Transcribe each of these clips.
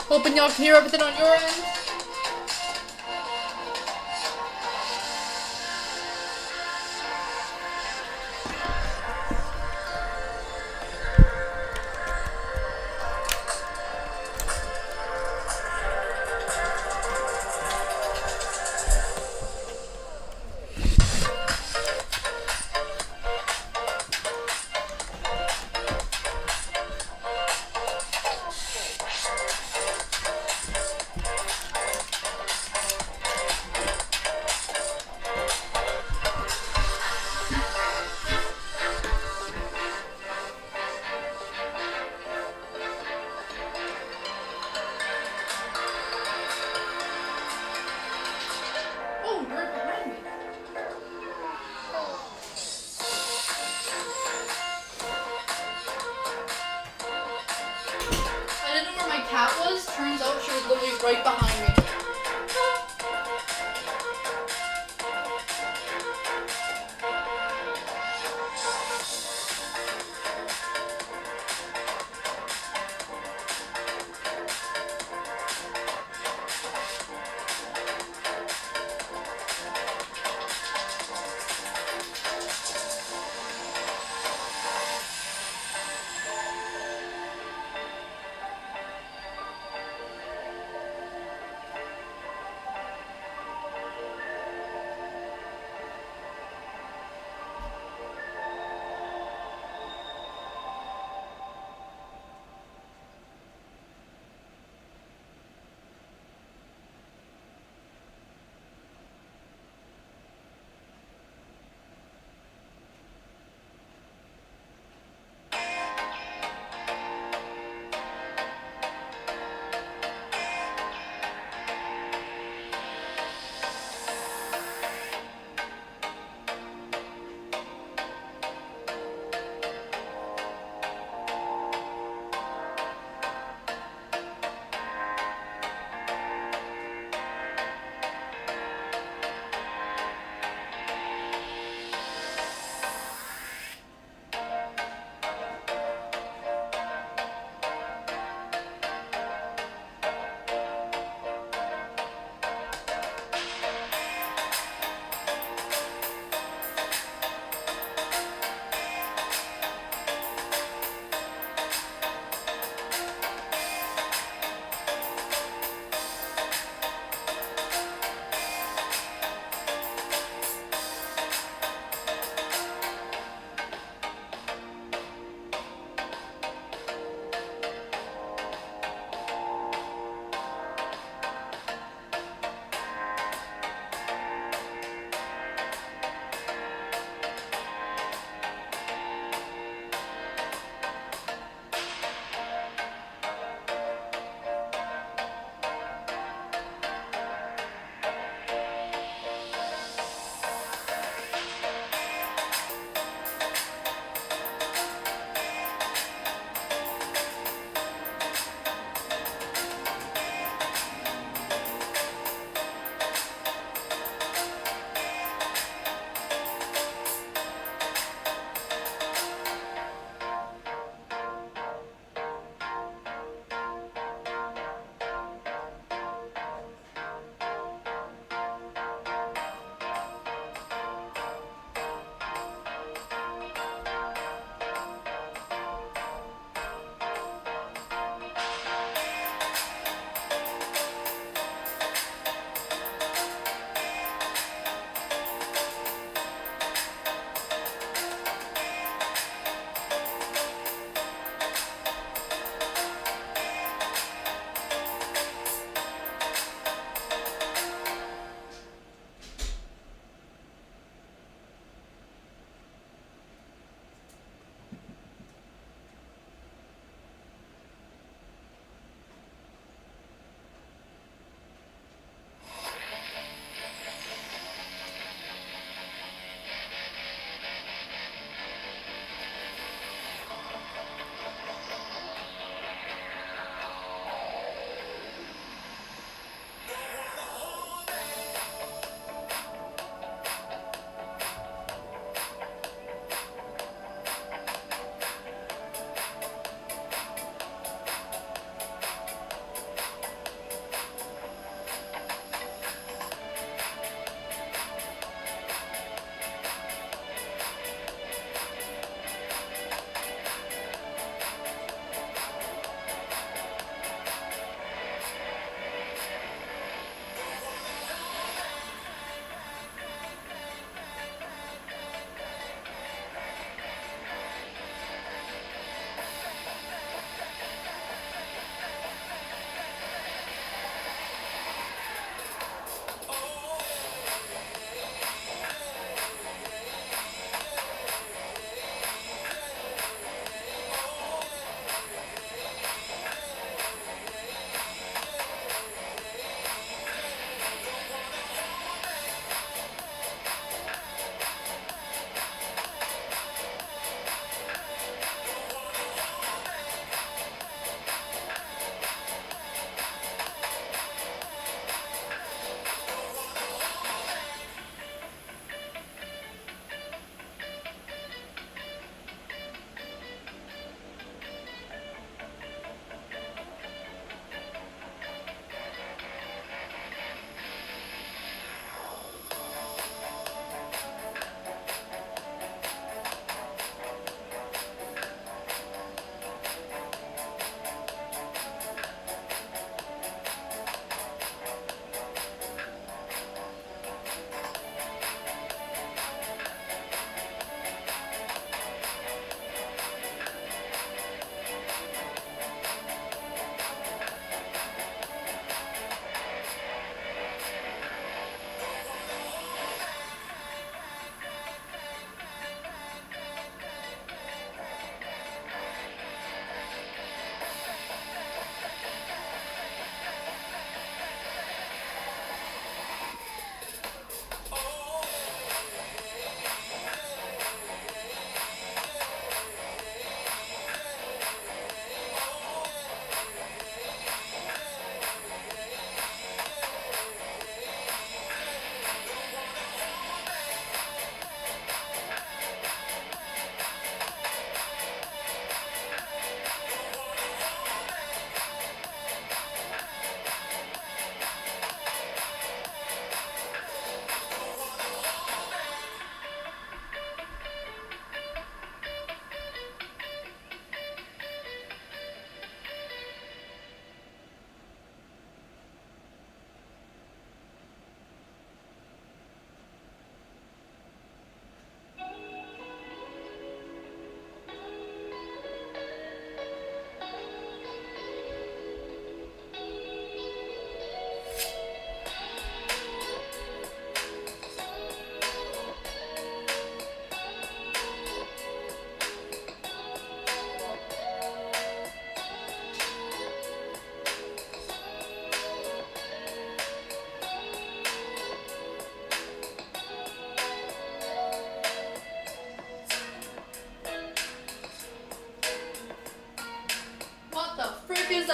Hoping y'all can hear everything on your end. Oh, you're right behind me. I didn't know where my cat was. Turns out she was literally right behind me.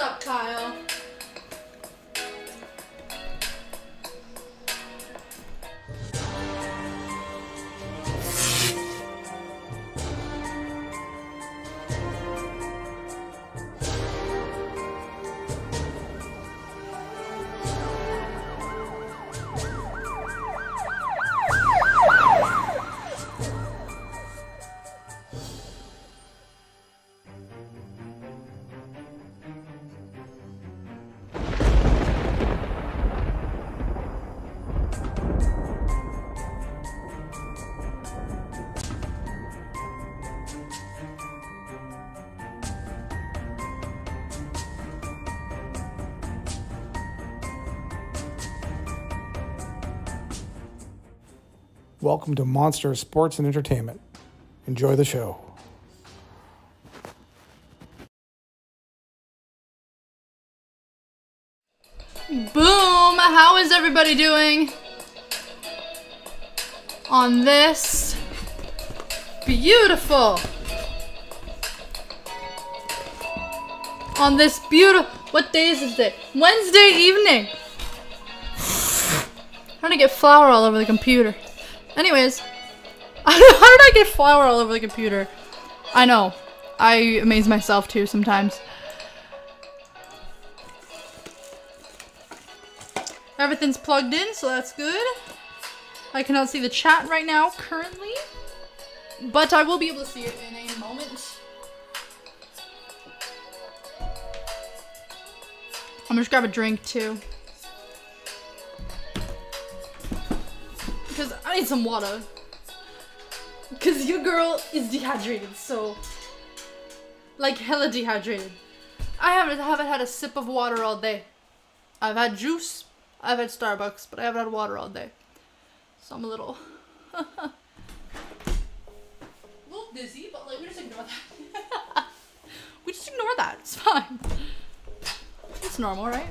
up, Kyle? Welcome to Monster Sports and Entertainment. Enjoy the show. Boom! How is everybody doing on this beautiful, what day is this day? Wednesday evening. Trying to get flour all over the computer. Anyways, how did I get flour all over the computer? I know. I amaze myself too sometimes. Everything's plugged in, so that's good. I cannot see the chat right now, currently. But I will be able to see it in a moment. I'm gonna just grab a drink too. Because I need some water. Because your girl is dehydrated, so... like, hella dehydrated. I haven't had a sip of water all day. I've had juice, I've had Starbucks, but I haven't had water all day. So I'm a little... a little dizzy, but like, we just ignore that. We just ignore that, it's fine. It's normal, right?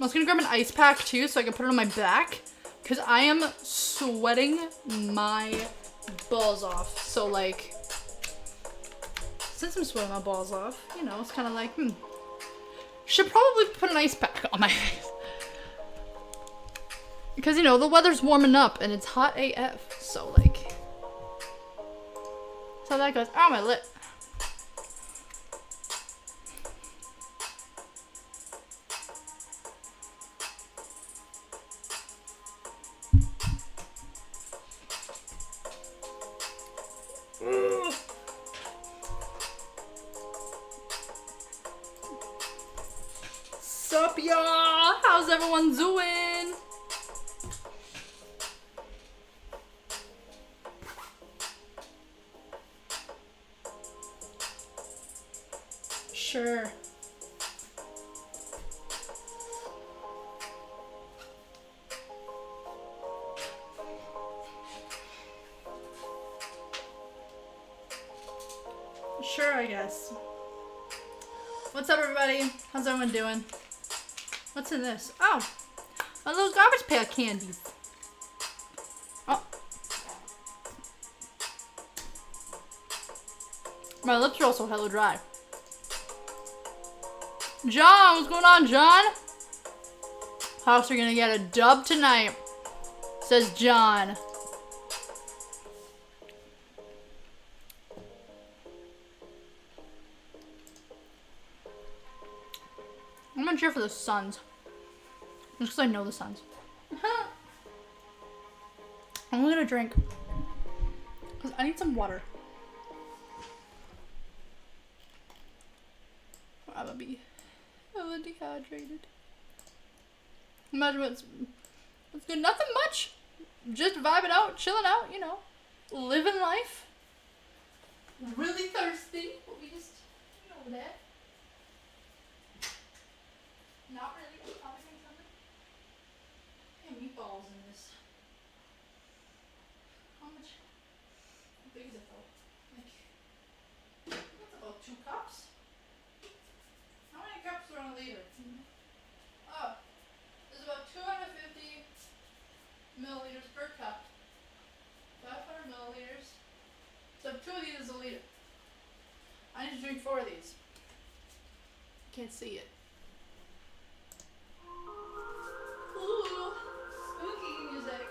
I was gonna grab an ice pack too so I can put it on my back because I am sweating my balls off. So like, since I'm sweating my balls off, you know, it's kind of like, should probably put an ice pack on my face. Because, you know, the weather's warming up and it's hot AF. So like, so that goes, oh, my lip. Sup, y'all? How's everyone doing? Sure. Sure, I guess. What's up, everybody? How's everyone doing? What's in this? Oh, one of those Garbage Pail candies. Oh. My lips are also hella dry. John, what's going on, John? Hawks are gonna get a dub tonight, says John. I'm gonna cheer for the Suns. Just because I know the Suns. I'm gonna drink. Because I need some water. I'm gonna be hella dehydrated. Imagine what's good. Nothing much. Just vibing out, chilling out, you know. Living life. Really thirsty, but we just, you know that. Not really. Probably something. Hey, meatballs in this. How much? How big is it though? Like, that's about 2 cups. How many cups are in a liter? Oh, there's about 250 milliliters can't see it. Ooh, spooky music.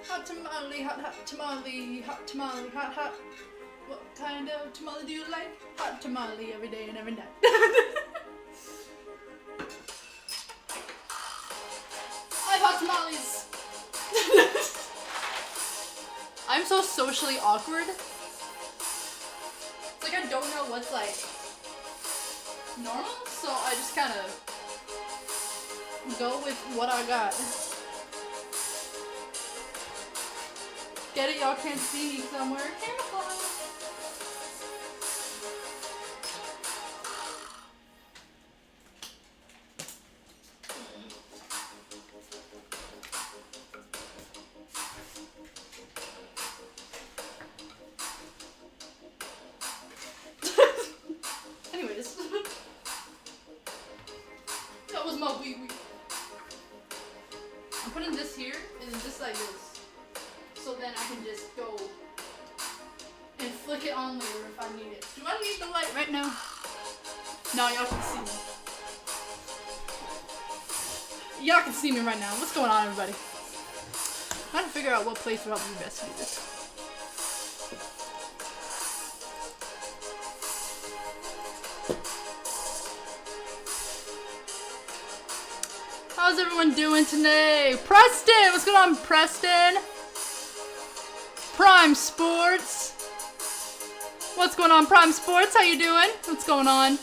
Hot tamale, hot tamale, hot tamale, hot. What kind of tamale do you like? Hot tamale every day and every night. I have hot tamales. I'm so socially awkward. It's like I don't know what's like normal, so I just kind of go with what I got. Get it? Y'all can't see me somewhere. Camouflage. Anyways. That was my wee wee. I'm putting this here and then just like this. So then I can just go and flick it on later if I need it. Do I need the light right now? No, y'all can see me. Y'all can see me right now. What's going on, everybody? I'm trying to figure out what place would help me best to do this. How's everyone doing today? Preston! What's going on, Preston? Prime Sports. What's going on, Prime Sports? How you doing? What's going on?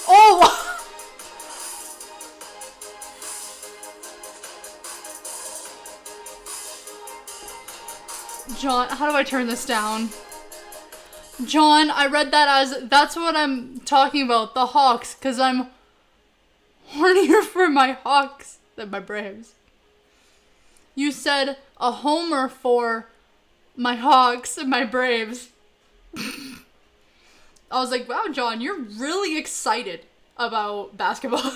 Oh! John, how do I turn this down? John, I read that as, that's what I'm talking about, the Hawks, because I'm hornier for my Hawks than my Braves. You said a homer for my Hawks and my Braves. I was like, wow, John, you're really excited about basketball.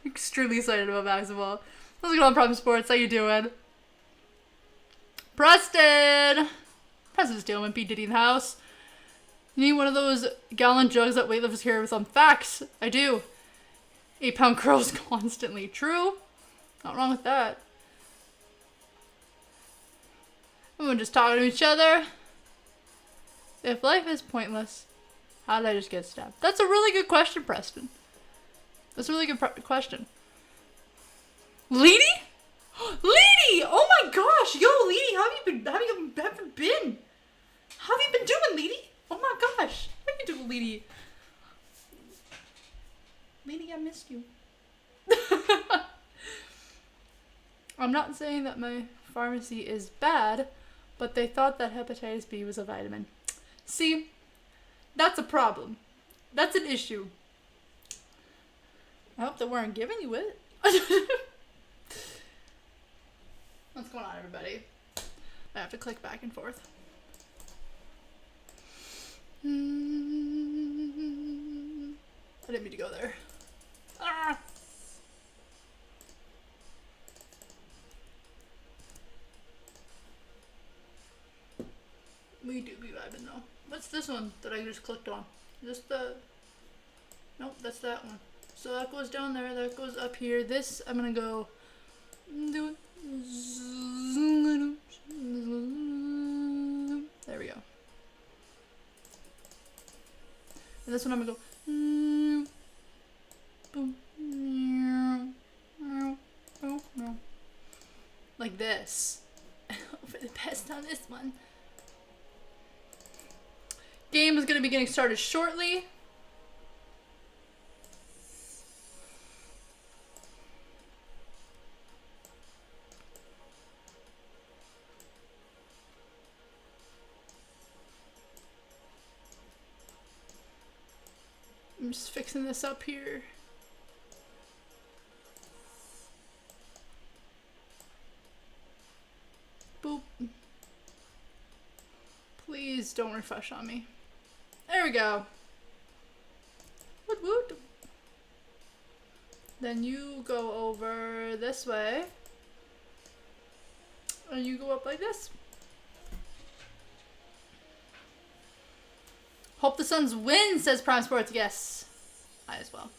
Extremely excited about basketball. How's it going, Problem Sports? How you doing? Preston! Preston Steelman, P. Diddy in the house. You need one of those gallon jugs that weightlifters carry with some facts. I do. 8-pound curls constantly. True. Not wrong with that. Everyone just talking to each other. If life is pointless, how did I just get stabbed? That's a really good question, Preston. That's a really good question. Leedy? Leedy! Oh my gosh! Yo, Leedy, how have you been? How have you been? How have you been doing, Leedy? Oh my gosh. How you doing, Leedy? Leedy, I missed you. I'm not saying that my pharmacy is bad, but they thought that hepatitis B was a vitamin. See, that's a problem. That's an issue. I hope they weren't giving you it. What's going on, everybody? I have to click back and forth. I didn't mean to go there. Ah! We do be vibing though. What's this one that I just clicked on? Is this the... Nope, that's that one. So that goes down there, that goes up here. This, I'm gonna go... Do it. There we go. And this one I'm gonna go... Boom. Like this. For the best on this one. Game is going to be getting started shortly. I'm just fixing this up here. Boop. Please don't refresh on me. There we go. Woot woot. Then you go over this way. And you go up like this. Hope the Suns win, says Prime Sports. Yes. I as well.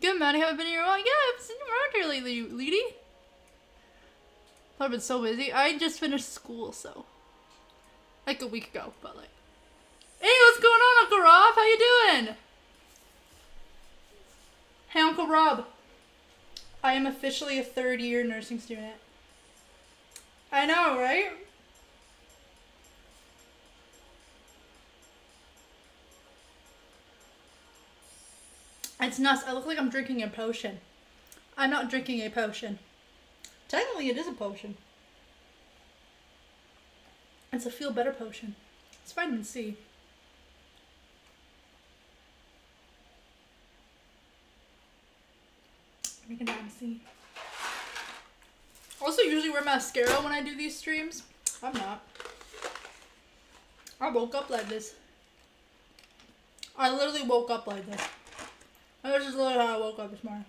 Good, man. I haven't been here in a while. Yeah, I haven't seen you around here lately, Leedy. I've been so busy. I just finished school, so. Like a week ago, but like. Hey, what's going on, Uncle Rob? How you doing? Hey, Uncle Rob. I am officially a third-year nursing student. I know, right? It's nuts. I look like I'm drinking a potion. I'm not drinking a potion. Technically, it is a potion. It's a feel better potion. It's vitamin C. Drinking vitamin C. Also, usually wear mascara when I do these streams. I'm not. I woke up like this. I literally woke up like this. This is literally how I woke up this morning.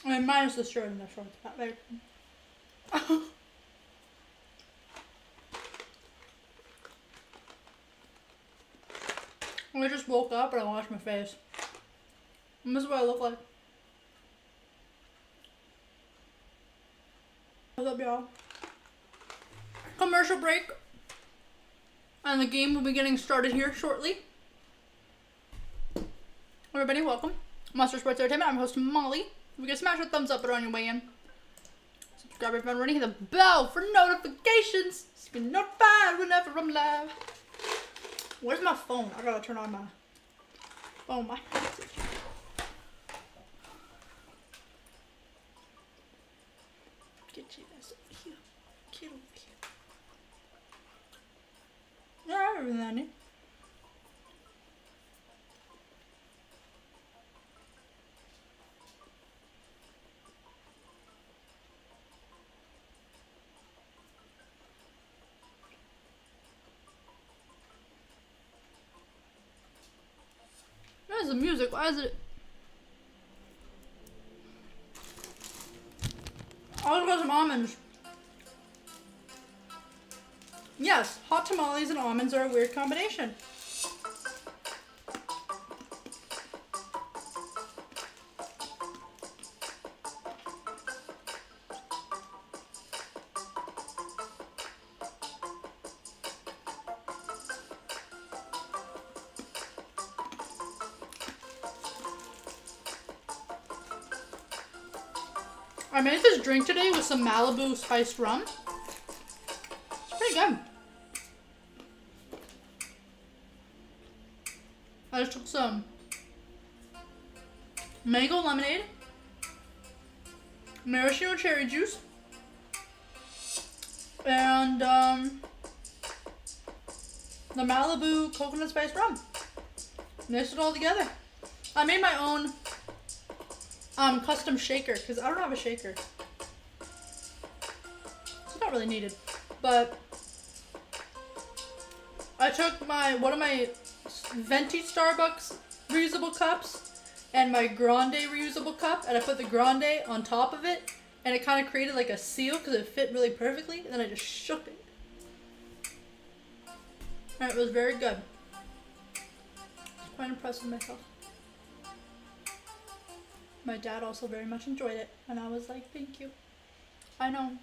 I mean, minus the shirt and the shorts. That there. I just woke up and I washed my face. And this is what I look like. What's up, y'all? Commercial break. And the game will be getting started here shortly. Everybody, welcome. Monster Sports Entertainment. I'm host Molly. If you can smash a thumbs up on your way in. Subscribe if you're ready. Hit the bell for notifications. So you can be notified whenever I'm live. Where's my phone? I gotta turn on my phone. My get you guys over here. Get over here. Alright, everything. is the music? Why is it? I'll got some almonds. Yes, hot tamales and almonds are a weird combination. I made this drink today with some Malibu spiced rum. It's pretty good. I just took some mango lemonade, maraschino cherry juice, and the Malibu coconut spiced rum. Mixed it all together. I made my own custom shaker because I don't have a shaker. It's not really needed, but I took one of my venti Starbucks reusable cups and my grande reusable cup, and I put the grande on top of it, and it kind of created like a seal because it fit really perfectly, and then I just shook it, and it was very good. I was quite impressed with myself. My dad also very much enjoyed it, and I was like, thank you. I know.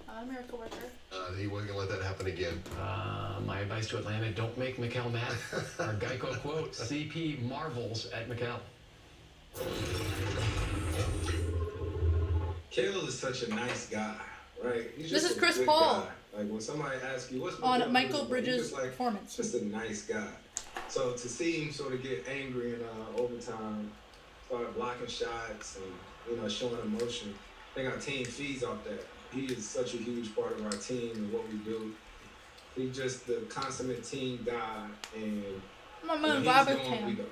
I'm a miracle worker. He wasn't gonna let that happen again. My advice to Atlanta, don't make Mikkel mad. Our Geico quote, CP marvels at Mikkel. Caleb is such a nice guy, right? He's This just is a Chris good Paul. guy. Like when somebody asks you what's On Mikkel Michael doing?" Bridges' he's just like, performance. just a nice guy. So to see him sort of get angry in overtime, start blocking shots and showing emotion, I think our team feeds off that. He is such a huge part of our team and what we do. He's just the consummate team guy, and I'm when gonna he's grab his going, we hand. go.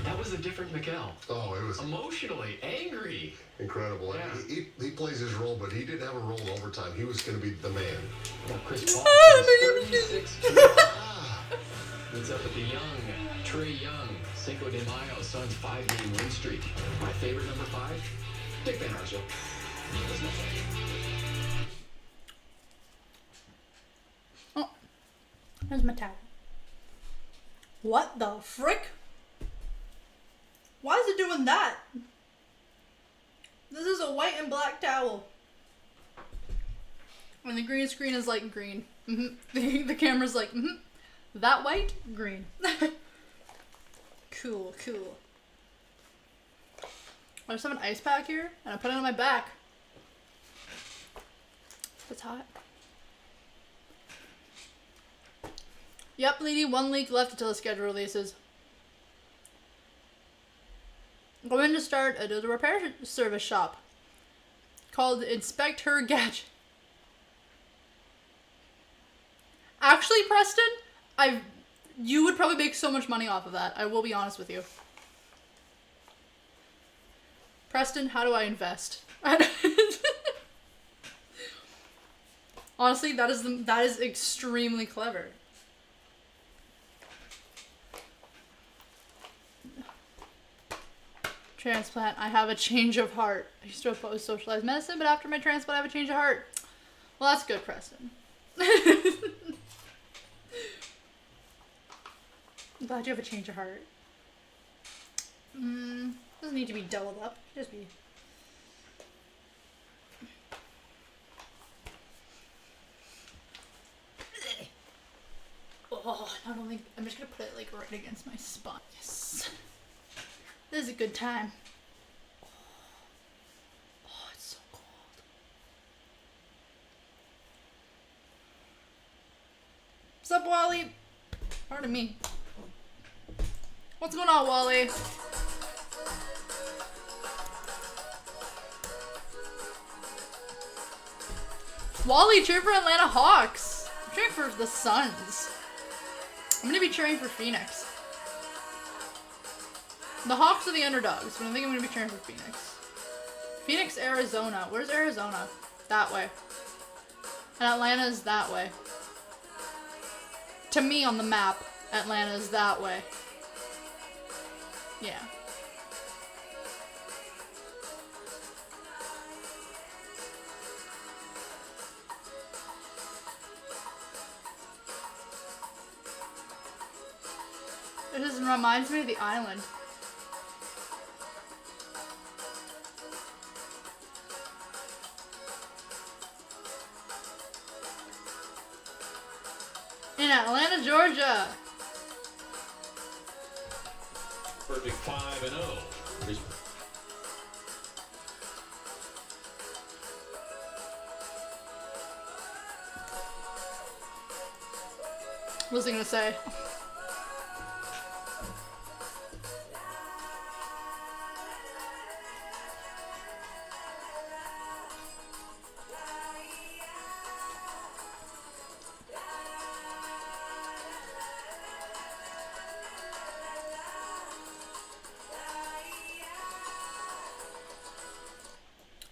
That was a different Mikkel. Oh, it was Emotionally angry. incredible. Yeah. He plays his role, but he didn't have a role in overtime. He was going to be the man. Well, Chris Paul plays 36. It's up at the young Trey Young Cinco de Mayo Suns 5-game win streak. My favorite number 5, Dick Van Arsdale. Oh, there's my towel. What the frick? Why is it doing that? This is a white and black towel. And the green screen is like green. The camera's like, that white, green. Cool, cool. I just have an ice pack here, and I put it on my back. It's hot. Yep, lady, 1 week left until the schedule releases. Going to start a repair service shop called Inspect Her Gadget. Actually, Preston, you would probably make so much money off of that. I will be honest with you. Preston, how do I invest? Honestly, that is extremely clever. Transplant, I have a change of heart. I used to oppose socialized medicine, but after my transplant, I have a change of heart. Well, that's good, Preston. I'm glad you have a change of heart. Doesn't need to be doubled up. Just be. Oh, not only I'm just gonna put it like right against my spine. Yes. This is a good time. Oh, it's so cold. What's up, Wally? Pardon me. What's going on, Wally? Wally, cheer for Atlanta Hawks. I'm cheering for the Suns. I'm gonna be cheering for Phoenix. The Hawks are the underdogs, but I think I'm gonna be cheering for Phoenix. Phoenix, Arizona. Where's Arizona? That way. And Atlanta's that way. To me on the map, Atlanta's that way. Yeah. It just reminds me of the island. In Atlanta, Georgia. Perfect 5-0. What was I gonna say?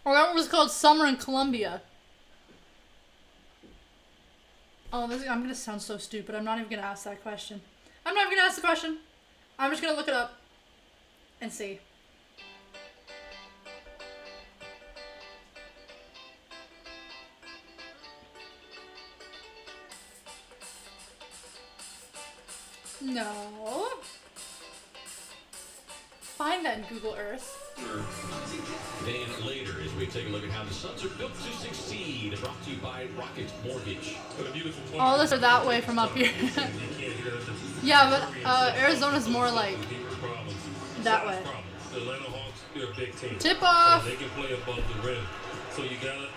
Or that one was called Summer in Columbia. Oh, I'm gonna sound so stupid. I'm not even gonna ask that question. I'm not even gonna ask the question. I'm just gonna look it up and see. No. Find that in Google Earth. Then later, as we take a look at how the Suns are built to succeed, brought to you by Rocket Mortgage. All this are that way from up here. Yeah, but Arizona's more like that way. The Atlanta Hawks, they're a big team. Tip off. They can play above the rim. So you gotta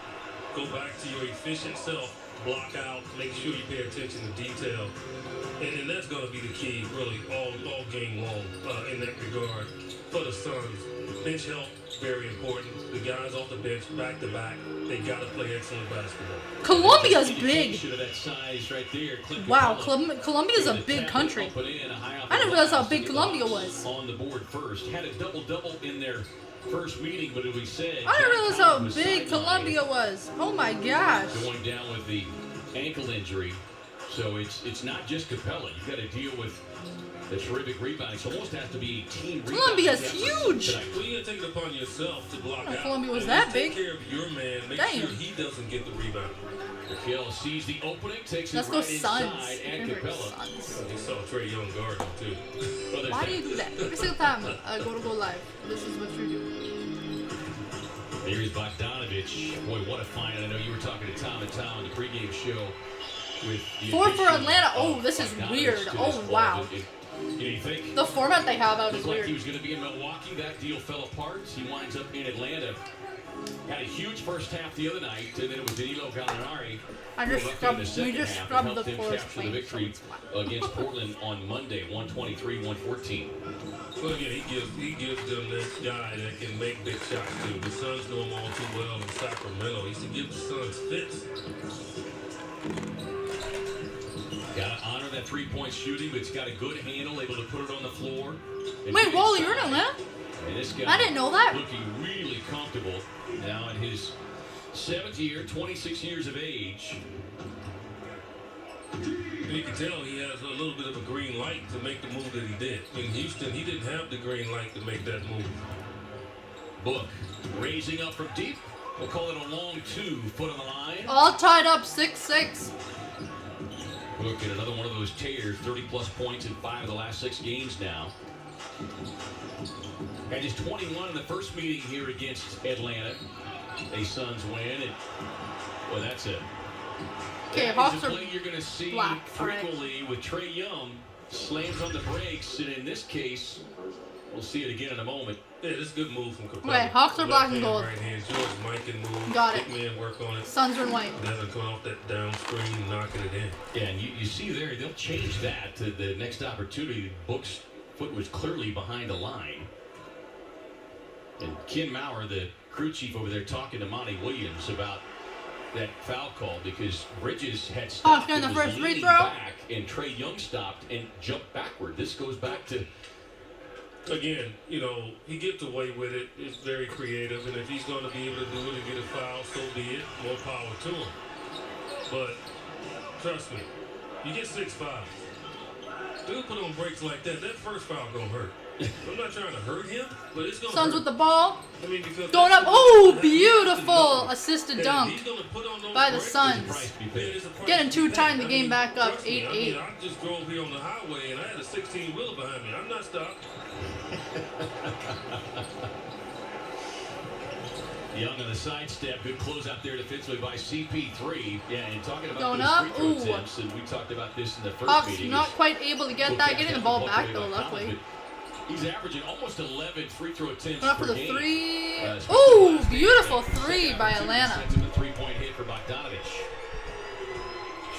go back to your efficient self, block out, make sure you pay attention to detail. And that's gonna be the key, really, all game long in that regard. For the Suns, bench help, very important. The guys off the bench, back to back, they gotta play excellent basketball. Colombia's big. Wow, Wow, Colombia's a big country. I didn't realize how big Colombia was. On the board first, had a double-double in their first meeting, but as we said, I didn't realize how was big sidelined, Colombia was. Oh my gosh. going down with the ankle injury. So it's not just Capella. You've got to deal with the terrific rebounding. So almost has to be a team rebounding Colombia's effort huge. tonight. Well, you gotta take it upon yourself to block out. Colombia was And that just big. Take care of your man. Make Damn. sure he doesn't get the rebound. Raquel sees the opening, takes Let's it go right Suns. inside, and Remember, Capella. Suns. You saw Trey Young guard him, too. Well, there's Why that. do you do that? Every single time I go to go live, this is what you do. Here's Bogdanovich. Boy, what a find. I know you were talking to Tom and Tom on the pregame show with the 4 for addition Atlanta. Oh, of this is Bogdanovich weird. to this Oh, squad. wow. You think? The format they have out is Looked like he weird. was going to be in Milwaukee. That deal fell apart. He winds up in Atlanta. Had a huge first half the other night, and then it was Danilo Gallinari. I just who left scrubbed- in the we second just half and scrubbed helped the him forest capture the plain, victory so it's fine. against Portland on Monday, 123-114. Well, again, he gives them that guy that can make big shots, too. The Suns know him all too well in Sacramento. He used to give the Suns fits. Got to honor that three-point shooting, but it's got a good handle, able to put it on the floor. And Wait, get Wally, you're in inside. Atlanta? And this guy I didn't know that. looking really comfortable now in his 7th year, 26 years of age. You can tell he has a little bit of a green light to make the move that he did. In Houston, he didn't have the green light to make that move. Book raising up from deep. We'll call it a long 2 foot on the line. All tied up 6-6. Book in another one of those tears, 30-plus points in 5 of the last 6 games now. Had his 21 in the first meeting here against Atlanta. A Suns win, and well, that's it. Okay, That Hawks is a are play you're going to see black. All right. frequently with Trey Young. Slams on the brakes, and in this case, we'll see it again in a moment. Yeah, this is a good move from Capella. Okay, Hawks are black and Left hand, gold. Right hand, George Mike can move. Got it. Big man work on it. Suns are in white. Devin coming off that down screen, knocking it in. Yeah, and you see there, they'll change that to the next opportunity. Book's foot was clearly behind the line. And Ken Maurer, the crew chief over there, talking to Monty Williams about that foul call because Bridges had stopped getting and the was first free leaning throw? back, and Trey Young stopped and jumped backward. This goes back to Again, you know, he gets away with it. It's very creative, and if he's going to be able to do it and get a foul, so be it. More power to him. But trust me, you get 6 fouls. Dude put on breaks like that. That first foul gonna hurt. I'm not trying to hurt him, but it's going to Suns hurt. with the ball. I mean, because Going up. that's Oh, the- beautiful assisted And dunk he's gonna put on those by the brakes. Suns. Man, it's a price Getting to two pay. tying the I game mean, back up, trust me, 8-8. I just drove here on the highway and I had a 16-wheeler behind me. I'm not stopped. Young on the sidestep. Good close out there defensively by CP3. Yeah, and talking about Going those up. free throw Ooh. attempts, and we talked about this in the first Hawks meeting. not is quite able to get we'll that. catch Getting the that ball away back by though, Collins, luckily. but he's averaging almost 11 free throw attempts Going up for per the game. three. Especially Ooh, last game. beautiful Second three by average, Atlanta. sends him a three-point hit for Bogdanovich.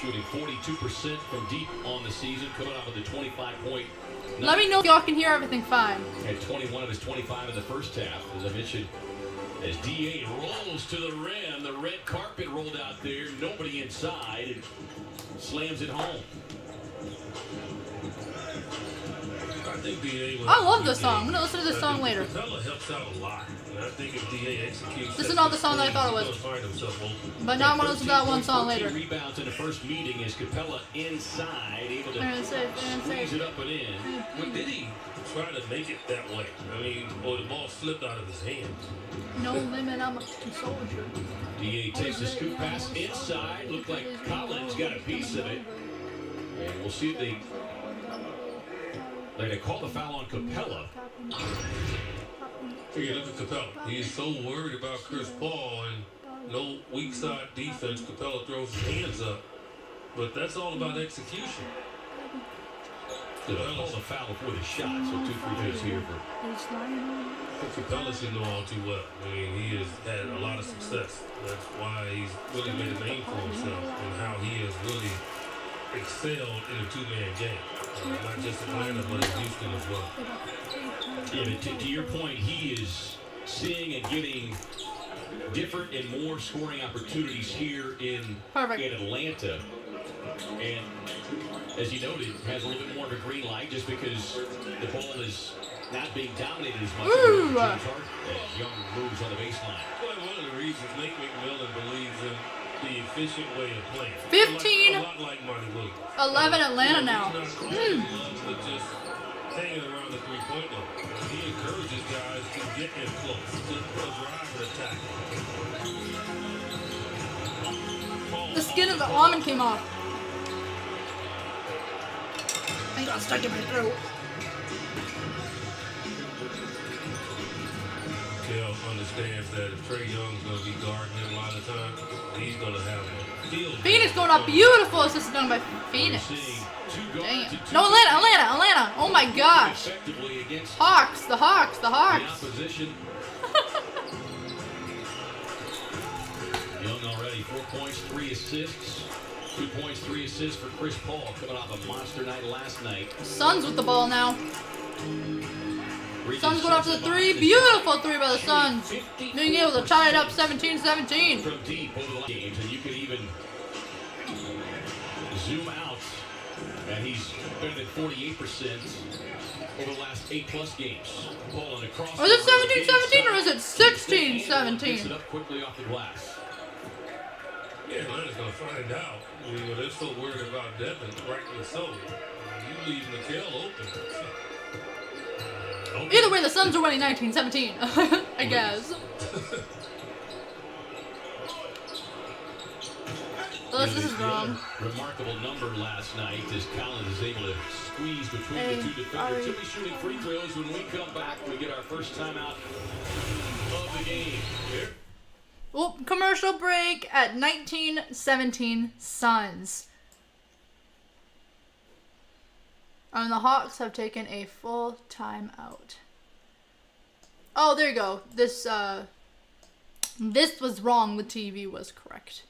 Shooting 42% from deep on the season, coming off with a 25-point. Let me know if y'all can hear everything fine. Had 21 of his 25 in the first half, as I mentioned. As DA rolls to the rim, the red carpet rolled out there, nobody inside, and slams it home. I think DA I love this song. I'm gonna listen to this song later. Capella helps out a lot. And I think if DA executes This is that not the song that I thought it was. he's gonna find himself open. But now I'm gonna listen to that one song 14 later. rebounds in the first meeting as Capella inside, able to And safe, and squeeze safe. it up and in. But did he try to make it that way? I mean, or the ball slipped out of his hands. No limit, I'm a soldier. DA takes the scoop pass inside. Looked like Collins got a piece of it. And we'll see if they call the foul on Capella. Here, look at Capella. He's so worried about Chris Paul and no weak side defense. Capella throws his hands up. But that's all about execution. They'll call the foul before the shot, so 2 free throws here for Capella should know all too well. I mean, he has had a lot of success. That's why he's really made a name for himself and how he has really excelled in a two-man game. Not just Atlanta, but in Houston as well. Yeah, but to your point, he is seeing and getting different and more scoring opportunities here in Atlanta. And as you noted, has a little bit more of a green light just because the ball is not being dominated as much. Ooh. As Young moves on the baseline. Well, one of the reasons Nate McMillan believes in the efficient way of playing. 15, A lot like Monty Williams. 11 Atlanta now. He's not close, but just hanging around the three-point line. He encourages guys to get in close, to drive and attack. The skin of the almond came off. I got stuck in my throat. Kel understands that if Trae Young's going to be guarding him a lot of times, he's going to have a field. Phoenix going up. Beautiful assist done by Phoenix. Dang it. No, Atlanta. Oh my gosh. Effectively against Hawks. The Hawks. the opposition. Young already 4 points, 3 assists. 2 points, 3 assists for Chris Paul coming off a monster night last night. Suns with the ball now. Suns going after the three. Beautiful three by the Suns. Being able to tie it up 17-17. From deep over the games, and you can even zoom out, and he's better than 48% over the last 8+ games. Paul on the cross. Is it 17-17 or is it 16-17? Gets it up quickly off the glass. Yeah, Atlanta's going to find out. You know, they're so worried about Devin, rightly so. You leave Nickel open. Either way, the Suns are winning 19-17. I guess. Unless this is wrong. Remarkable number last night as Collins is able to squeeze between the two defenders. He'll be shooting free throws when we come back. We get our first timeout of the game. Here. Oh, commercial break at 19-17 Suns. And the Hawks have taken a full timeout. Oh, there you go. This was wrong. The TV was correct.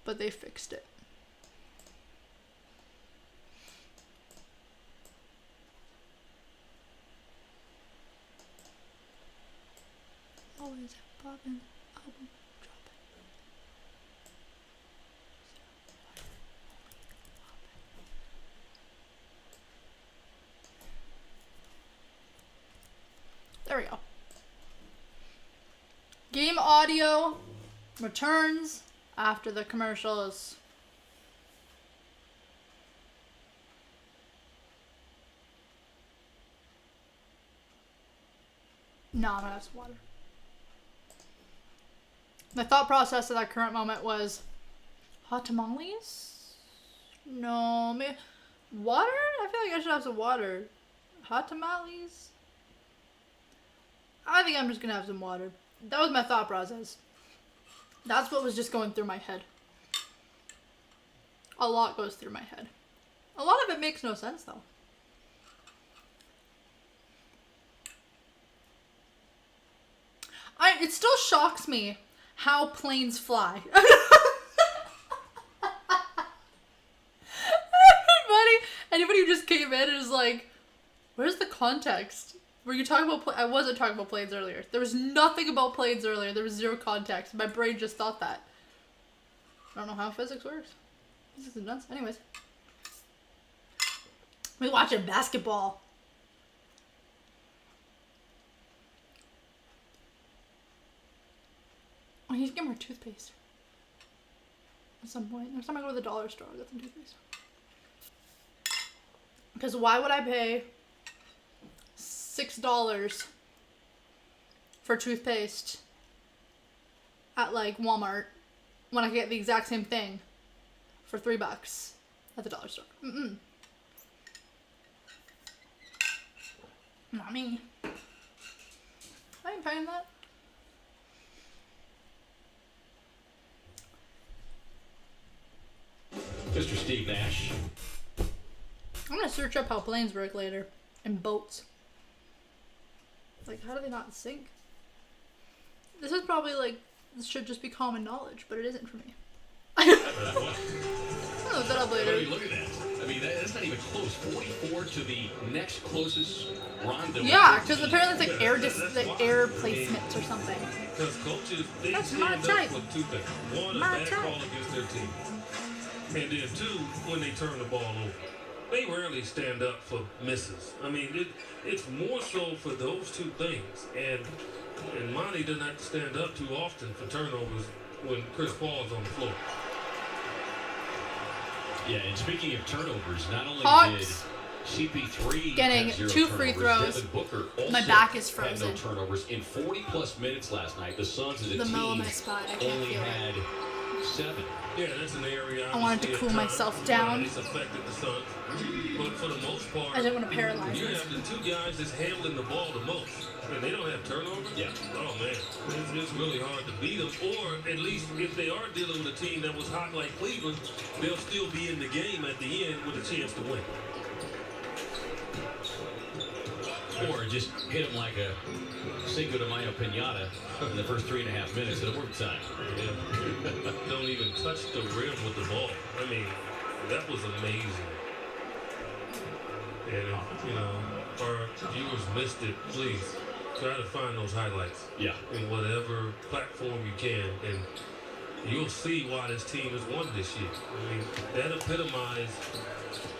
But they fixed it. Always poppin', album dropping. There we go. Game audio returns after the commercials. No, I'm gonna have some water. My thought process at that current moment was hot tamales? No, maybe water? I feel like I should have some water. Hot tamales? I think I'm just gonna have some water. That was my thought process. That's what was just going through my head. A lot goes through my head. A lot of it makes no sense though. It still shocks me how planes fly. Anybody who just came in is like, where's the context? Were you talking about I wasn't talking about planes earlier. There was nothing about planes earlier. There was zero context. My brain just thought that. I don't know how physics works. Physics is nuts. Anyways. We watching basketball. I need to get more toothpaste. At some point. Next time I go to the dollar store, I'll get some toothpaste. Because why would I pay $6 for toothpaste at like Walmart when I can get the exact same thing for $3 at the dollar store? Not me. I ain't paying that. Mr. Steve Nash. I'm gonna search up how planes work later. And boats. Like, how do they not sink? This is probably like, this should just be common knowledge, but it isn't for me. I'll look that up later. I mean, look at that. I mean, that's not even close. 44 to the next closest rendezvous. Yeah, because apparently it's like air placements or something. Because coaches, they That's my stand type. up for two things. One, a My bad type. call against their team. And then two, when they turn the ball over. They rarely stand up for misses. I mean, it's more so for those two things. And Monty doesn't have to stand up too often for turnovers when Chris Paul's on the floor. Yeah, and speaking of turnovers, not only Hawks did CP3 getting have 0 2 free turnovers, throws. Devin Booker also My back is had frozen. no turnovers in 40-plus minutes last night. The Suns as a The middle of team my spine, I can't only feel it. had 7. Yeah, that's an area I wanted to obviously, cool at times, myself down. It's affected the Suns. But for the most part, I didn't want to paralyze you myself. have the two guys that's handling the ball the most. And they don't have turnovers. Yeah. Oh, man. It's really hard to beat them. Or at least if they are dealing with a team that was hot like Cleveland, they'll still be in the game at the end with a chance to win. Or just hit him like a Cinco de Mayo pinata in the first 3.5 minutes of overtime. Yeah. Don't even touch the rim with the ball. I mean, that was amazing. And, if, our viewers missed it, please try to find those highlights. Yeah. In whatever platform you can. And you'll see why this team has won this year. I mean, that epitomized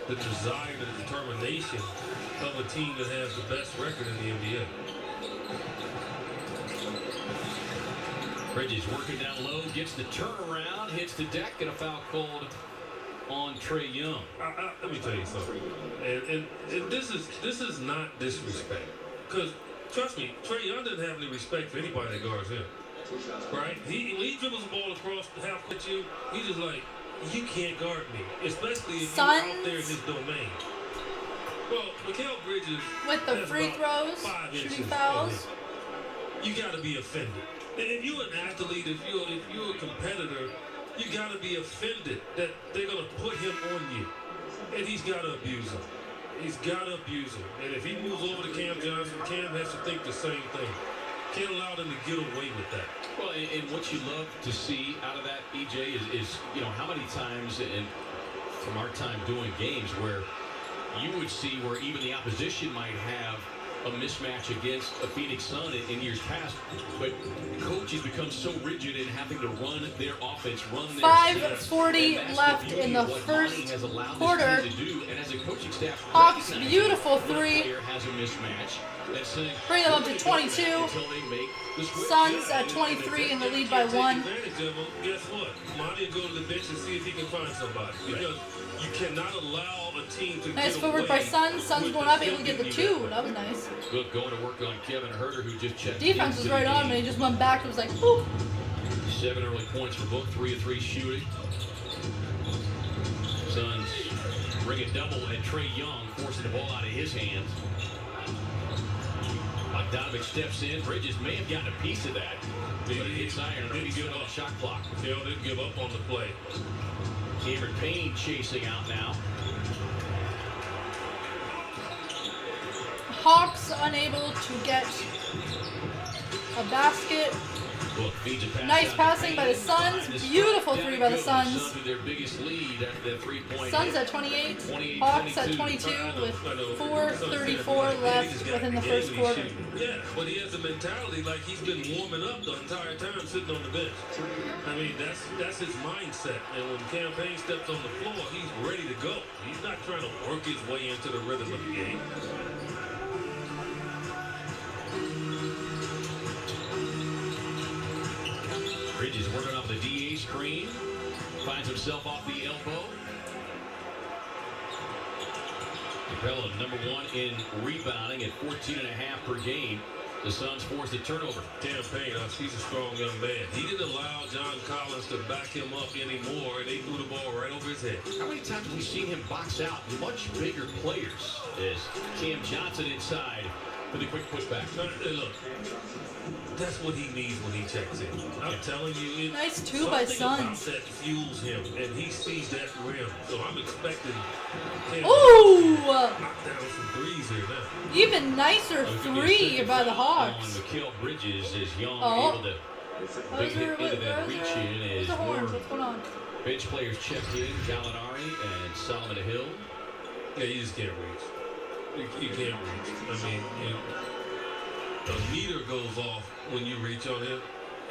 the desire and the determination of a team that has the best record in the NBA. Reggie's working down low, gets the turnaround, hits the deck, and a foul called on Trae Young. Let me tell you something. And this is not disrespect. Because, trust me, Trae Young doesn't have any respect for anybody that guards him. Right? When he dribbles the ball across the half court, he's just like, you can't guard me. Especially if you're out there in his domain. Well, Mikal Bridges With the has free about throws, 5 shooting inches fouls. on him. You got to be offended. And if you're an athlete, if you're a competitor, you got to be offended that they're going to put him on you. And he's got to abuse him. He's got to abuse him. And if he moves over to Cam Johnson, Cam has to think the same thing. Can't allow them to get away with that. Well, and what you love to see out of that, EJ, is how many times, and from our time doing games, where you would see where even the opposition might have a mismatch against a Phoenix Sun in years past, but coaches become so rigid in having to run their offense, run their 5:40 left in the first quarter. And as a coaching staff, Hawks, beautiful three. has a mismatch. Bring them up to 22. Suns at 23 in the lead by 1. Advantage of him, guess what? Monty will go to the bench and see if he can find somebody. Because you cannot allow a team to Nice get footwork away by Suns. Suns with going the up, able to get the shooting 2. That was nice. Look, going to work on Kevin Herter, who just checked. Defense was right on, and he just went back. It was like, whoop. 7 early points for Book, 3 of 3 shooting. Suns bring a double, and Trae Young forcing the ball out of his hands. Bogdanovic steps in. Bridges may have gotten a piece of that, but it hits iron. Maybe good on the shot clock. They didn't give up on the play. Cameron Payne chasing out now. Hawks unable to get a basket. Look, feeds a pass Nice out passing to by the Payne. Suns. This Beautiful gotta three by the go. Suns. Suns with their biggest lead after that three-point Suns hit. at 28. 28, Hawks at 22. 22 with 4:34 left within the first quarter. Yeah, but he has a mentality like he's been warming up the entire time sitting on the bench. I mean, that's his mindset. And when Campaign steps on the floor, he's ready to go. He's not trying to work his way into the rhythm of the game. Bridges working off the DA screen. Finds himself off the elbow. Capella, number 1 in rebounding at 14.5 per game. The Suns force the turnover. Campaign, he's a strong young man. He didn't allow John Collins to back him up anymore, and they threw the ball right over his head. How many times have we seen him box out much bigger players? As Cam Johnson inside with a quick putback. Hey, look, that's what he needs when he checks in. I'm telling you, Nice two by something about Suns. that fuels him, and he sees that rim. So I'm expecting him Ooh! to knock down some threes here now. Even nicer three by the Hawks. On Mikal Bridges is Young Oh. able to Where's big hit there, into that reach in where's as the horns? more What's going on? bench players checked in. Gallinari and Solomon Hill. Yeah, you just can't reach. You can't reach. I mean, a meter goes off when you reach on him,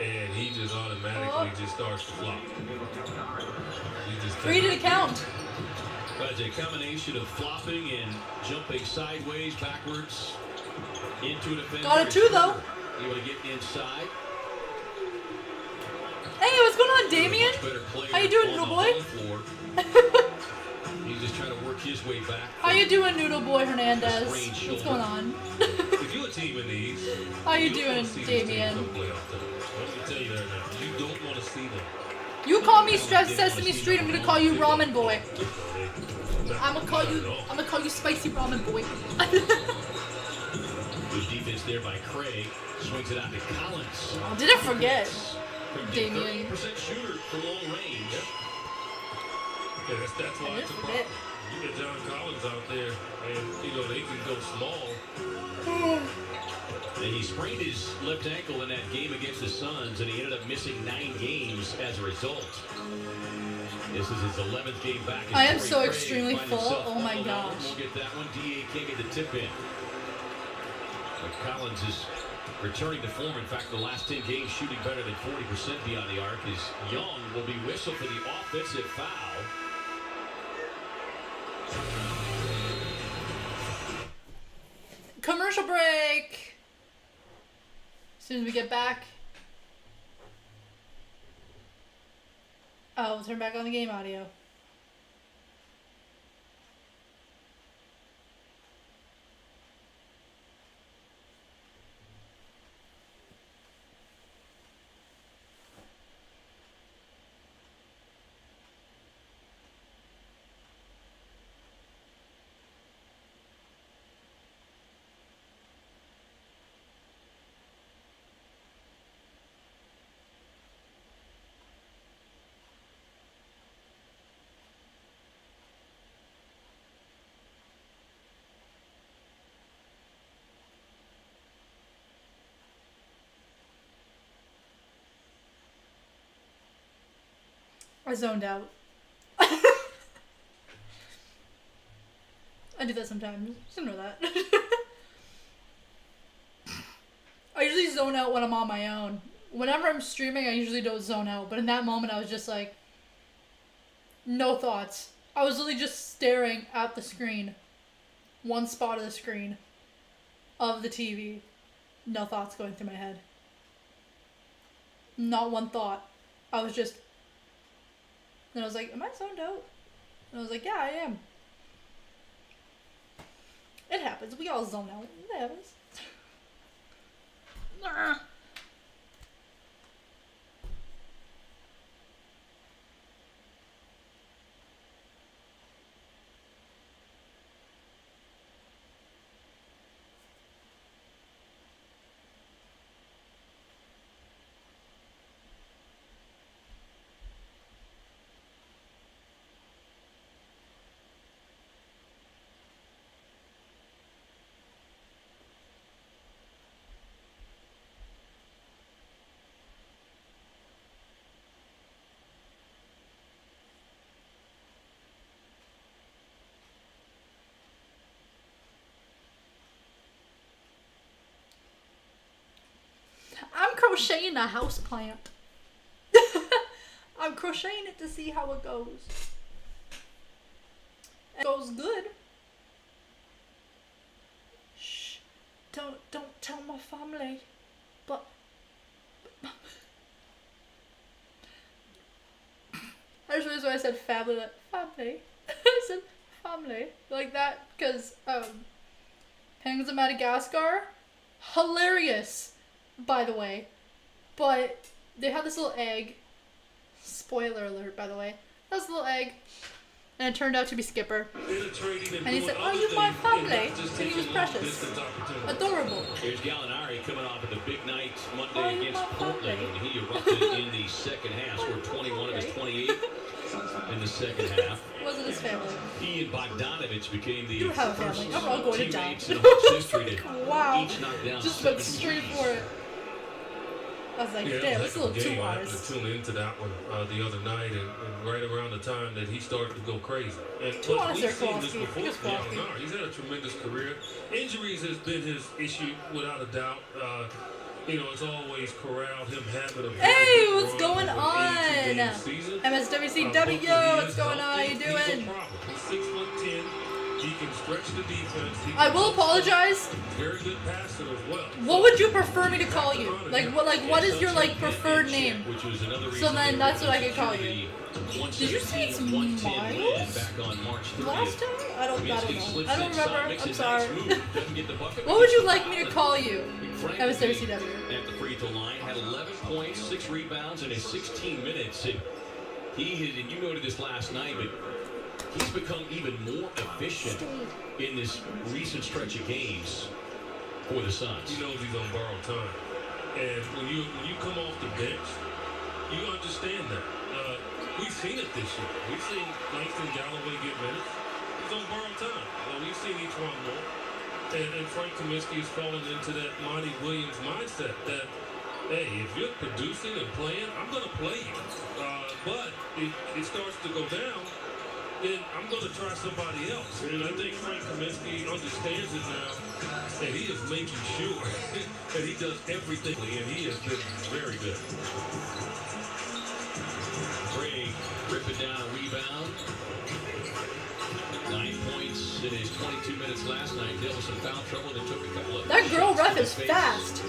and he just automatically just starts to flop. You just Free to the count. But it's a combination of flopping and jumping sideways, backwards, into a defender. Got it too, though. Able to get inside. Hey, what's going on, Damien? Much better player How you doing, on little the boy? home floor. He's just trying to work his way back. How you doing, Noodle Boy Hernandez? Sprained What's shoulder. going on? If you're a team in these, How you don't doing, wanna see this team Damien? come playoff time. Let me tell you that now. You don't want to see them. You call me Stress Sesame Street, I'm gonna call you Ramen Boy. I'm gonna call you Spicy Ramen Boy. Good defense there by Craig. Swings it out to Collins. Oh, did I forget? From Damien. 30% shooter from long range. Yeah, that's why I it's did a forget. problem. You get John Collins out there, and they can go small. And he sprained his left ankle in that game against the Suns, and he ended up missing 9 games as a result. This is his 11th game back. I am Torrey so Craig extremely finds full. himself Oh my all alone. gosh. We'll get that one. DA can't get the tip in. But Collins is returning to form. In fact, the last 10 games shooting better than 40% beyond the arc. As Young will be whistled for the offensive foul. Commercial break. As soon as we get back. Oh, we'll turn back on the game audio. I zoned out. I do that sometimes. Just ignore that. I usually zone out when I'm on my own. Whenever I'm streaming, I usually don't zone out. But in that moment, I was just like, no thoughts. I was literally just staring at the screen. One spot of the screen of the TV. No thoughts going through my head. Not one thought. I was just... Then I was like, am I zoned out? And I was like, yeah, I am. It happens. We all zone out. It happens. Nah. I'm crocheting a house plant. I'm crocheting it to see how it goes. It goes good. Shh. Don't tell my family. But I just realized why I said family. Like, family. I said family like that because Penguins of Madagascar, hilarious. By the way, but they had this little egg. Spoiler alert, by the way. That was a little egg, and it turned out to be Skipper. And he said, "Oh, you my family," and he was precious, adorable. Here's Gallinari coming off of the big night Monday against Portland. He erupted in the second half, scored 21 of his 28 in the second half. Wasn't his family. He and Bogdanovich became the You have a family. I'm all going to die. teammates in Hawks history to Wow. each knock down Just went 7 straight games. for it. I was like, Yeah, damn, it it's was a a little heck of a too game. I happened wise. to tune into that one the other night, and right around the time that he started to go crazy. And Too but honest we've there, seen this Kowalski. before Just from Kowalski. Gallinari. He's had a tremendous career. Injuries has been his issue, without a doubt. You know, it's always corralled him having a very Hey, good what's run going over on? 82-game season. MSWCW, But what's going on? How you he's doing? a problem. He's 6'10". He can stretch the defense. He I can will apologize. Very good passer as well. What would you prefer me to call you? What is your like preferred name? Which was another So then that's what I could call you. Did you say it's Miles? Back on March 30th. Last time? I don't know. I don't remember. I'm sorry. What What would you like me to call you? MSWCW. At the free throw line, had 11 points, 6 rebounds in his 16 minutes. And and you noted this last night, but he's become even more efficient in this recent stretch of games for the Suns. He knows he's on borrowed time. And when you come off the bench, you understand that. We've seen it this year. We've seen Langston Galloway get minutes. He's on borrowed time. We've seen each one more. And Frank Kaminsky has fallen into that Monty Williams mindset that, hey, if you're producing and playing, I'm going to play you. But if it starts to go down, then I'm going to try somebody else. And I think Frank Kaminsky understands it now, and he is making sure that he does everything, and he has been very good. Gray ripping down a rebound. 9 points in his 22 minutes last night. Dealt with some foul trouble and took a couple of That girl shots ref to the is face. fast.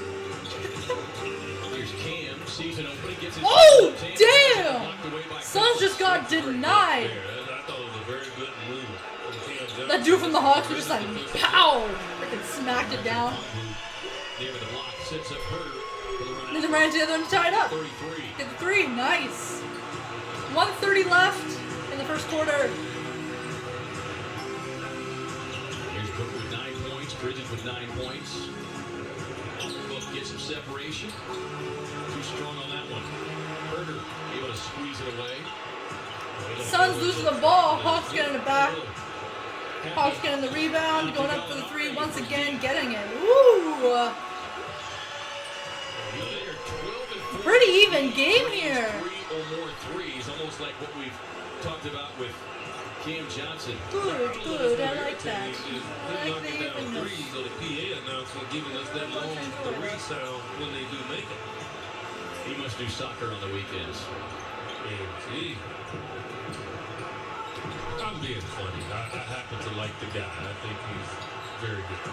Here's Cam, season opening, gets his Oh, shot. damn! Blocked away by Suns just got denied. Yeah, I thought it was a very good move from Cam Johnson. That dude from the Hawks was just like, pow! Freaking smacked it down. There with the block, sets up Herter for the run. And then ran to the other one to tie it up. 33. Get the three, nice. 1:30 left in the first quarter. Here's Booker with 9 points, Bridges with 9 points. Both get some separation. Too strong on that one. Herter able to squeeze it away. Suns losing the ball. Hawks getting it back. Hawks getting the rebound, going up for the three once again, getting it. Woo! Pretty even game here. 3 or more threes, almost like what we've talked about with Cam Johnson. Good, good. I like that. I like the evenness. Threes, so the PA announcement giving us that long three sound when they do make it. He must do soccer on the weekends. And gee, I'm being funny. I happen to like the guy. I think he's very good.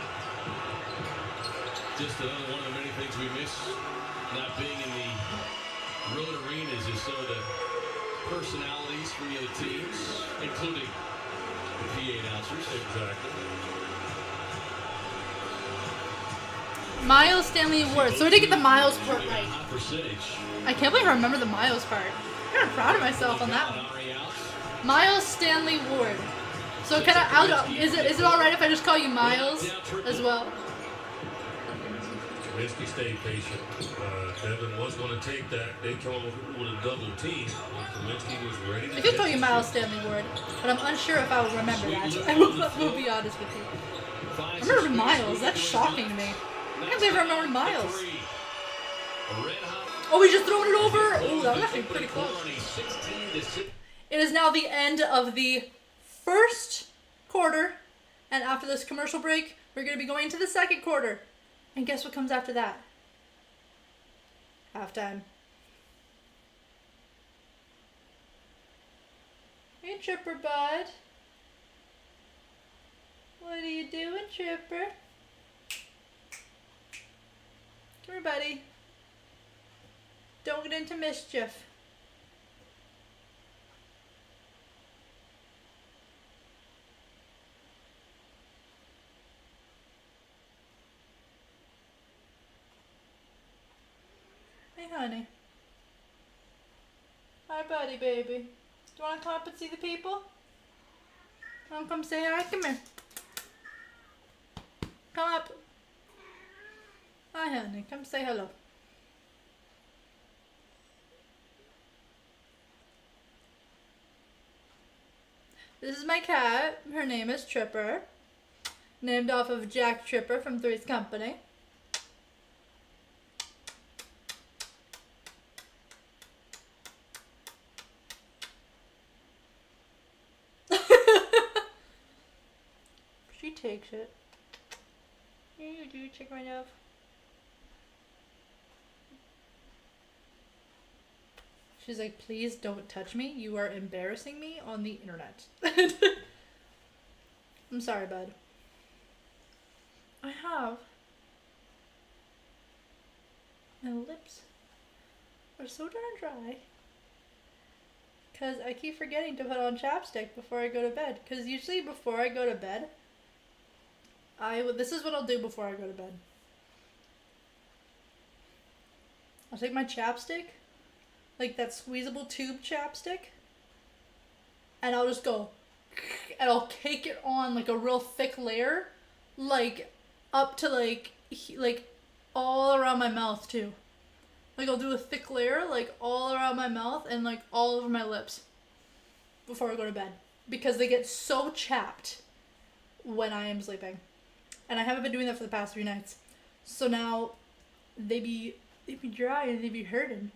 Just another one of the many things we miss not being in the road arenas is some of the personalities from the other teams, including the PA announcers. Exactly. Miles Stanley Award. So I did get the Miles part right. Hot percentage. I can't believe I remember the Miles part. I'm kind of proud of myself on that one. Gallinari out. Miles Stanley Ward. So can I? Is it all right if I just call you Miles as well? Kaminsky stayed patient. Devin was going to take that. They come up with a double team. Kaminsky was ready to I could call you Miles Stanley Ward, but I'm unsure if I will remember that. I will be honest with you. I remember Miles. That's shocking to me. I can't believe I remember Miles. Oh, we just throwing it over. Oh, that was actually pretty close. It is now the end of the first quarter, and after this commercial break, we're going to be going to the second quarter. And guess what comes after that? Halftime. Hey, Tripper bud. What are you doing, Tripper? Come here, buddy. Don't get into mischief. Hey, honey. Hi, buddy, baby. Do you want to come up and see the people? Want to come say hi? Come here. Come up. Hi, honey. Come say hello. This is my cat. Her name is Tripper. Named off of Jack Tripper from Three's Company. She takes it. Yeah, you do. Check my nose. She's like, please don't touch me. You are embarrassing me on the internet. I'm sorry, bud. I have. My lips are so darn dry. Because I keep forgetting to put on chapstick before I go to bed. Because usually before I go to bed, this is what I'll do before I go to bed. I'll take my chapstick, like that squeezable tube chapstick, and I'll just go, and I'll cake it on like a real thick layer, like up to like all around my mouth too. Like I'll do a thick layer like all around my mouth and like all over my lips before I go to bed, because they get so chapped when I am sleeping. And I haven't been doing that for the past 3 nights. So now they be dry and they be hurting.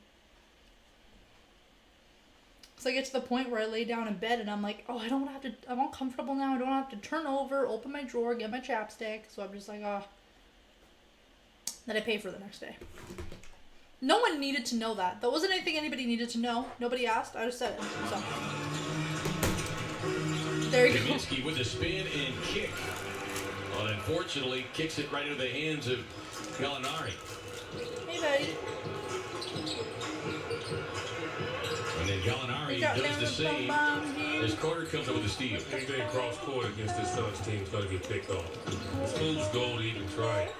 So I get to the point where I lay down in bed and I'm like, oh, I'm uncomfortable now. I don't have to turn over, open my drawer, get my chapstick. So I'm just like, oh. Then I pay for the next day. No one needed to know that. That wasn't anything anybody needed to know. Nobody asked. I just said it. So. There you go. Kaminsky with a spin and kick. Well, unfortunately, kicks it right into the hands of Gallinari. Hey, buddy. And then Gallinari does the same as Carter comes up with a steal. Anything cross court against this Suns team is going to get picked off. It's fool's goal to even try it.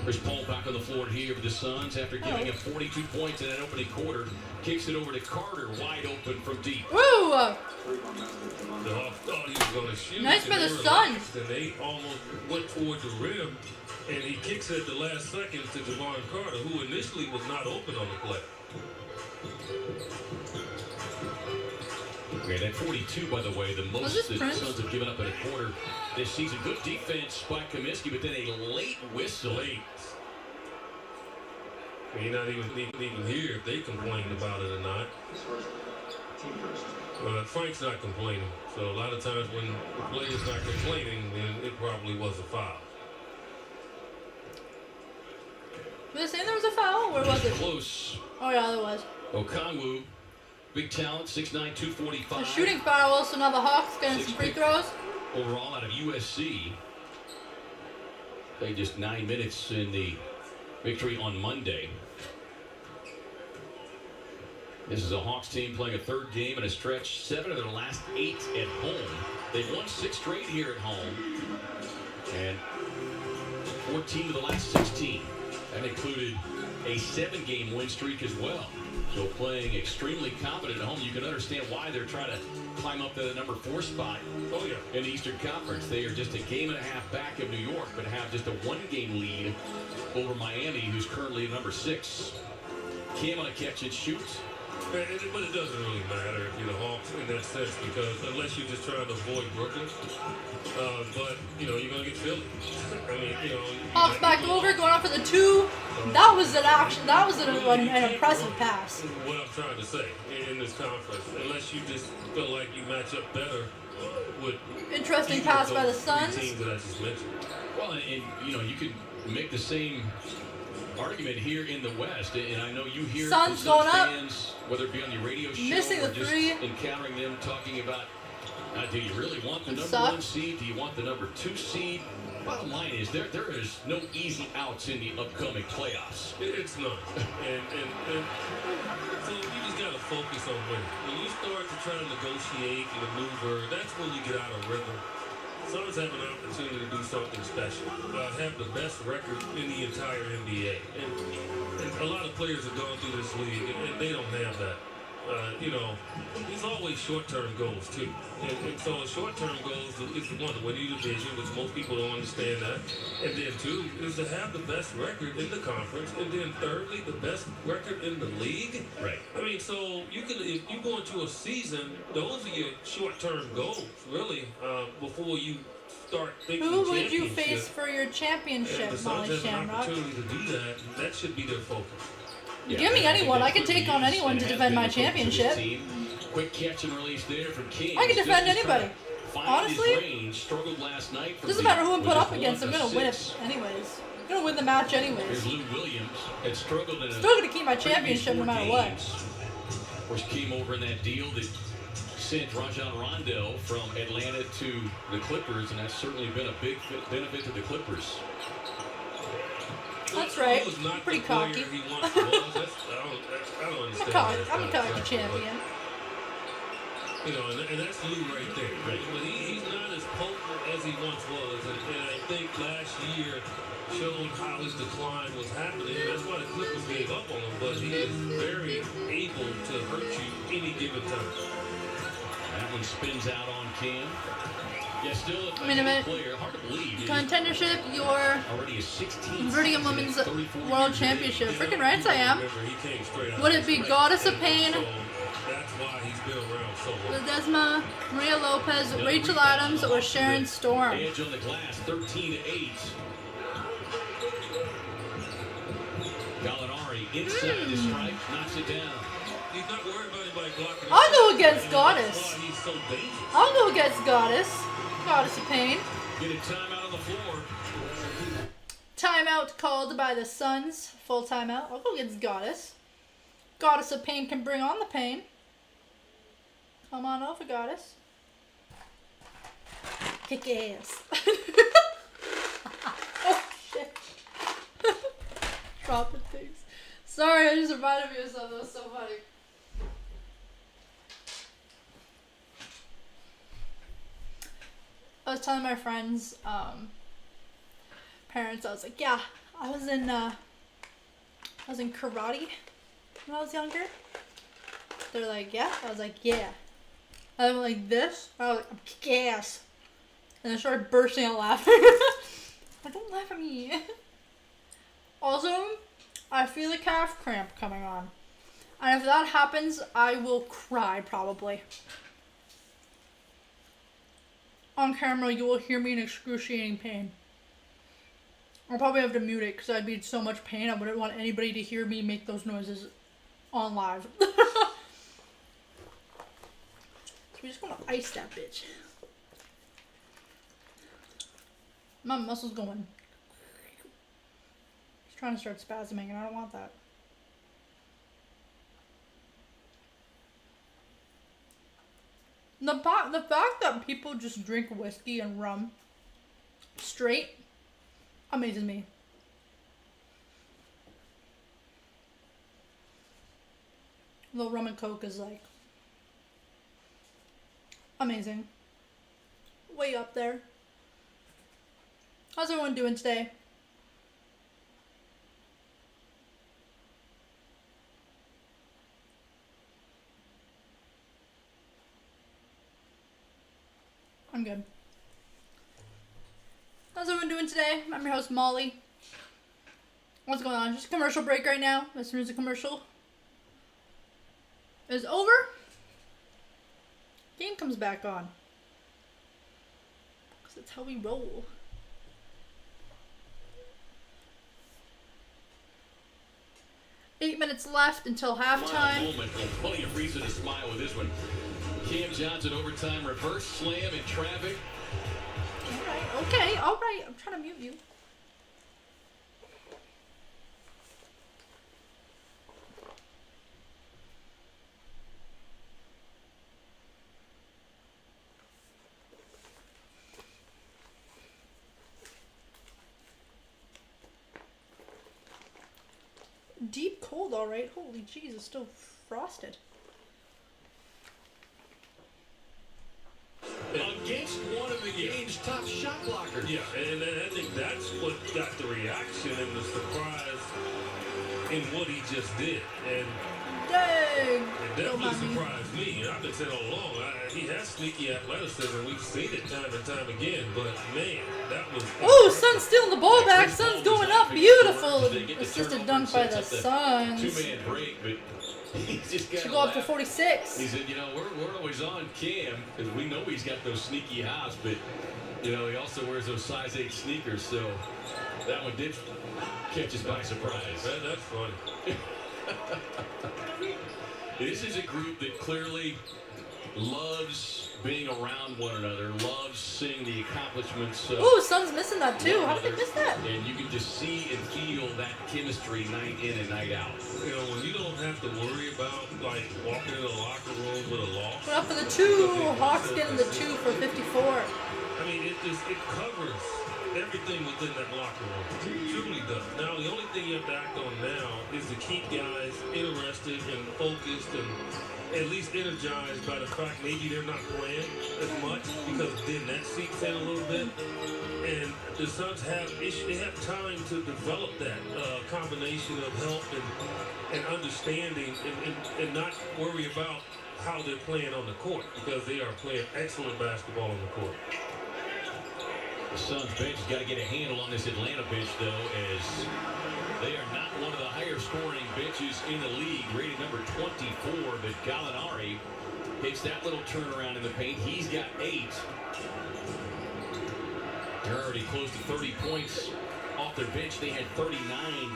Chris Paul back on the floor here for the Suns after giving him 42 points in that opening quarter. Kicks it over to Carter, wide open from deep. Woo! The Hawks thought he was going to shoot. Nice by the Suns. And they almost went toward the rim, and he kicks at the last second to Javon Carter, who initially was not open on the play. Okay, that 42, by the way, the most that the Suns have given up in a quarter this season. Good defense by Kaminsky, but then a late whistle. Late. You're not even here if they complained about it or not. Frank's not complaining. So a lot of times when the player's not complaining, then it probably was a foul. Was it saying there was a foul? Where was it? Close. Oh yeah, there was. Okongwu, big talent, 6'9", 245. A shooting foul, so now the Hawks getting some free throws. Overall out of USC. Played just 9 minutes in the victory on Monday. This is a Hawks team playing a third game in a stretch, 7 of their last 8 at home. They've won 6 straight here at home. And 14 of the last 16. That included a 7-game win streak as well. So playing extremely confident at home. You can understand why they're trying to climb up to the number 4 spot in the Eastern Conference. They are just a game and a half back of New York, but have just a 1-game lead over Miami, who's currently number 6. Cam on a catch and shoot. But it doesn't really matter if you're the Hawks in that sense, because unless you're just trying to avoid Brooklyn, but you're gonna get Philly. I mean, Hawks back over, going off for the 2. That was an action. That was an impressive pass. What I'm trying to say in this conference, unless you just feel like you match up better with Interesting pass by the Suns. teams that I just mentioned. Well, and you can make the same argument here in the West, and I know you hear Suns from some going up. fans, whether it be on your radio show Missing or the just 3. encountering them talking about, do you really want the It number sucks. 1 seed? Do you want the number 2 seed? Bottom line is there is no easy outs in the upcoming playoffs. It's not, and so you just gotta focus on winning. When you start to try to negotiate and maneuver, that's when you get out of rhythm. Suns have an opportunity to do something special. Have the best record in the entire NBA. And a lot of players have gone through this league, and they don't have that. There's always short-term goals, too. And so short-term goals is one, to win your division, which most people don't understand that. And then, 2, is to have the best record in the conference. And then, thirdly, the best record in the league. Right. I mean, so if you go into a season, those are your short-term goals, really, before you start thinking Who would you championship. face for your And championship, the Suns Molly have an Shamrock? opportunity to do that. That should be their focus. Give me anyone. I can take on anyone to defend my championship. Quick catch and release there from King. I can defend anybody. Honestly, range, struggled last night doesn't matter who I'm put up against. I'm gonna win it anyways. I'm gonna win the match anyways. Here's Lou Williams. Had struggled in Still gonna keep my championship no matter what. Of course, came over in that deal that sent Rajon Rondo from Atlanta to the Clippers, and that's certainly been a big benefit to the Clippers. That's right. He was not Pretty the player cocky. he once was. I don't understand that. I'm a cocky champion. And that's Lou right there. Right. But he's not as potent as he once was. And I think last year showed how his decline was happening. That's why the Clippers gave up on him. But he is very able to hurt you any given time. That one spins out on Cam. Yeah, still a Minute. player. Hard to believe. Contendership, your Already a 16 Vertigan Women's World Championship. Freaking rights I am. Remember, he came straight out Would of it be the Goddess of and Pain, so that's why he's been around so long. Ledesma, Maria Lopez, Rachel Adams, or Sharon Storm? Edge on the glass, 13-8. Gallinari inside the strike, knocks it down. He's not worried about anybody blocking. I'll go against That's Goddess. why he's so dangerous. I'll go against Goddess. Goddess of Pain. Get a timeout on the floor. Timeout called by the Suns. Full timeout. I'll go against Goddess. Goddess of Pain can bring on the pain. Come on over, Goddess. Kick ass. Oh, shit. Dropping things. Sorry, I just reminded me of something. That was so funny. I was telling my friends, parents, I was like, yeah, I was in karate when I was younger. They're like, yeah? I was like, yeah. I went like this. I was like, I'm kick ass. And I started bursting out laughing. Like, don't laugh at me. Also, I feel a calf cramp coming on. And if that happens, I will cry probably. On camera, you will hear me in excruciating pain. I'll probably have to mute it because I'd be in so much pain I wouldn't want anybody to hear me make those noises on live. So we're just gonna ice that bitch. My muscles going. It's trying to start spasming and I don't want that. The fact that people just drink whiskey and rum straight amazes me. The rum and coke is like amazing. Way up there. How's everyone doing today? I'm good. How's everyone doing today? I'm your host, Molly. What's going on? Just a commercial break right now. As soon as the commercial is over, game comes back on. Because that's how we roll. Eight minutes left until halftime. Moment, plenty of reason to smile with this one. Cam Johnson overtime reverse slam in traffic. Alright, alright. I'm trying to mute you. Deep cold, alright. Holy jeez, it's still frosted. Against one of the game's top shot blockers. Yeah, and I think that's what got the reaction and the surprise in what he just did. And Dang! it definitely surprised me. And I've been saying all along, he has sneaky athleticism. We've seen it time and time again. But man, that was. Oh, Sun's stealing the ball back. Sun's going up. Beautiful. Assisted dunk by the Suns. Two-man break, but he's just got Should go up to 46. He said, you know, we're always on Cam because we know he's got those sneaky hops, but you know he also wears those size 8 sneakers, so that one did catch us by surprise. That's funny. This is a group that clearly loves being around one another, loves seeing the accomplishments. Ooh, Sun's missing that too. How did they miss that? And you can just see and feel that chemistry night in and night out. You know, when you don't have to worry about, like, walking in a locker room with a loss. Went up for the 2. Hawks getting the 2 for 54. I mean, it covers everything within that locker room. It truly does. Now, the only thing you have to act on now is to keep guys interested and focused and at least energized by the fact maybe they're not playing as much because then that seeps in a little bit. And the Suns they have time to develop that combination of help and understanding and not worry about how they're playing on the court because they are playing excellent basketball on the court. The Suns bench has got to get a handle on this Atlanta bench, though, as they are not one of the higher scoring benches in the league, rated number 24, but Gallinari hits that little turnaround in the paint. He's got 8. They're already close to 30 points off their bench. They had 39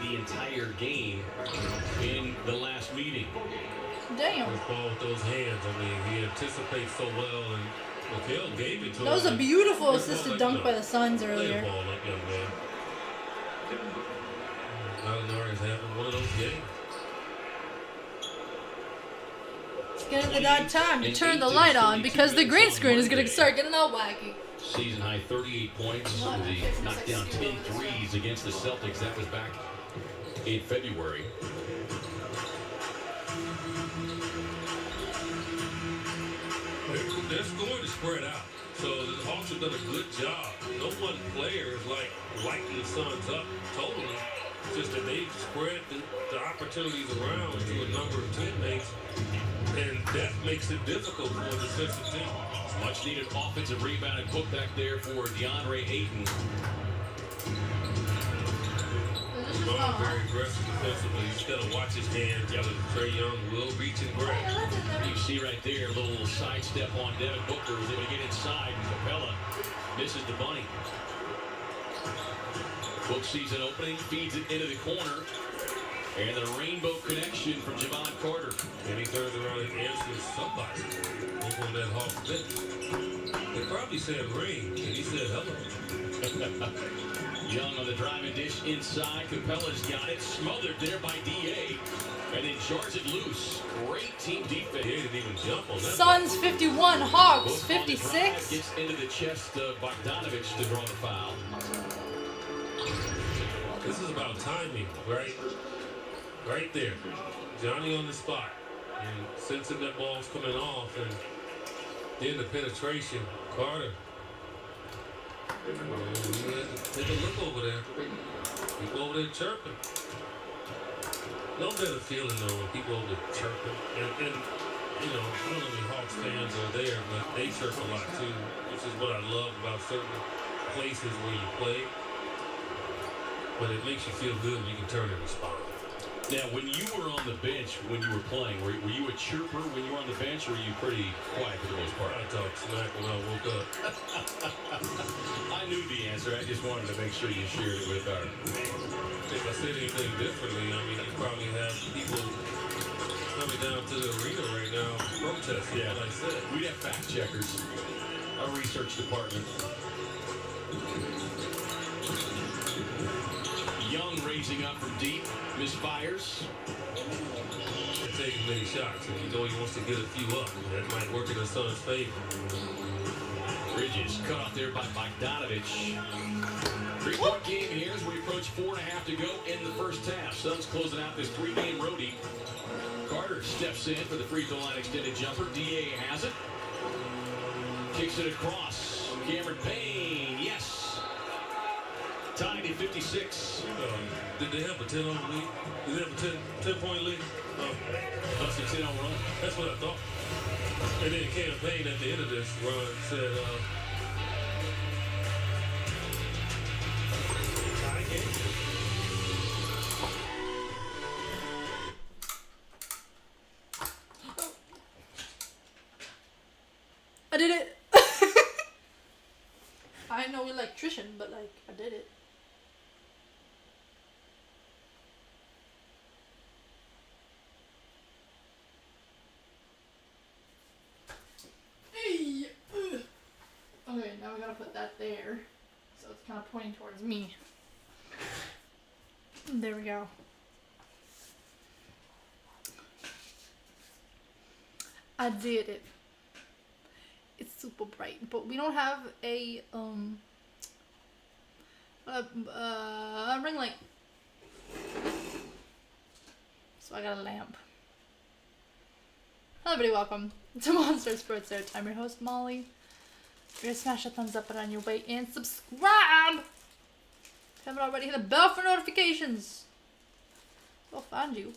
the entire game in the last meeting. Damn. This ball with those hands, I mean, he anticipates so well, and McHale gave it to him. That was a beautiful assisted dunk by the Suns earlier. Lay the ball up, young man. Gallinari's having one of those games. It's getting that time to turn the light on because the green screen is going to start getting all wacky. Season high 38 points. They knocked down 10 threes against the Celtics. That was back in February. Their scoring is spread out. So the Hawks have done a good job. No one player is like lighting the Suns up totally. It's just that they've spread the opportunities around to a number of teammates. And that makes it difficult for the defensive team. Much needed offensive rebound and put back there for DeAndre Ayton. Ron very aggressive defensively. He's got to watch his hands. Trae Young will reach and grab. You see right there, a little sidestep on Devin Booker. Was able to get inside, and Capella misses the bunny. Book season opening, feeds it into the corner. And the rainbow connection from Javon Carter. And he turns around and answers somebody over on that Hawks bench. They probably said rain, and he said hello. Young on the driving dish inside. Capella's got it. Smothered there by D.A. And then jars it loose. Great team defense. He didn't even jump on that. Suns 51, Hawks Both on the drive, 56. gets into the chest of Bogdanovich to draw the foul. This is about timing, right? Right there. Johnny on the spot. And sensing that ball's coming off. And then the penetration. Carter. Take a look over there. People over there chirping. No better feeling though when people over there chirping. And you know, I don't know how many Hawks fans are there, but they chirp a lot too, which is what I love about certain places where you play. But it makes you feel good when you can turn and respond. Now, when you were on the bench, when you were playing, were you a chirper when you were on the bench, or were you pretty quiet for the most part? I talked smack when I woke up. I knew the answer. I just wanted to make sure you shared it with our... If I said anything differently, I mean, you probably have people coming down to the arena right now protesting, Yeah, like I said. we'd have fact checkers, our research department. Young raising up from deep, misfires. They're taking many shots, and you know he wants to get a few up. That might work in his son's favor. Bridges cut off there by Bogdanovich. 3-point game here as we approach 4.5 to go in the first half. Suns closing out this 3-game roadie. Carter steps in for the free throw line extended jumper. DA has it. Kicks it across. Cameron Payne, yes. Tied at 56. Did they have a 10-0 lead? Did they have a 10-point lead? That's a 10-0 run. That's what I thought. And then Campaign at the end of this run said, tie game. I did it. I ain't no electrician, but like I did it. Hey. Okay, now we gotta put that there, so it's kind of pointing towards me. There we go. I did it. It's super bright, but we don't have a ring light, so I got a lamp. Hello everybody, welcome to Monster Sports Airtime. I'm your host Molly. You're gonna smash that thumbs up button on your way and subscribe. If you haven't already, hit the bell for notifications. I'll find you.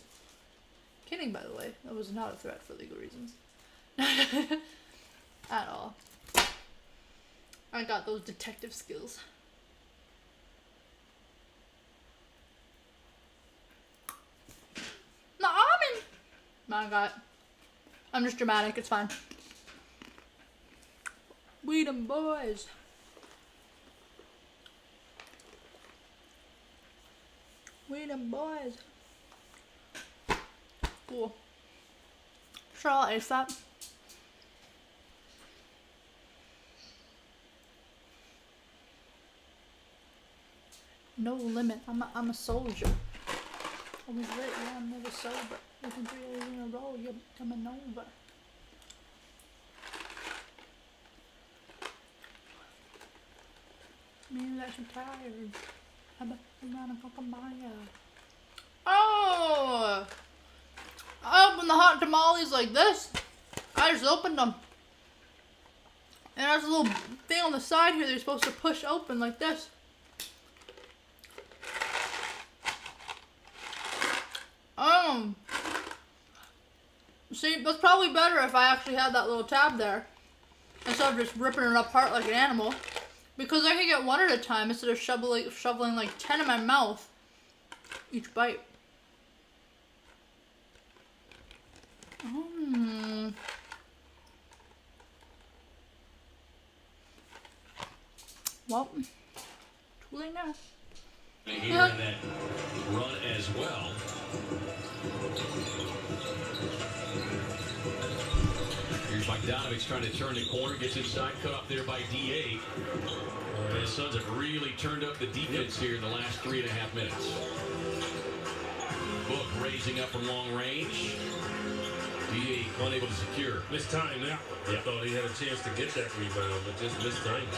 Kidding, by the way. That was not a threat for legal reasons. At all. I got those detective skills. No, I'm in. My God. I'm just dramatic. It's fine. We them boys. We them boys. Cool. Sure, I'll ace that. No limit. I'm a soldier. Always lit, yeah, I'm never sober. Looking 3 days in a row, you're coming over. Maybe that you're tired. How about you wanna go by? Oh! I opened the hot tamales like this. I just opened them. And there's a little thing on the side here they're supposed to push open like this. See, that's probably better if I actually had that little tab there, instead of just ripping it apart like an animal, because I can get one at a time instead of shoveling like 10 in my mouth each bite. Well, too late now. Here in that run as well. Here's Bogdanovich trying to turn the corner, gets inside, cut off there by DA. And the Suns have really turned up the defense here in the last 3.5 minutes. Book raising up from long range. DA unable to secure. Missed time that one. I thought he had a chance to get that rebound, but just missed time.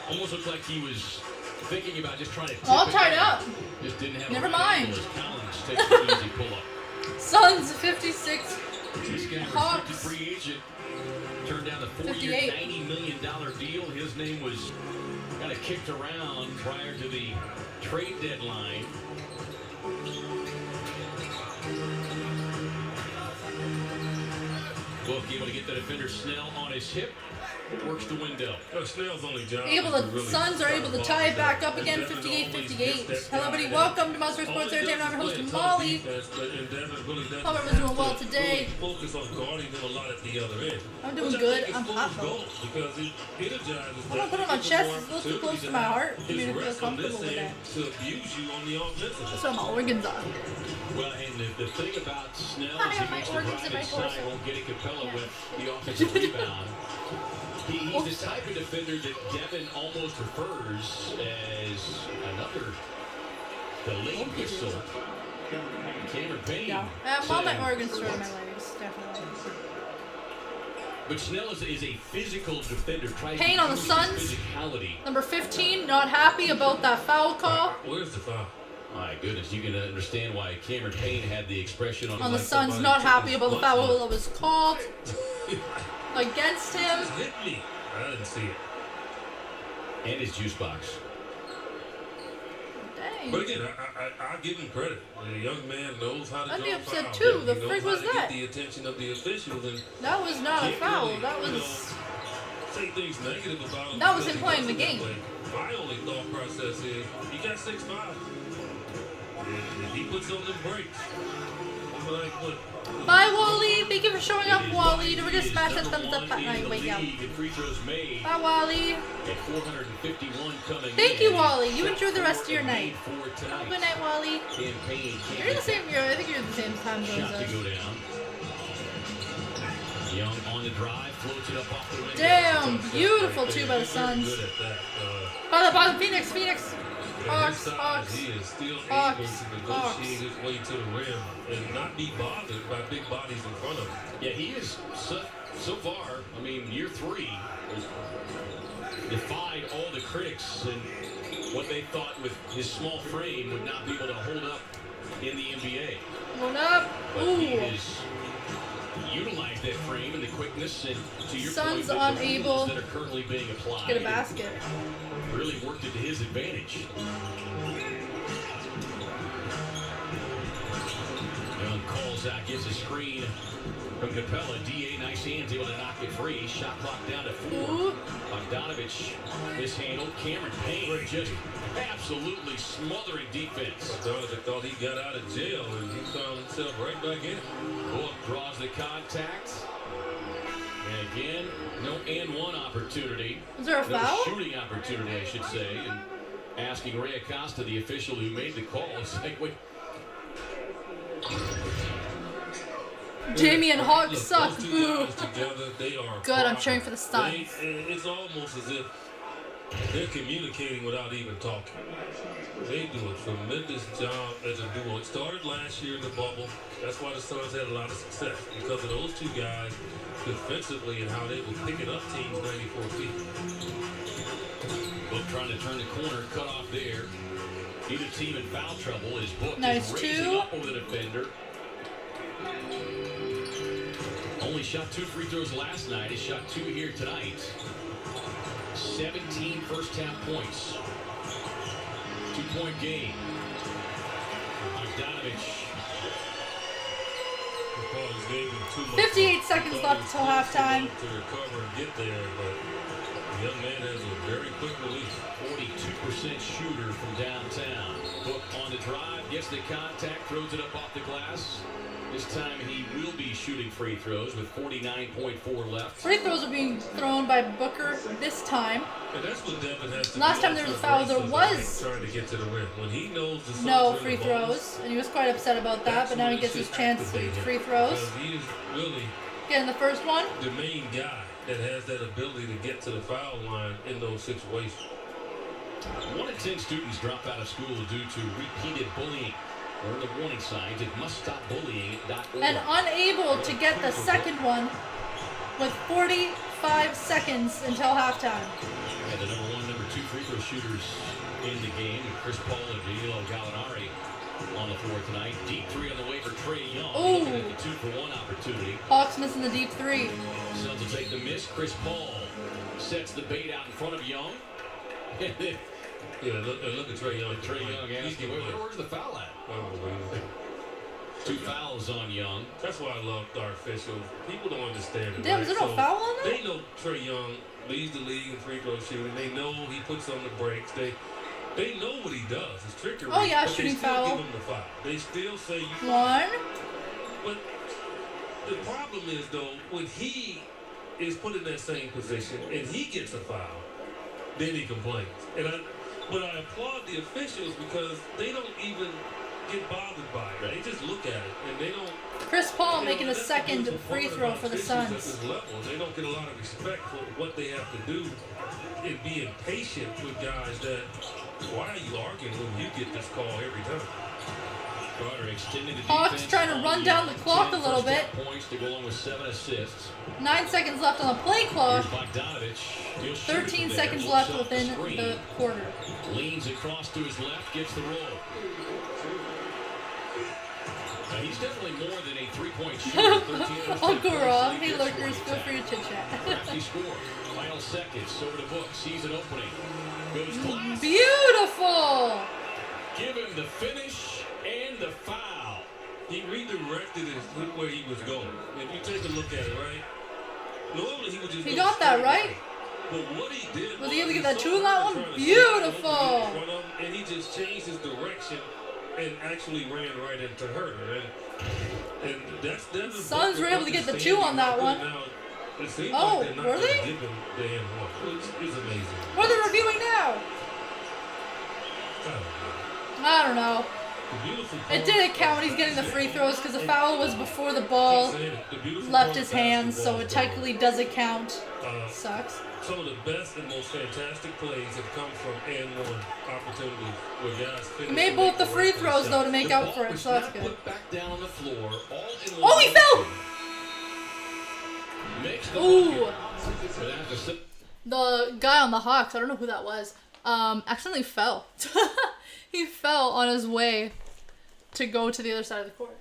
Almost looked like he was thinking about just trying to tip All it tied down. up. Just didn't have Never a right mind. angle as Collins takes the easy pull-up. Suns 56. This guy, Hawks. restricted free agent, turned down the 4-year, 58. $90 million deal. His name was kind of kicked around prior to the trade deadline. Book able to get the defender Snell on his hip. works the window. Snell's only job The Suns are able to tie it back up again, 58-58. Hello, everybody. Welcome to Monster Sports Entertainment. I'm your host, Molly. Hope everyone's doing well today. Focus on guarding him a lot at the other end. I'm doing good. I'm hot though. Because it energizes I'm gonna put it on my chest. It's a little too close to my heart for me to feel comfortable with that. To abuse you on the offensive. That's what my organs are. Well, and the thing about Snell I is have he my makes the organs in right my side, torso. won't get it Capella with the offensive rebound. He's the type of defender that Devin almost refers as another, the late whistle. Cameron Payne. Yeah. All my organs through my legs, definitely. But Snell is a physical defender. Payne on the Suns. Number 15, not happy about that foul call. Where's the foul? My goodness, you can understand why Cameron Payne had the expression on The Suns, not happy about the foul that was called against him. Just hit me. I didn't see it. And his juice box. Dang. But again, I give him credit. The young man knows how to I'd be draw upset fouls. too. He The knows frig how was to get that? the attention of the officials and That was not a foul. That was. say things negative about him. That was him because playing the he doesn't game. play. My only thought process is he got 6'5". If he puts on them brakes, I'm like, what? Bye, Wally. Thank you for showing up, It is Wally. Don't forget to Wally smash is that number thumbs up one button. in the Wait, yeah. league in free throws made. Bye, Wally. At 451 coming Thank in. you, Wally. You Shot enjoy the rest of your 4 night. for tonight. Good night, Wally. Campaign You're in the same. I think you're in the same time zone shot as to us. go down. Young on the drive, floats it up off the window. Damn, beautiful too by the Suns. Good at that. By the Phoenix. At his Hawks, size, Hawks. he is still Hawks, able to negotiate his way to the rim and not be bothered by big bodies in front of him. Yeah, he is so far. I mean, year 3 has defied all the critics and what they thought with his small frame would not be able to hold up in the NBA. Going up. But he Ooh. has utilized that frame and the quickness, and to your Suns point, the unable rules that are currently being applied Get a basket. really worked it to his advantage. Young calls out, gets a screen from Capella. D.A. nice hands, able to knock it free. Shot clock down to 4. Ooh. Bogdanovich mishandled. Cameron Payne just absolutely smothering defense. Donovan thought he got out of jail and he found himself right back in it. Book draws the contact. And again, no and one opportunity. Is there a No foul? shooting opportunity, I should say. And asking Ray Acosta, the official who made the call, is like, wait. Jamie and Hawks Look, suck. those two Boo. guys together, they are Good, I'm cheering for the Suns. It's almost as if they're communicating without even talking. They do a tremendous job as a duo. It started last year in the bubble. That's why the Suns had a lot of success, because of those two guys defensively and how they were picking up teams 94 feet. Book trying to turn the corner, cut off there. Either team in foul trouble. His Book Nice is raising two. up over the defender. Only shot 2 free throws last night. He shot 2 here tonight. 17 first half points. 2-point game. Bogdanovich. 58 seconds left till halftime. To recover and get there, but the young man has a very quick release. 42% shooter from downtown. Book on the drive, gets the contact, throws it up off the glass. This time he will be shooting free throws with 49.4 left. Free throws are being thrown by Booker this time. And that's what Devin has to Last do time there was a foul, there was trying to get to the rim. When he knows the Suns no are free in the ball, throws, and he was quite upset about that, but now he gets his chance to use free throws. because he is really Getting the first one. the main guy that has that ability to get to the foul line in those situations. 1 in 10 students drop out of school due to repeated bullying. Learn the warning signs at muststopbullying.org. And unable to get the second one with 45 seconds until halftime. And the number 1, number 2 free throw shooters in the game. Chris Paul and Danilo Gallinari on the floor tonight. Deep 3 on the way for Trae Young. Ooh. Looking at the 2-for-1 opportunity. Hawks missing the deep 3. Suns will take the miss. Chris Paul sets the bait out in front of Young. Yeah, look at Trae Young. Trae Young He's asking, getting where's the foul at? Unbelievable. 2 fouls on Young. That's why I love our officials. People don't understand it. Damn, right? is there no So foul on that? They know Trae Young leads the league in free throw shooting. They know he puts on the brakes. They know what he does. It's trickery. Oh, yeah, but shooting they still foul. give him the foul. They still say you One. But the problem is, though, when he is put in that same position and he gets a foul, then he complains. But I applaud the officials because they don't even get bothered by it. They just look at it and they don't. Chris Paul making a that's the second beautiful free part throw about for the officials at Suns. this level. They don't get a lot of respect for what they have to do and being patient with guys that, why are you arguing when you get this call every time? Carter extending the Hawks defense trying to all run year. down the clock 10 a little bit. first-half points to go along with 7 assists. 9 seconds left on the play clock. Here's Bogdanovich. He'll shoot 13 from there. seconds Looks left off within screen. the quarter. Leans across to his left, gets the roll. Now, he's definitely more than a three-point shooter. 13 Uncle Rob, hey gets lurkers, one feel free to attack. chit chat. Crafty score. Final seconds. Over to Book. Sees an opening. Goes glass. Beautiful! Give him the finish and the foul. He redirected his look where he was going. If you take a look at it, right? Normally he would just. He go got that straight right. away. But what he did Was he able to get that saw two on that her one? trying to Beautiful. slide over in front of him, and he just changed his direction and actually ran right into her. And that's Suns were able to get the two on that one. It seems Oh, like they're not were gonna they? give him the AMYAMOR. It's amazing. What are they reviewing now? I don't know. It didn't count when he's getting the free throws because the foul was before the ball left his hands, so it technically doesn't count. Sucks. Some of the best and most fantastic plays have come from and-one opportunities where guys finish. He made both the free throws though to make The up ball for it, was so that's not good. put back down on the floor. All in Oh, he fell! Makes the Ooh. bucket. But after sip- The guy on the Hawks, I don't know who that was, accidentally fell. He fell on his way to go to the other side of the court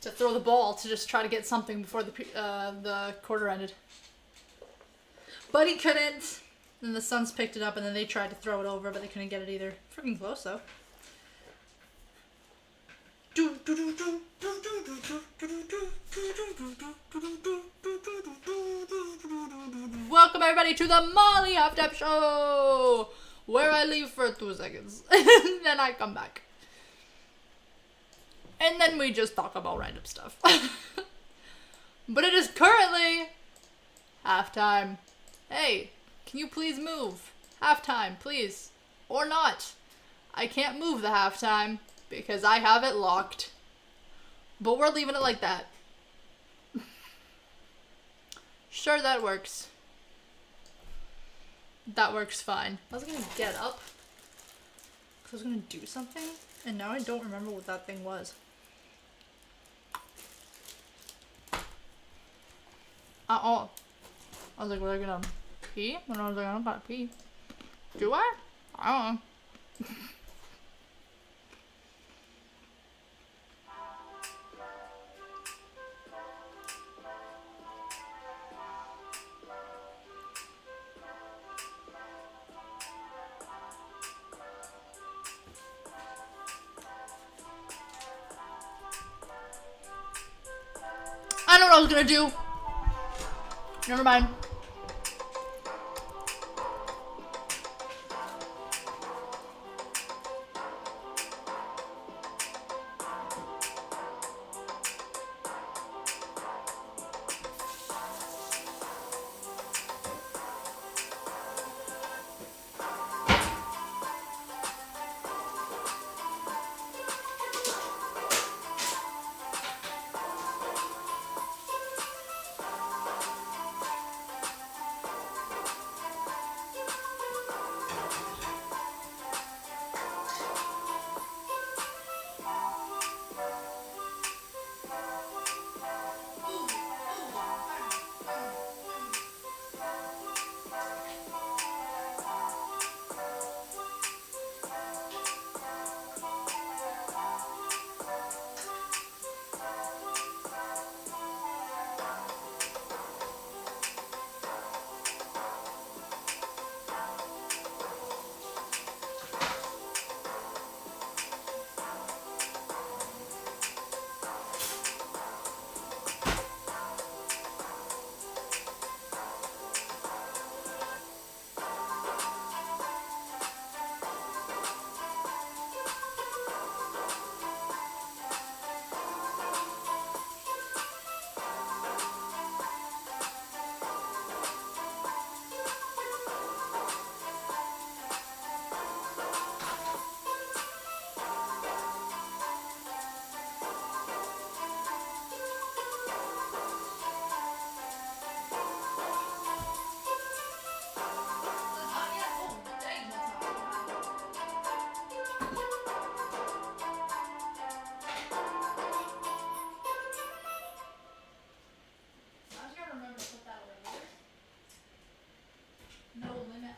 to throw the ball to just try to get something before the quarter ended. But he couldn't. And the Suns picked it up, and then they tried to throw it over, but they couldn't get it either. Freaking close though. Welcome everybody to the Molly Half Tap Show, where I leave for 2 seconds and then I come back, and then we just talk about random stuff. But it is currently halftime. Hey, can you please move? Halftime, please, or not. I can't move the halftime because I have it locked. But we're leaving it like that. Sure, that works. That works fine. I was gonna get up, because I was gonna do something, and now I don't remember what that thing was. I was like, was I gonna pee? And I was like, I don't gotta pee. Do I? I don't know. I know what I was gonna do. Never mind.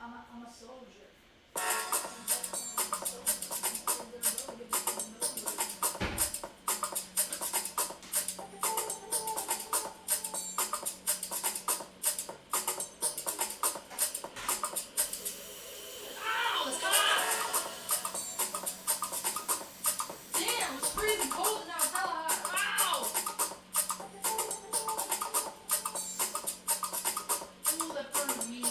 I'm a soldier. Ow, it's hot! Damn, it's freezing cold and now it's hella hot. Ow! Ooh, that burned me.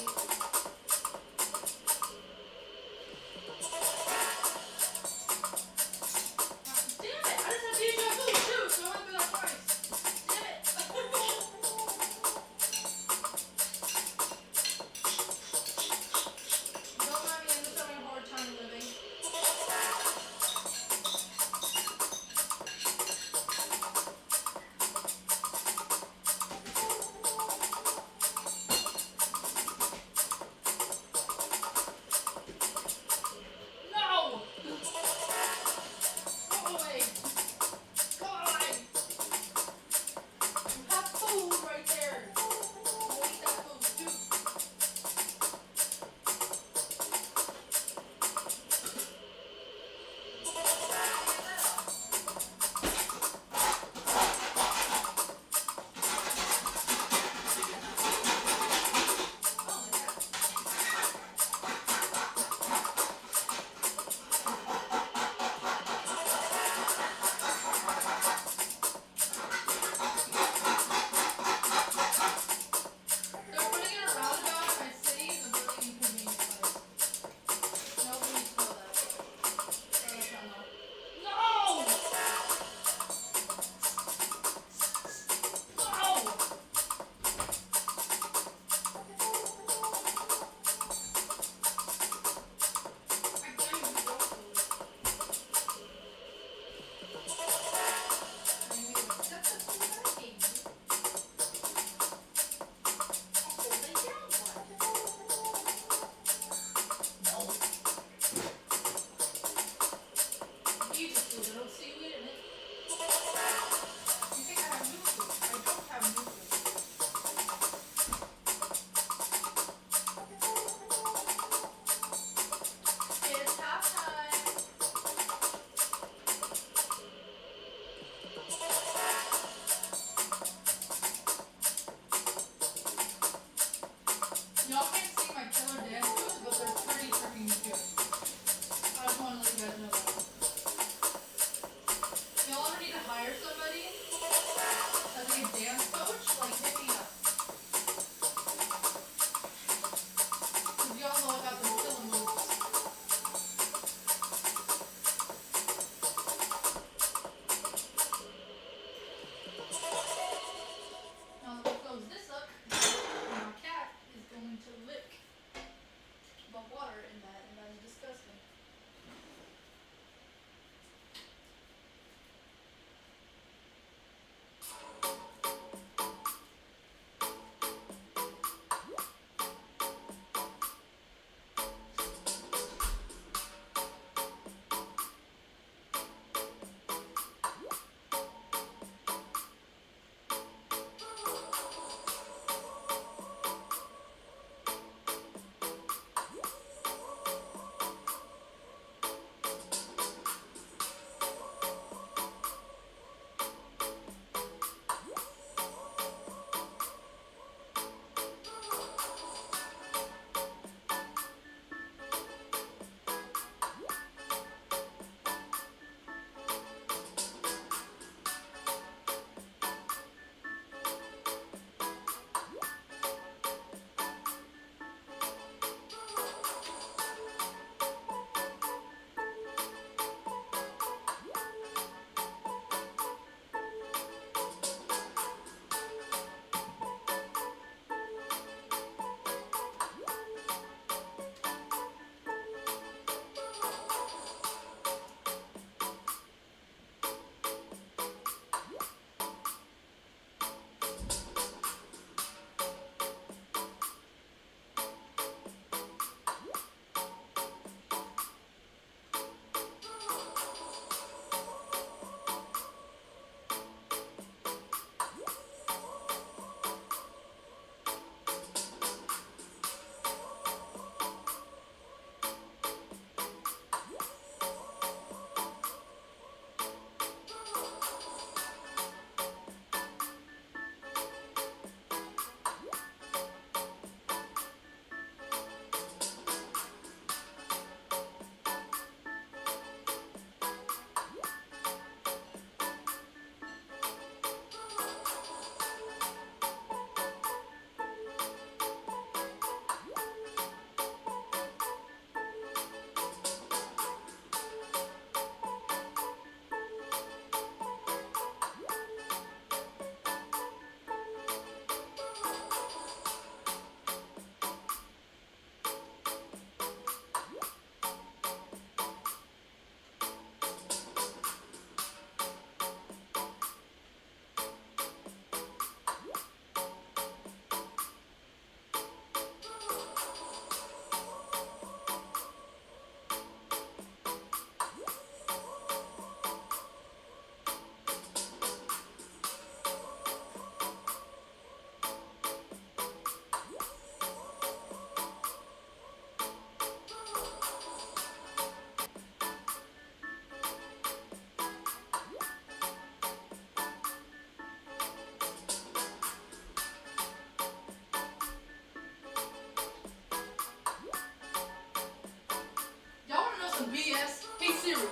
Siri.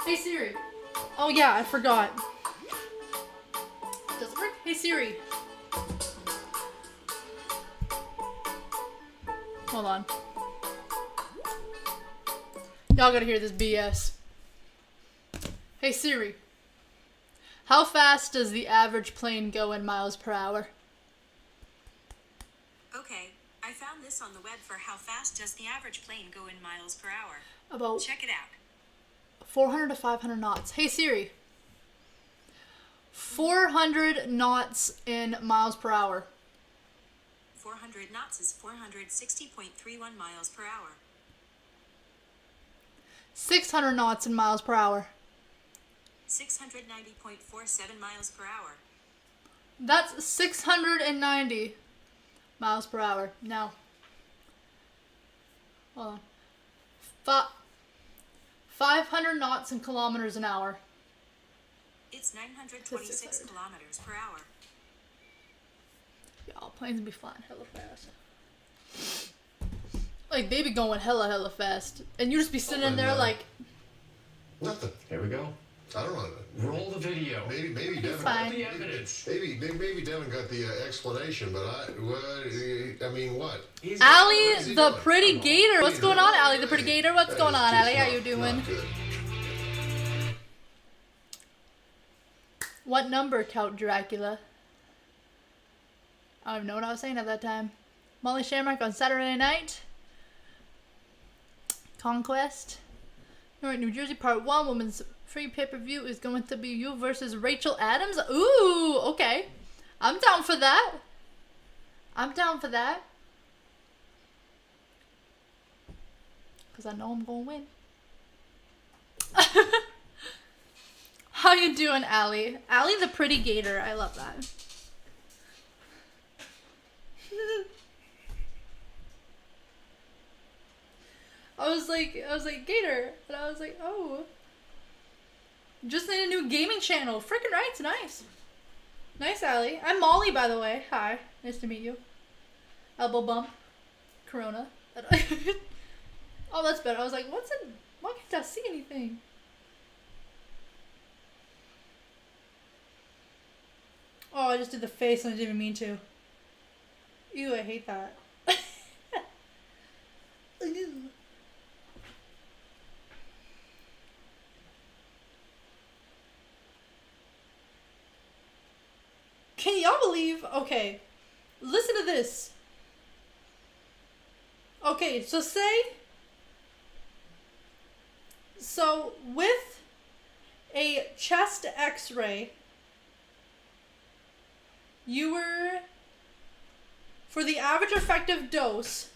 Hey Siri. Oh yeah, I forgot. Does it work? Hey Siri. Hold on. Y'all gotta hear this BS. Hey Siri. How fast does the average plane go in miles per hour? Okay, I found this on the web for how fast does the average plane go in miles per hour. About Check it out. 400 to 500 knots. Hey Siri. 400 knots in miles per hour. 400 knots is 460.31 miles per hour. 600 knots in miles per hour. 690.47 miles per hour. That's 690 miles per hour. Now, hold on. 500 knots in kilometers an hour. It's 926 kilometers per hour. Y'all, planes be flying hella fast. Like, they be going hella fast. And you just be sitting in there like... Nothing. Here we go. I don't know. Roll the video. Maybe Devin. fine. The evidence. Maybe Devin got the explanation, but I mean, what? Allie, the pretty gator. What's going on, Allie, the pretty gator? What's going on, Allie? How you doing? Not good. What number, Count Dracula? I don't even know what I was saying at that time. Molly Shamrock on Saturday night. Conquest. Alright, New Jersey Part 1. Women's free pay-per-view is going to be you versus Rachel Adams. Ooh, okay. I'm down for that. I'm down for that. Because I know I'm going to win. How you doing, Allie? Allie the pretty gator. I love that. I was like, Gator. And I was like, oh. Just need a new gaming channel. Freaking right. It's nice. Nice, Allie. I'm Molly, by the way. Hi. Nice to meet you. Elbow bump. Corona. Oh, that's better. I was like, why can't I see anything? Oh, I just did the face and I didn't even mean to. Ew, I hate that. Ew. Can y'all believe? Okay, listen to this. Okay, so with a chest x-ray, for the average effective dose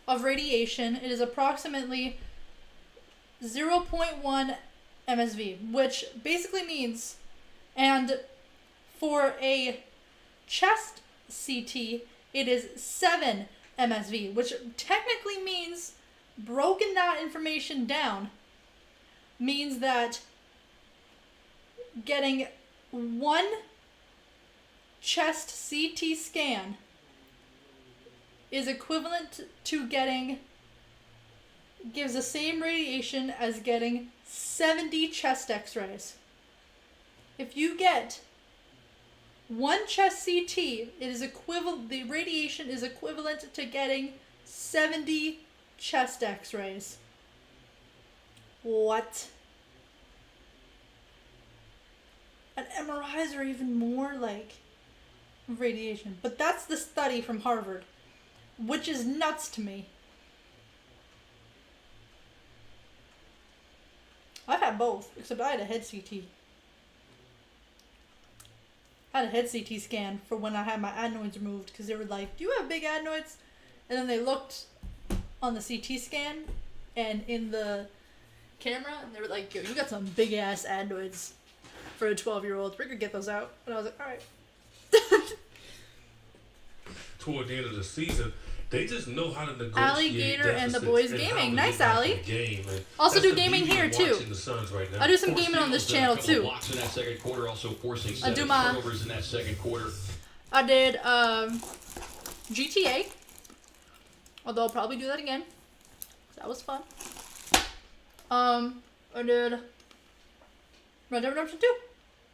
of radiation, it is approximately 0.1 MSV, which basically means, and for a chest CT, it is 7 MSV, which technically means, broken that information down, means that getting one chest CT scan is equivalent to gives the same radiation as getting 70 chest x-rays. If you get one chest CT, the radiation is equivalent to getting 70 chest x-rays. What? And MRIs are even more like radiation. But that's the study from Harvard, which is nuts to me. I've had both, except I had a head CT. I had a head CT scan for when I had my adenoids removed, because they were like, do you have big adenoids? And then they looked on the CT scan and in the camera, and they were like, yo, you got some big ass adenoids for a 12-year-old. We're gonna get those out. And I was like, alright. Toward the end of the season, they just know how to negotiate. Alligator and the boys gaming. Nice, Allie. Also do gaming here too. I do some gaming on this channel too. Blocks in that second quarter, also forcing I do my turnovers in that second quarter. I did GTA. Although I'll probably do that again. That was fun. I did Red Dead Redemption 2.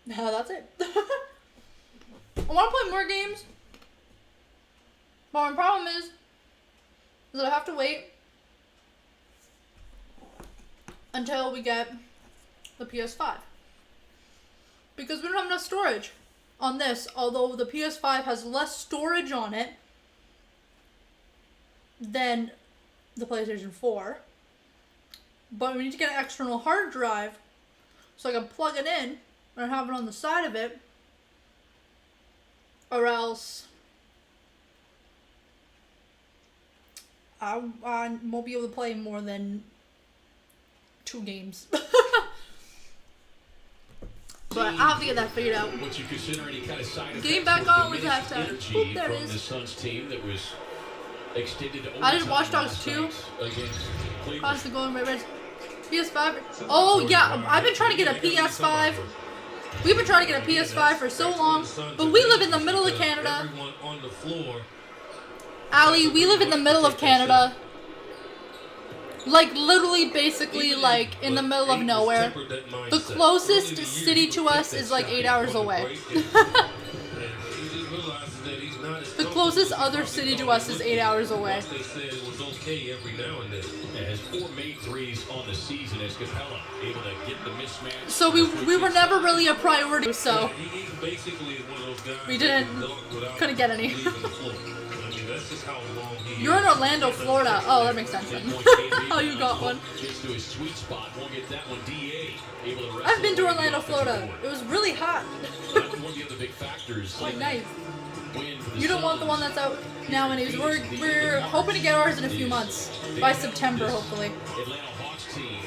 No, that's it. I want to play more games, but my problem is that I have to wait until we get the PS5. Because we don't have enough storage on this, although the PS5 has less storage on it than the PlayStation 4. But we need to get an external hard drive so I can plug it in and have it on the side of it, or else I won't be able to play more than 2 games. But I'll have to get that figured out. Would you consider any kind of side Game effects back with on with diminished halftime. energy Oop, there it from is. the Suns team that was extended to I did overtime Watch Dogs last 2. night against Cleveland? Honestly, going right red. PS5. Oh yeah, I've been trying to get a PS5. We've been trying to get a PS5 for so long, but we live in the middle of Canada. Everyone on the floor. Ali, we live in the middle of Canada. Like, literally, basically, like, in the middle of nowhere. The closest city to us is like 8 hours away. The closest other city to us is 8 hours away. They said it was okay every now and then. Has 4 made threes on the season as Capella able to get the mismatch. So we were never really a priority, so He basically is one of those guys we that can dunk without couldn't get any. leaving the floor. I mean, that's just how long he You're in is. Orlando, Florida. Oh, that makes sense then. Oh, you got one. Gets to his sweet spot. Won't get that one. DA able to I've been to wrestle Orlando, away the Florida. offensive It was really hot. board. That was one of the other big factors. Quite nice. Win for the You don't want the one Suns. that's out now, anyways. We're hoping to get ours in a few months. By September, hopefully. Atlanta Hawks team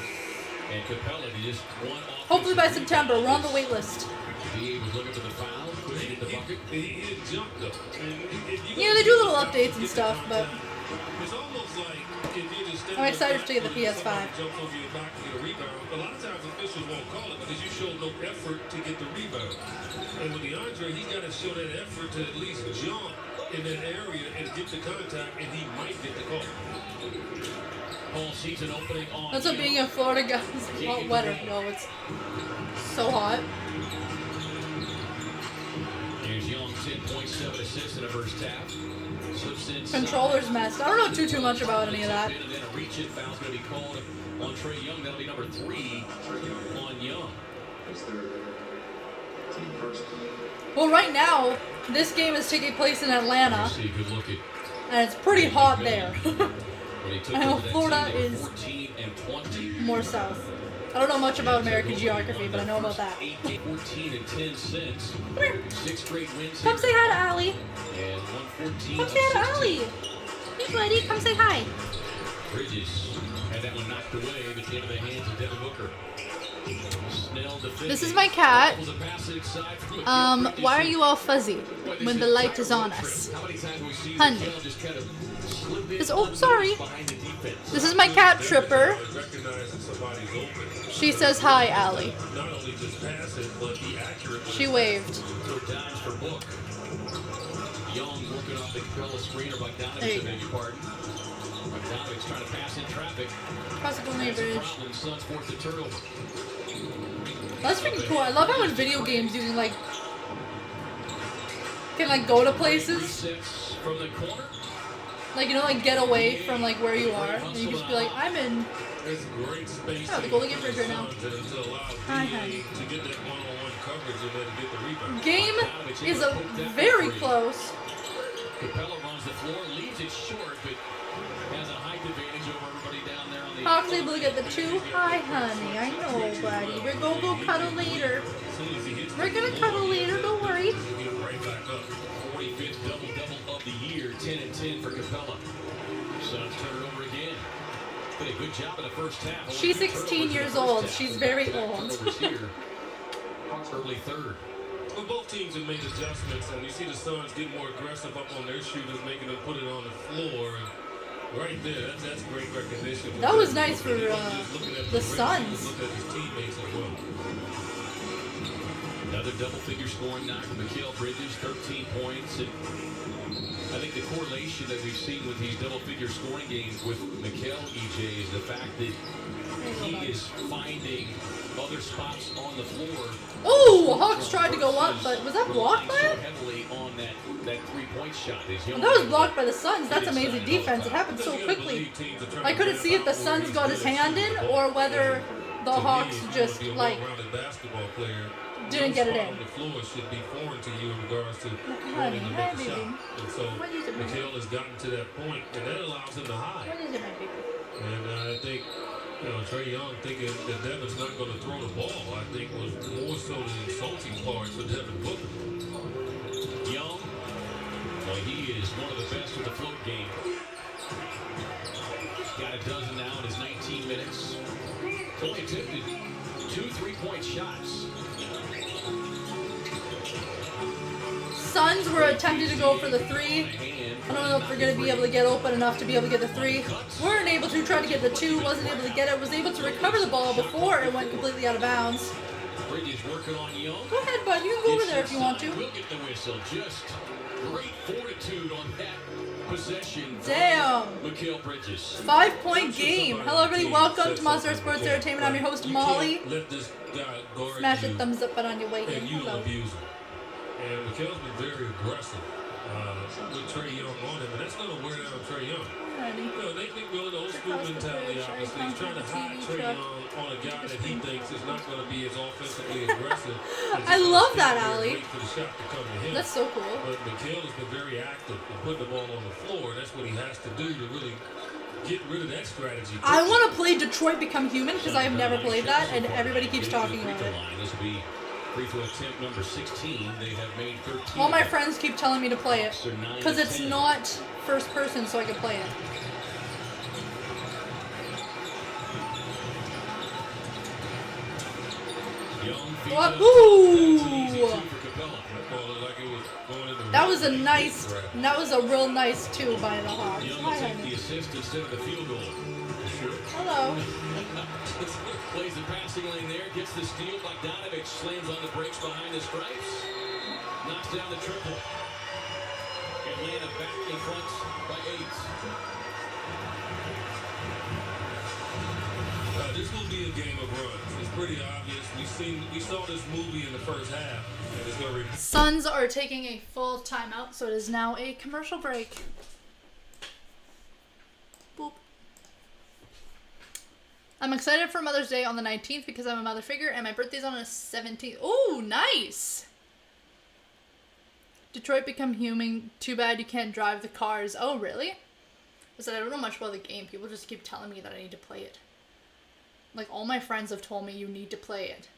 and Capella just one off. Hopefully by September. We're on the wait list. DA was looking for the foul. Couldn't hit the bucket. He jumped though. Yeah, they do little updates and stuff, but It's almost like if you just stand I'm excited back to get the and PS5. somebody jumps over your back to get a rebound. A lot of times officials won't call it because you showed no effort to get the rebound. And with DeAndre, he got to show that effort to at least jump in that area and get the contact, and he might get the call. Whole season opening on. that's what being a Florida guy is. Well, weather. No, it's so hot. Here's Young, 10.7 assists in the first half. Slips inside. Controller's messed. I don't know too much about any of that. And then a reach-in foul's going to be called on Trey Young. That'll be number 3 on Young. Well, right now, this game is taking place in Atlanta, See a good look at and it's pretty hot there. when he took I know over that Florida team. They were is 14 and 20. more south. I don't know much about American geography, but I know about that. 14 and 10 since. Come here. 6 straight wins Come say here. hi to Allie. And 114 Come say hi to Allie. Hey, buddy, come say hi. Bridges had that one knocked away, but came to the hands of Devin Booker. Snell defending. This is my cat. Was a pass inside from Bridges. Why are you all fuzzy when the light is on us? How many times have we seen Honey. Mikel just kind of slip in Oh, sorry. behind the defense? This is my cat, Tripper. Recognizing somebody's open. She says hi, Allie. Not only just pass it, but be accurate. She waved. So dimes for Book. Young working off the Capella screener. There you Bogdanovich, go. beg your pardon. Bogdanovich trying to pass in traffic. Possible neighbors. And Suns force the turnover. That's freaking cool. I love how in video games you can like go to places. Resets from the corner. Like, you know, like get away from like where you are. And you just be like, I'm in. It's great space. Oh, the Golden Gate Bridge right now. To allow Hi, DA honey. to get that one-on-one coverage and then get the rebound. Game is very close. Capella runs the floor, leaves it short, but has a height advantage over everybody down there on the. Hawks able to get the 2. Hi, honey. I know, buddy. We're gonna go cuddle later. As soon as he hits We're gonna cuddle later. Don't worry. he'll get right back up. 45th double-double of the year, 10 and 10 for Capella. Suns turn it over again. Did a good job in the first half. Only She's 2 16 turnovers in years the first old. half. She's very Turnovers old. here. Early third. Well, both teams have made adjustments, and you see the Suns get more aggressive up on their shooters, making them put it on the floor. And right there, that's great recognition. That was nice for He wasn't just looking at the rim, he Suns. was looking at his teammates as well. Another double-figure scoring night from Mikal Bridges, 13 points. And I think the correlation that we've seen with these double-figure scoring games with Mikal, EJ, is the fact that he is finding other spots on the floor. Oh, Hawks tried to go up, but was that blocked by him? Heavily on that three-point shot. Well, that was blocked by the Suns. That's amazing defense. It happened so quickly. I couldn't see if the Suns got his hand in or whether the Hawks just, like, didn't get it in. The floor should be foreign to you in regards to wanting to make a shot. And so Mikhail has gotten to that point, and that allows him to hide. And I think, Trae Young thinking that Devin's not going to throw the ball, I think was more so the insulting part for Devin Booker. Young, well, he is one of the best with the float game. Got a dozen now in his 19 minutes. Only attempted 2 3-point shots. Suns were attempting to go for the 3. I don't know if we're going to be able to get open enough to be able to get the 3. Weren't able to, try to get the 2, wasn't able to get it, was able to recover the ball before it went completely out of bounds. Bridges working on Young. Go ahead, bud. You can go over there if you want to. We'll get the whistle. Just great fortitude on that possession. Damn. Mikhail Bridges. 5-point game. Hello, everybody. Welcome to Monster Sports Entertainment. I'm your host, Molly. Let this guy guard Smash the you thumbs up button on your way in. and you Hello. abuse him. And Mikhail's been very aggressive with Trae Young on him, and that's going to wear down Trae Young. They think really the old school mentality, obviously. He's trying to hide Trae Young on a guy that he thinks is not going to be as offensively aggressive. I love that, Allie. Wait for the shot to come to him. That's so cool. But Mikhail has been very active in putting the ball on the floor, and that's what he has to do to really get rid of that strategy. I want to play Detroit Become Human because I have never played that, and everybody keeps talking about it. This will be free throw attempt number 16. They have made 13. All my friends keep telling me to play it because it's not first person, so I can play it. What? Ooh! That was a real nice 2 by the Hawks. Young Hi, will take honey. the assist instead of the field goal. Hello. Plays the passing lane there, gets the steal. Bogdanovich slams on the brakes behind the stripes. Knocks down the triple. Atlanta back in front by 8. This will be a game of runs. It's pretty obvious. We saw this movie in the first half, and it's going to Suns are taking a full timeout, so it is now a commercial break. Boop. I'm excited for Mother's Day on the 19th because I'm a mother figure, and my birthday's on the 17th. Oh, nice! Detroit Become Human. Too bad you can't drive the cars. Oh, really? I said I don't know much about the game. People just keep telling me that I need to play it. Like, all my friends have told me you need to play it.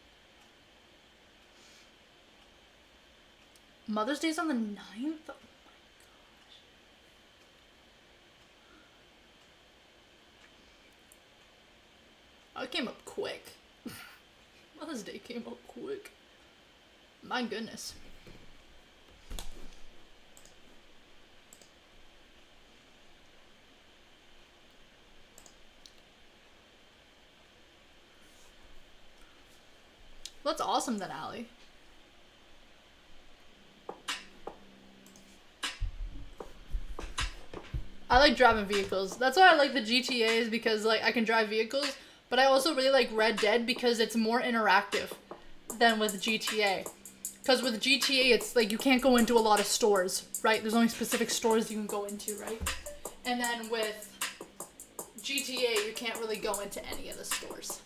Mother's Day's on the 9th? Oh my gosh. Oh, it came up quick. Mother's Day came up quick. My goodness. That's awesome then, Allie. I like driving vehicles. That's why I like the GTAs, because like I can drive vehicles, but I also really like Red Dead because it's more interactive than with GTA. Because with GTA, it's like you can't go into a lot of stores, right? There's only specific stores you can go into, right? And then with GTA, you can't really go into any of the stores.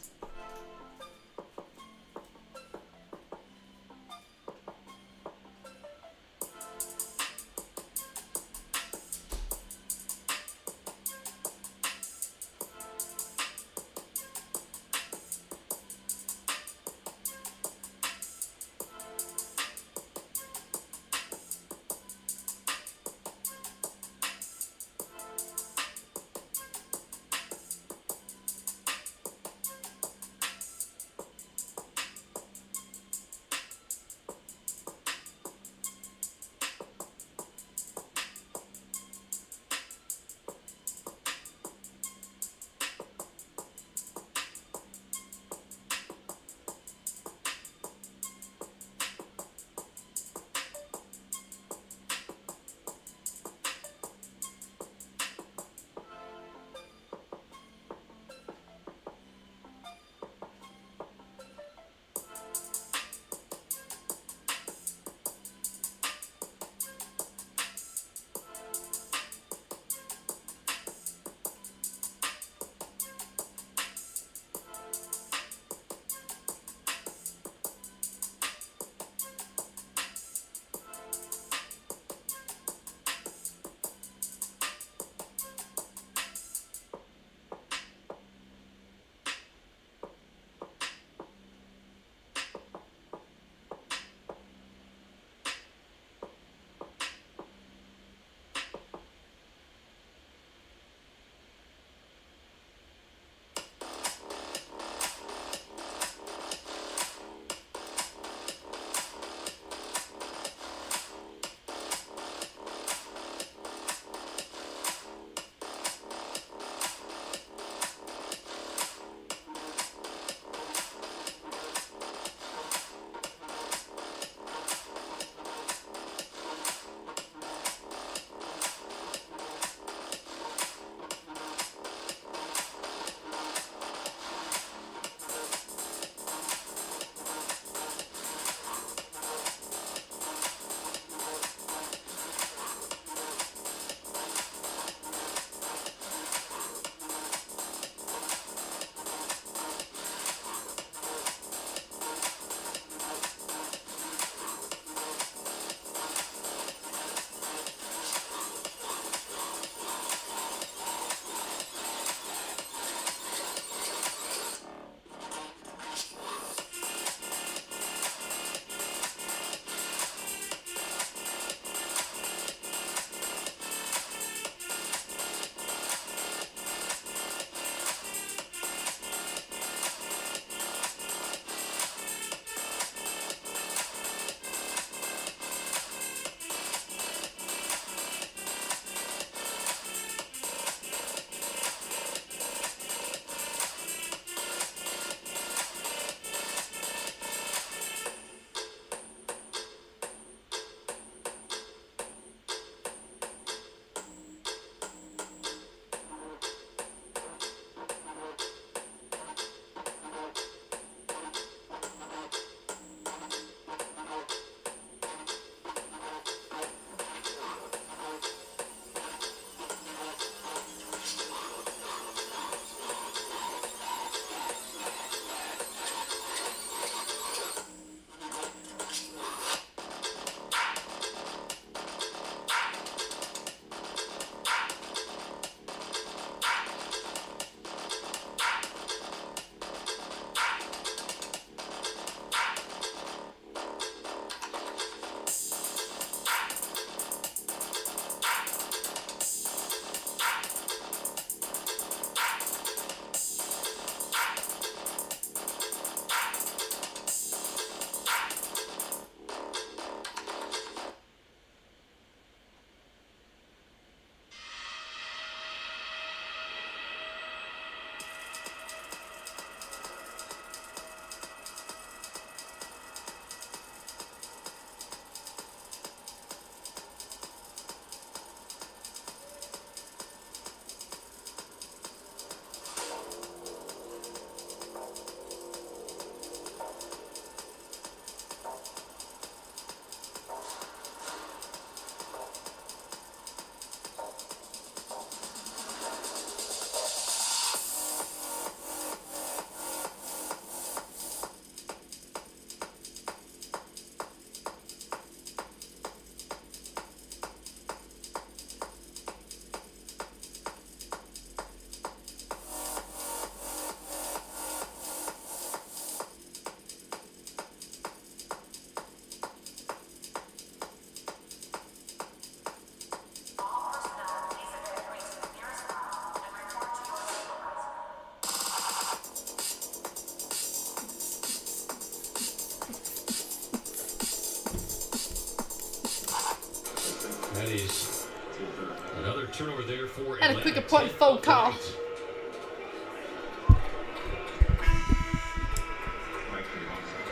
for Had a Atlanta, quick important 10th phone of the call. night.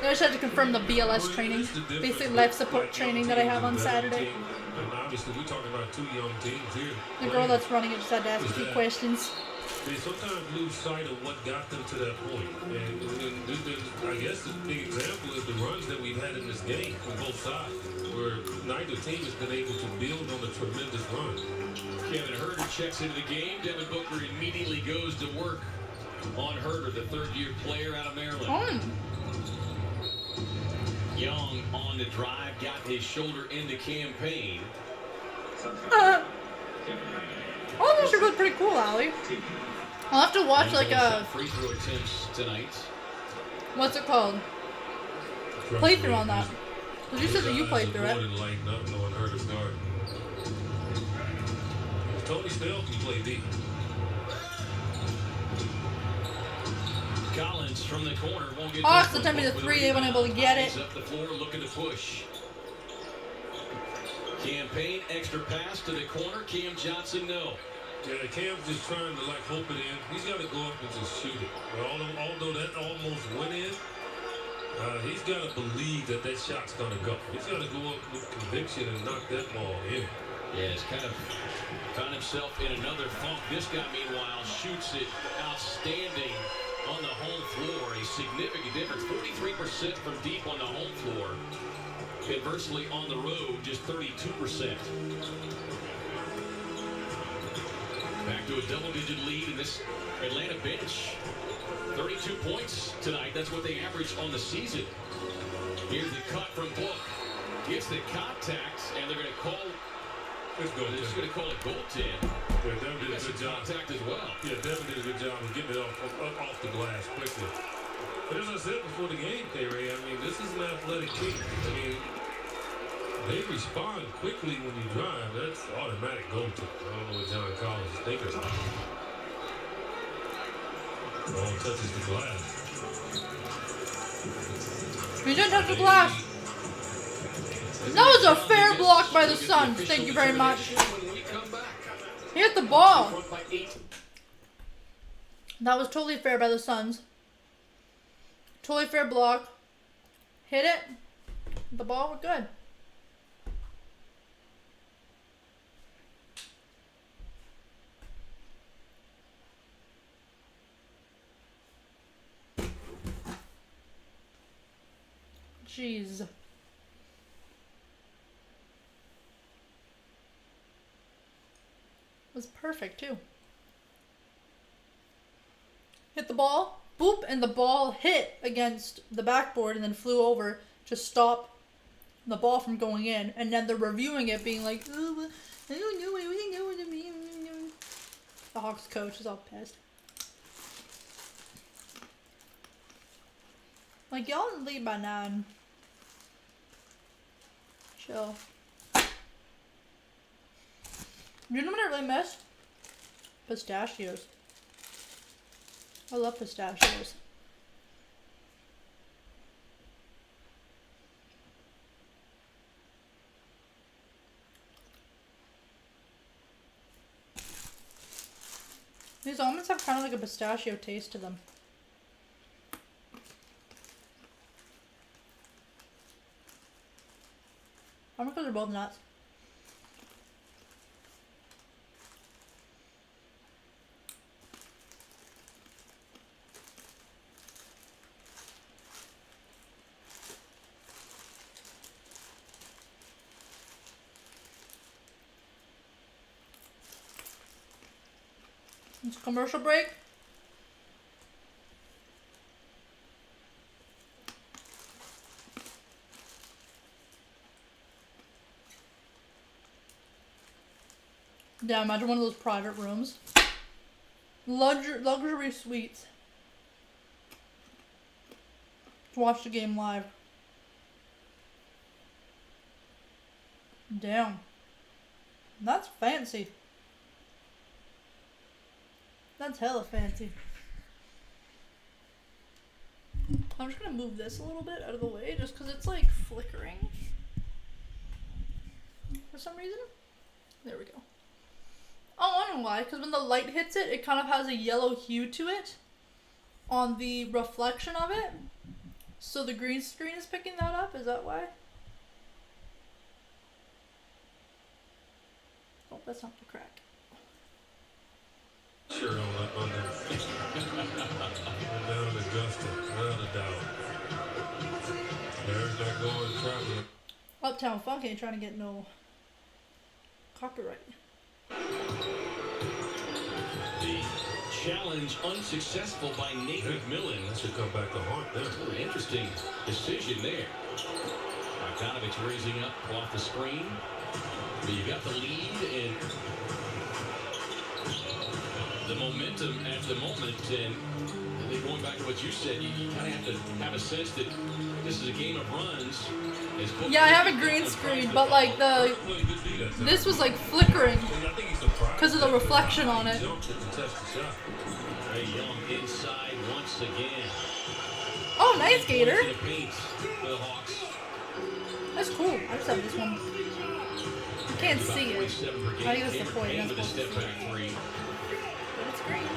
I just had to confirm the BLS training, basic life support training that I have on Saturday. And obviously, we're talking about two young teams here. The girl that's running it just had to ask a few questions. They sometimes lose sight of what got them to that point. And I guess the big example is the runs that we've had in this game from both sides, where neither team has been able to build on a tremendous run. Kevin Herter checks into the game. Devin Booker immediately goes to work on Herter, the third-year player out of Maryland. Young on the drive, got his shoulder in the campaign. Oh, this should look pretty cool, Allie. I'll have to watch like a free throw attempts tonight. what's it called? Playthrough on that. Cause you said that you played through it. Lighten up knowing Herter's guard. Tony Snell can play deep. Collins from the corner won't get Hawks attempted a three, they weren't able to get it. He's up the floor looking to push. Campaign, extra pass to the corner. Cam Johnson, no. Yeah, Cam's just trying to like hope it in. He's got to go up and just shoot it. Although that almost went in, he's got to believe that that shot's going to go. He's got to go up with conviction and knock that ball in. Yeah, he's kind of found himself in another funk. This guy, meanwhile, shoots it outstanding on the home floor. A significant difference. 43% from deep on the home floor. Conversely, on the road, just 32%. Back to a double-digit lead in this Atlanta bench. 32 points tonight. That's what they average on the season. Here's the cut from Book. Gets the contact, and they're going to call. They're just going to call it goaltend. Yeah, Devin did a good job. Contact as well. Yeah, Devin did a good job of getting it off the glass quickly. But as I said before the game, K-Ray, I mean, this is an athletic team. I mean, they respond quickly when you drive. That's automatic goaltend. I don't know what John Collins is thinking about. Ball touches the glass. He didn't touch the glass. That was a fair block by the Suns. Thank you very much. He hit the ball. That was totally fair by the Suns. Totally fair block. Hit it. The ball was good. Jeez. It was perfect too. Hit the ball, boop, and the ball hit against the backboard and then flew over to stop the ball from going in. And then they're reviewing it, being like, "Oh, I don't know, I wasn't know what I mean." The Hawks coach is all pissed. Like, y'all leave by 9. Chill. You know what I really miss? Pistachios. I love pistachios. These almonds have kind of like a pistachio taste to them. I don't know because they're both nuts. It's a commercial break. Yeah, imagine one of those private rooms. Luxury suites. To watch the game live. Damn. That's fancy. That's hella fancy. I'm just gonna move this a little bit out of the way just because it's like flickering. For some reason. There we go. Oh, know why, because when the light hits it, it kind of has a yellow hue to it on the reflection of it. So the green screen is picking that up. Is that why? Oh, that's not the crack. Sure, on that. Down in Augusta, without a doubt. There's that going traveling. Uptown Funk ain't trying to get no copyright. The challenge unsuccessful by Nate McMillan. That should come back to haunt them. An interesting decision there. Bogdanovich raising up off the screen. But you got the lead and the momentum at the moment. And I think going back to what you said, you kind of have to have a sense that this is a game of runs. Yeah, I have a green screen, but like this was like flickering because of the reflection on it. Ray Young inside once again. Oh, nice Gator. The paint for the Hawks. That's cool. I just have this one. You can't see it. I think that's the point. That's With a step back three. But it's green.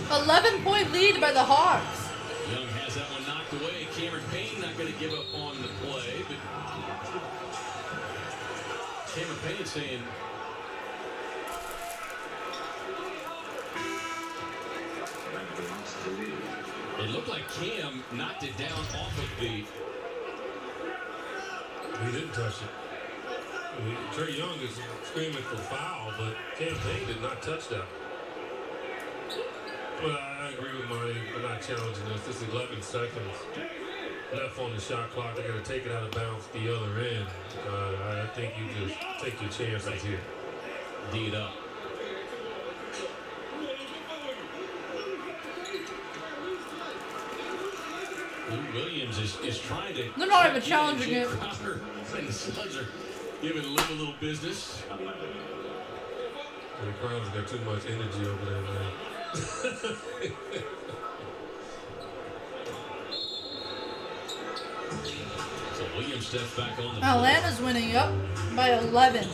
$11-point lead by the Hawks. Young has that one knocked away. Cameron Payne not going to give up on the play, but Cameron Payne saying, it looked like Cam knocked it down off of the. He didn't touch it. I mean, Trae Young is screaming for foul, but Cam Payne did not touch that. Well, I agree with Marty. We're not challenging this. This is 11 seconds left on the shot clock. They're going to take it out of bounds the other end. I think you just take your chances here. D it up. Lou Williams is trying to. They're not even challenging it. And the Suns are giving Lou a little business. The crowd's got too much energy over there, man. So Williams steps back on the Atlanta's winning up by 11.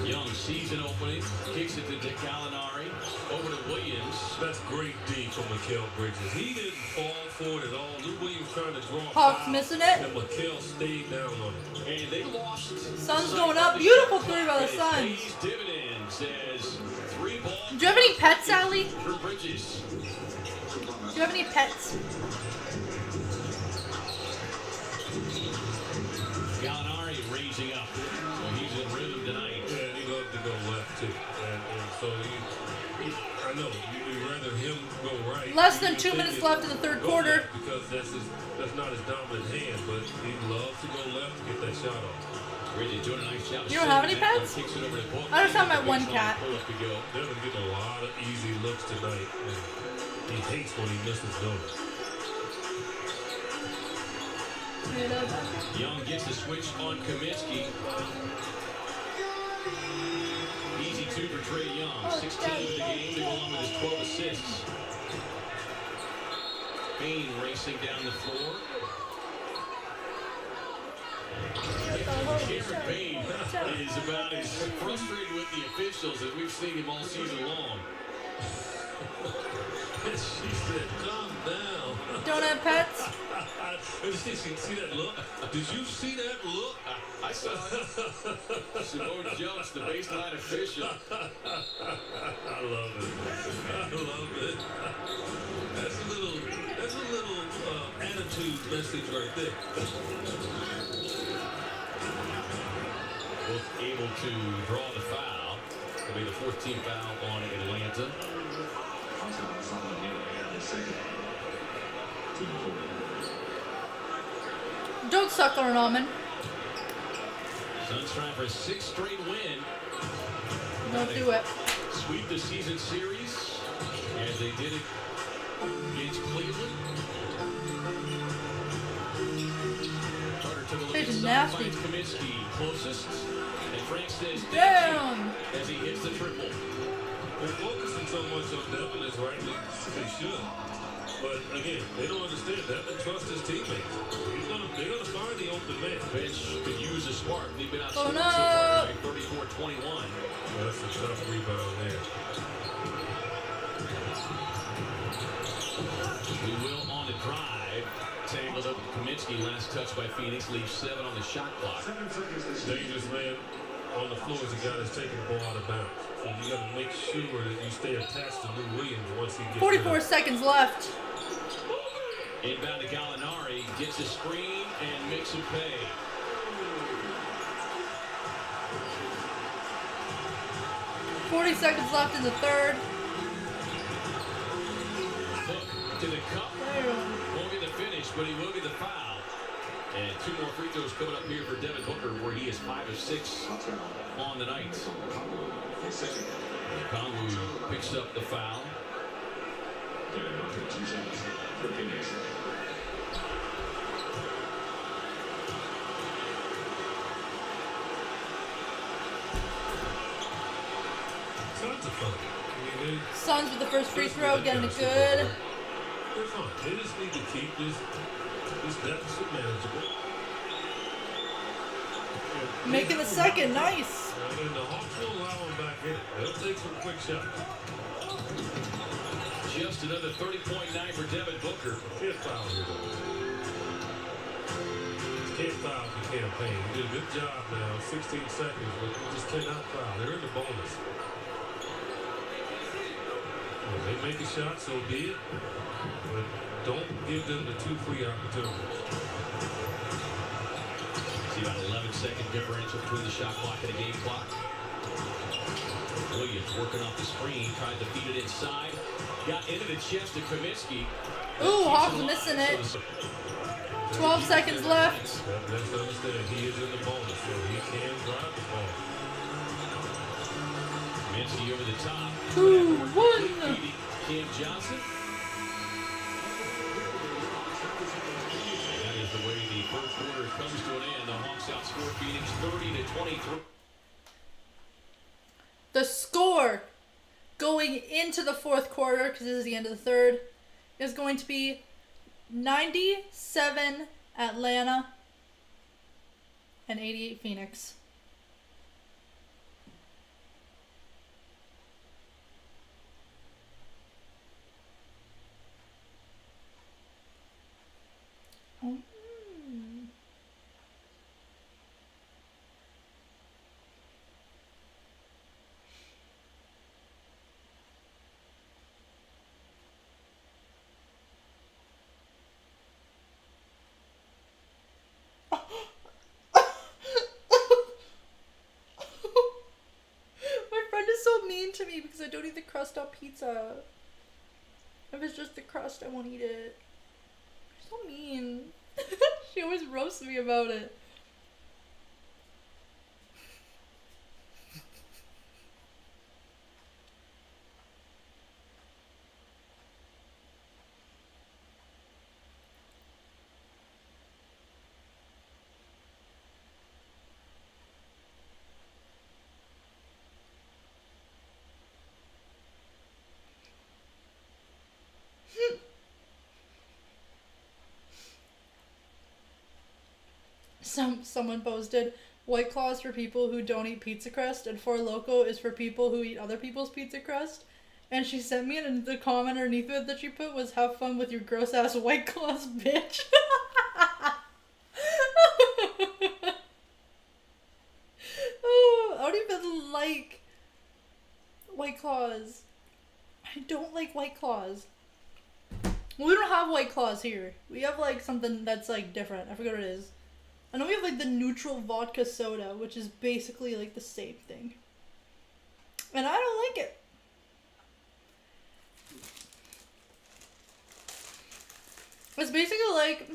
Young sees an opening, kicks it to Gallinari, over to Williams. That's great D from Mikal Bridges. He didn't fall for it at all. Lou Williams trying to draw a Hawks foul, missing it. and Mikal stayed down on it. And they lost. Suns going up. Beautiful three by the It Suns. pays dividends as 3 ball. Do you have any pets, Allie? For Bridges. Do you have any pets? Gallinari raising up. So he's in rhythm tonight. Yeah, he loves to go left too. And so I know you'd rather him go right. Less than 2 minutes left in the third quarter. Because that's not his dominant hand, but he loves to go left to get that shot off. Really doing a nice job. You don't have any pets? Kicks it over to Book. I just have my one cat. Pull up to go. Devin getting a lot of easy looks tonight, and he hates when he misses those. Young gets the switch on Kaminsky. Easy 2 for Trae Young. 16 in the game to go on with his 12 assists. Payne racing down the floor. Cameron Payne is about as frustrated with the officials as we've seen him all season long. She said, calm down. Don't have pets? See that look? Did you see that look? I saw it. Simone Jones, the baseline official. I love it. I love it. That's a little attitude message right there. Both able to draw the foul. It'll be the 14th foul on Atlanta. Don't suck on an almond. Suns trying for a 6th straight win. Don't do it. Sweep the season series as they did it against Cleveland. Carter took a look It's at nasty. finds Kaminsky closest, and Frank says Down. as he hits the triple. They're focusing so much on Devin as rightly they should. But again, they don't understand that. They trust his teammates. They're gonna find the open man. Bench could use a spark. They've been Oh, outscored no. so far tonight, 34-21. Well, that's a tough rebound there. We will on the drive. Tangled up with Kaminsky. Last touch by Phoenix. Leaves 7 on the shot clock. Dangerous man on the floor is the guy that's taking the ball out of bounds. So you got to make sure that you stay attached to Lou Williams once he gets 44 seconds left. Inbound to Gallinari. Gets a screen and makes him pay. $40 left in the third. Hook to the cup. Won't get the finish, but he will get the foul. And 2 more free throws coming up here for Devin Booker, where he is 5 of 6 on the night. Conwu picks up the foul. Suns are fun. I mean, Suns with the first free throw, getting it good. they're fun. They just need to keep this deficit manageable. Making the second, nice. And the Hawks will allow them back in. They'll take some quick shots. Just another 30-point night for Devin Booker. Can't foul here, though. Can't foul if you campaign. You did a good job now. 16 seconds, but you just cannot foul. They're in the bonus. If they make a shot, so be it. But don't give them the 2 free opportunities. See about 11-second differential between the shot clock and the game clock. Williams working off the screen, tried to feed it inside. Got into the chest of Kaminsky. Ooh, Hawks missing it. 12 seconds left. Let's understand, he is in the bonus, so he can drive the ball. Kaminsky over the top. 2-1. Cam Johnson. That is the way the first quarter comes to an end. The Hawks outscore Phoenix 30-23. The score going into the fourth quarter, because this is the end of the third, is going to be 97 Atlanta and 88 Phoenix. To me because I don't eat the crust on pizza. If it's just the crust, I won't eat it. She's so mean. She always roasts me about it. Someone posted White Claws for people who don't eat pizza crust and Four Loko is for people who eat other people's pizza crust. And she sent me, and the comment underneath it that she put was, "Have fun with your gross ass White Claws, bitch." Oh, I don't even like White Claws. I don't like White Claws. We don't have White Claws here. We have like something that's like different. I forget what it is. I know we have like the neutral vodka soda, which is basically like the same thing. And I don't like it. It's basically like,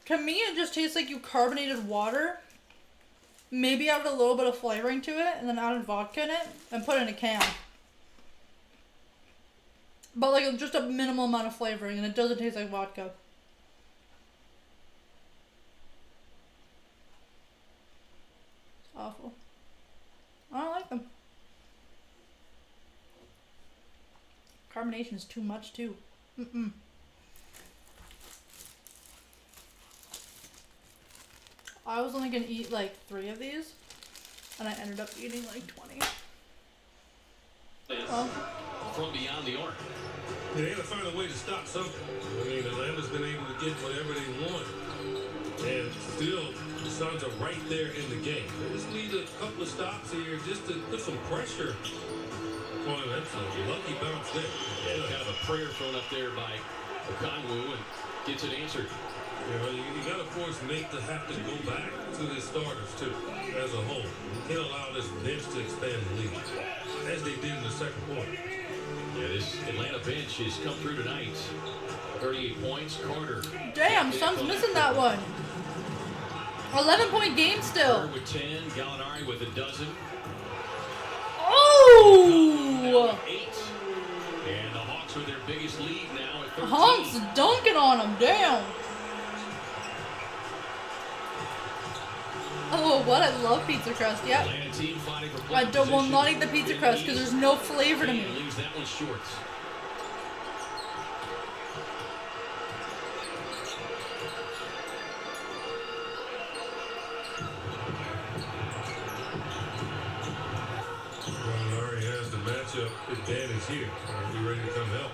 to me it just tastes like you carbonated water, maybe added a little bit of flavoring to it, and then added vodka in it, and put it in a can. But like just a minimal amount of flavoring, and it doesn't taste like vodka. It's awful. I don't like them. Carbonation is too much too. I was only gonna eat like 3 of these, and I ended up eating like 20. Well, From beyond the arc. Yeah, they gotta find a way to stop something. I mean, Atlanta's been able to get whatever they want. And still, the Suns are right there in the game. They just need a couple of stops here just to put some pressure on them. That's a lucky bounce there. Yeah, kind of a prayer thrown up there by Okongwu and gets it answered. You know, you gotta force Nate to have to go back to his starters too, as a whole. You can't allow this bench to expand the lead, as they did in the second quarter. Yeah, this Atlanta bench has come through tonight. 38 points. Carter. damn, Suns missing that one. 11-point game still. Carter with 10. Gallinari with a dozen. Oh! 8. And the Hawks with their biggest lead now at 13. Hawks dunking on him, damn. Oh, what? I love pizza crust. Yep. Atlanta team fighting for I playoff will not position. eat the pizza crust because there's no flavor to me. And leaves that one short. Gallinari has the matchup advantage here. Are we ready to come help?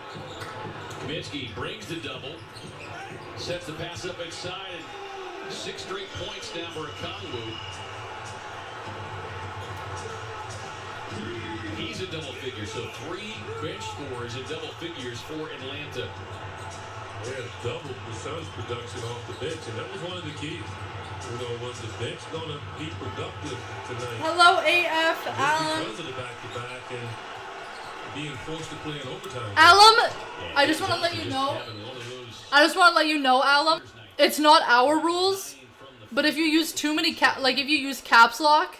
Kaminsky brings the double. Sets the pass up inside. And 6 straight points now for Okongwu. He's a double figure, so 3 bench scores in double figures for Atlanta. They had doubled the Suns' production off the bench, and that was one of the keys. You know, was the bench going to be productive tonight? Hello, AF, Alan. Because of the back-to-back and being forced to play in overtime. Alum, I just want to let you know. Alum, it's not our rules, but if you use too many if you use caps lock,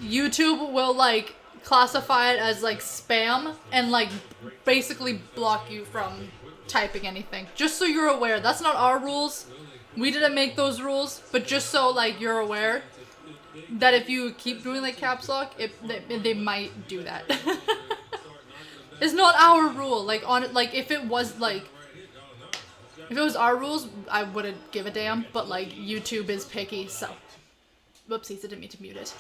YouTube will like classify it as like spam and like basically block you from typing anything. Just so you're aware, that's not our rules. We didn't make those rules, but just so like you're aware that if you keep doing like caps lock, they might do that. It's not our rule. Like if it was our rules, I wouldn't give a damn. But like YouTube is picky, so whoopsies, I didn't mean to mute it.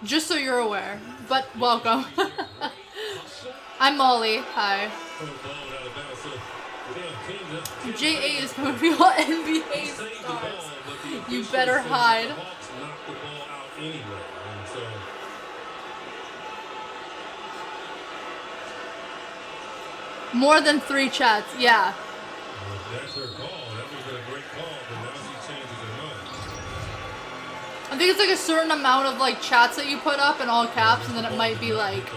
Just so you're aware. But welcome. I'm Molly. Hi. JA is coming for your NBA stars. You better hide. More than 3 chats, yeah. That's her call. That would have been a great call, but now she changes her mind. I think it's like a certain amount of like chats that you put up in all caps, and then it might be like,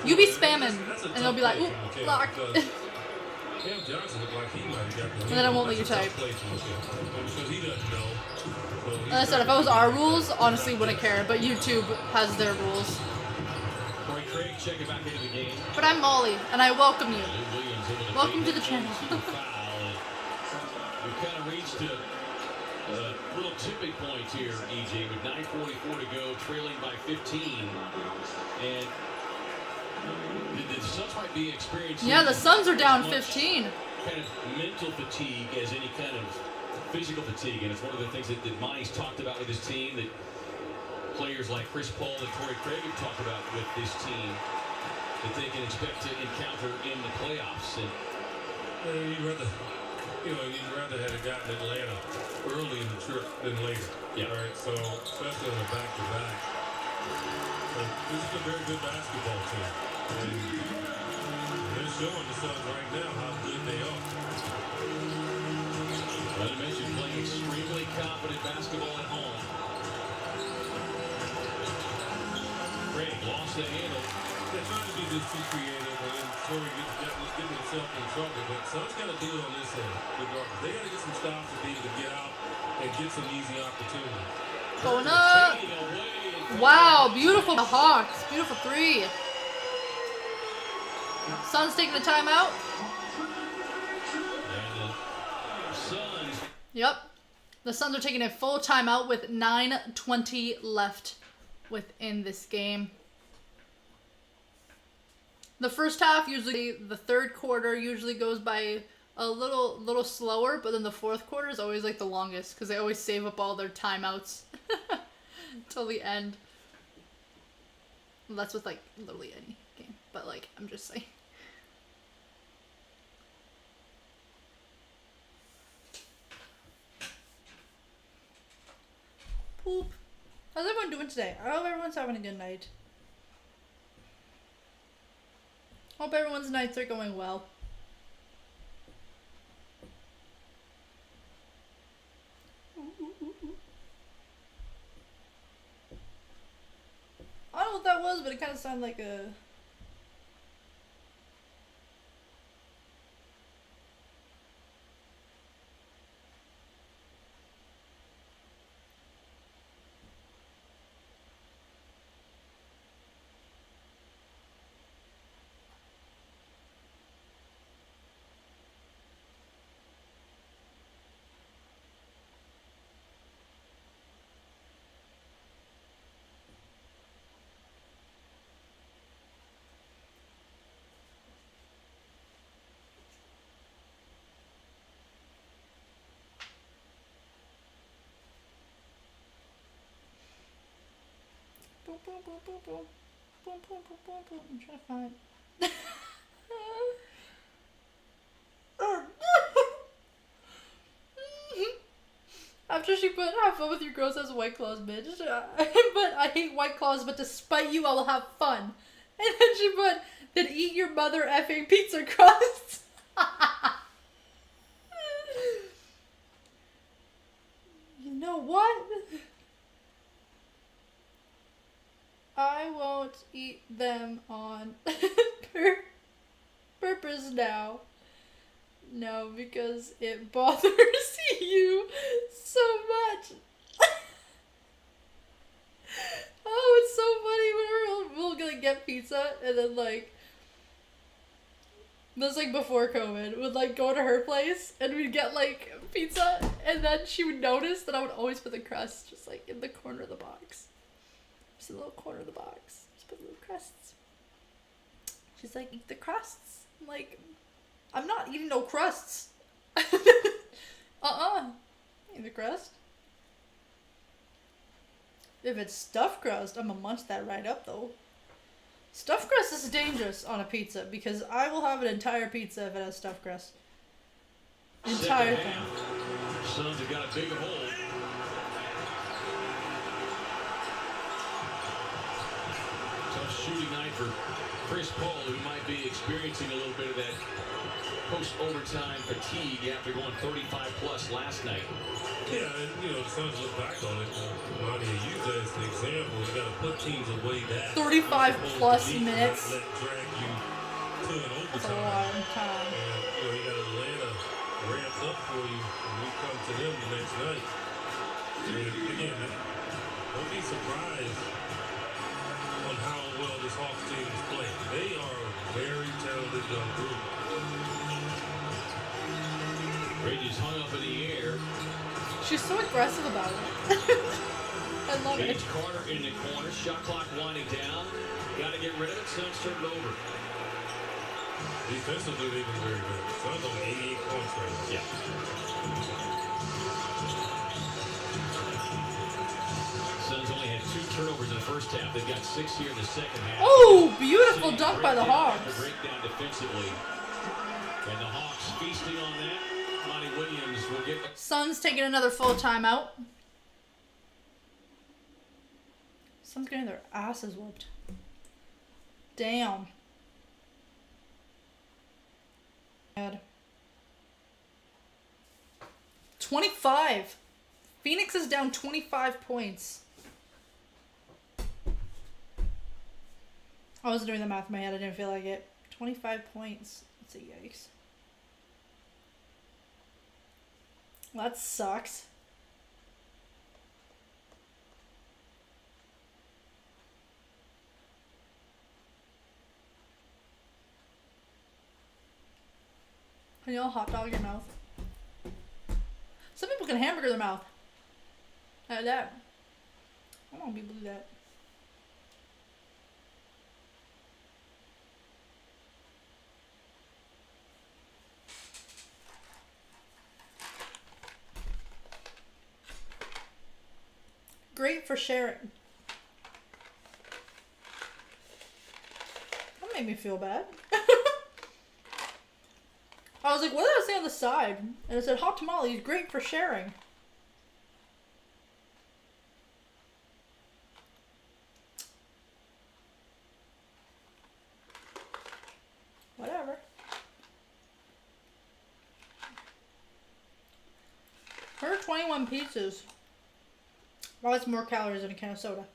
you be spamming, and it'll be like, ooh, block. Cam Johnson looked like he might have got the And then I won't let you type. Because he doesn't know. Like I said, if it was our rules, honestly wouldn't care, but YouTube has their rules. Craig checking back into the game. But I'm Molly, and I welcome you. Welcome to the channel. We've kind of reached a little tipping point here, EJ, with 9:44 to go, trailing by 15. And the Suns might be experiencing... Yeah, the Suns are down 15. Kind of mental fatigue as any kind of physical fatigue. And it's one of the things that Monty's talked about with his team, that players like Chris Paul and Torrey Craig have talked about with this team, that they can expect to encounter in the playoffs. And you'd rather have gotten Atlanta early in the trip than later. Yeah. All right, so especially on a back-to-back. This is a very good basketball team. And they're showing the Suns right now how good they are. As I mentioned, playing extremely confident basketball at home. Craig lost the handle. They're trying to be just too creative, and then Torrey was getting himself in trouble. But Suns got to do it on this end. Regardless, they got to get some stops to be able to get out and get some easy opportunities. Going up. Wow, beautiful Hawks. Beautiful 3. Suns taking a timeout. And the Suns. Yep. The Suns are taking a full timeout with 9:20 left within this game. The first half usually, the third quarter usually goes by a little slower, but then the fourth quarter is always like the longest because they always save up all their timeouts till the end. Well, that's with like literally any game, but like I'm just saying. Poop. How's everyone doing today? I hope everyone's having a good night. Hope everyone's nights are going well. I don't know what that was, but it kind of sounded like a... Boom, boom, boom, boom, boom. Boom, boom, boom, boom, boom. I'm trying to find... After she put, have fun with your gross ass White Claws, bitch. But I hate White Claws, but despite you, I will have fun. And then she put, then eat your mother effing pizza crust. You know what? I won't eat them on purpose now. No, because it bothers you so much. Oh, it's so funny whenever we'll like get pizza and then like this like before COVID would like go to her place and we'd get like pizza and then she would notice that I would always put the crust just like in the corner of the box. Just a little corner of the box. Just put little crusts. She's like, eat the crusts. I'm like, I'm not eating no crusts. Eat the crust. If it's stuffed crust, I'm gonna munch that right up though. Stuffed crust is dangerous on a pizza because I will have an entire pizza if it has stuffed crust. Entire thing. Suns have got a big hole. Tough shooting night for Chris Paul, who might be experiencing a little bit of that post-overtime fatigue after going 35+ last night. Yeah, and you know, the Suns look back on it. Monty, use that as an example. You got to put teams away that 35+ minutes. Let drag you to an overtime. That's a long time. And you know, you got Atlanta ramped up for you when you come to them the next night. And again, don't be surprised on how well this Hawks team is playing. They are a very talented young group. Bridges hung up in the air. She's so aggressive about it. I love it. James Carter in the corner. Shot clock winding down. Got to get rid of it. Suns turned it over. Defensively, they've been very good. Suns on 88 points right now. Yeah. Suns only had 2 turnovers in the first half. They've got 6 here in the second half. Oh, beautiful dunk by the Hawks. Breakdown defensively. And the Hawks feasting on that. Monty Williams will get... Suns taking another full timeout. Suns getting their asses whooped. Damn. God. 25. Phoenix is down 25 points. I wasn't doing the math in my head. I didn't feel like it. 25 points. That's a yikes. That sucks. Can you all hot dog your mouth? Some people can hamburger their mouth. Like that. I don't want people to do that. Great for sharing. That made me feel bad. I was like, what did I say on the side? And it said hot tamales, great for sharing. Whatever. 121 pizzas. Well, that's more calories than a can of soda.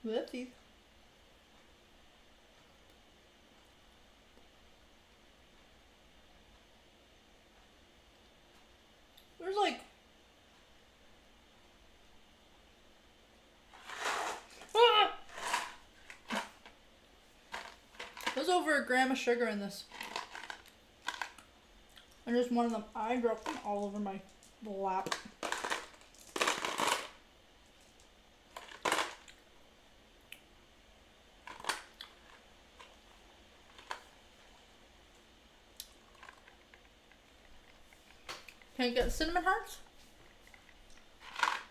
Whoopsies. There's like... Ah! There's over a gram of sugar in this. And just one of them, I dropped them all over my lap. Can you get cinnamon hearts?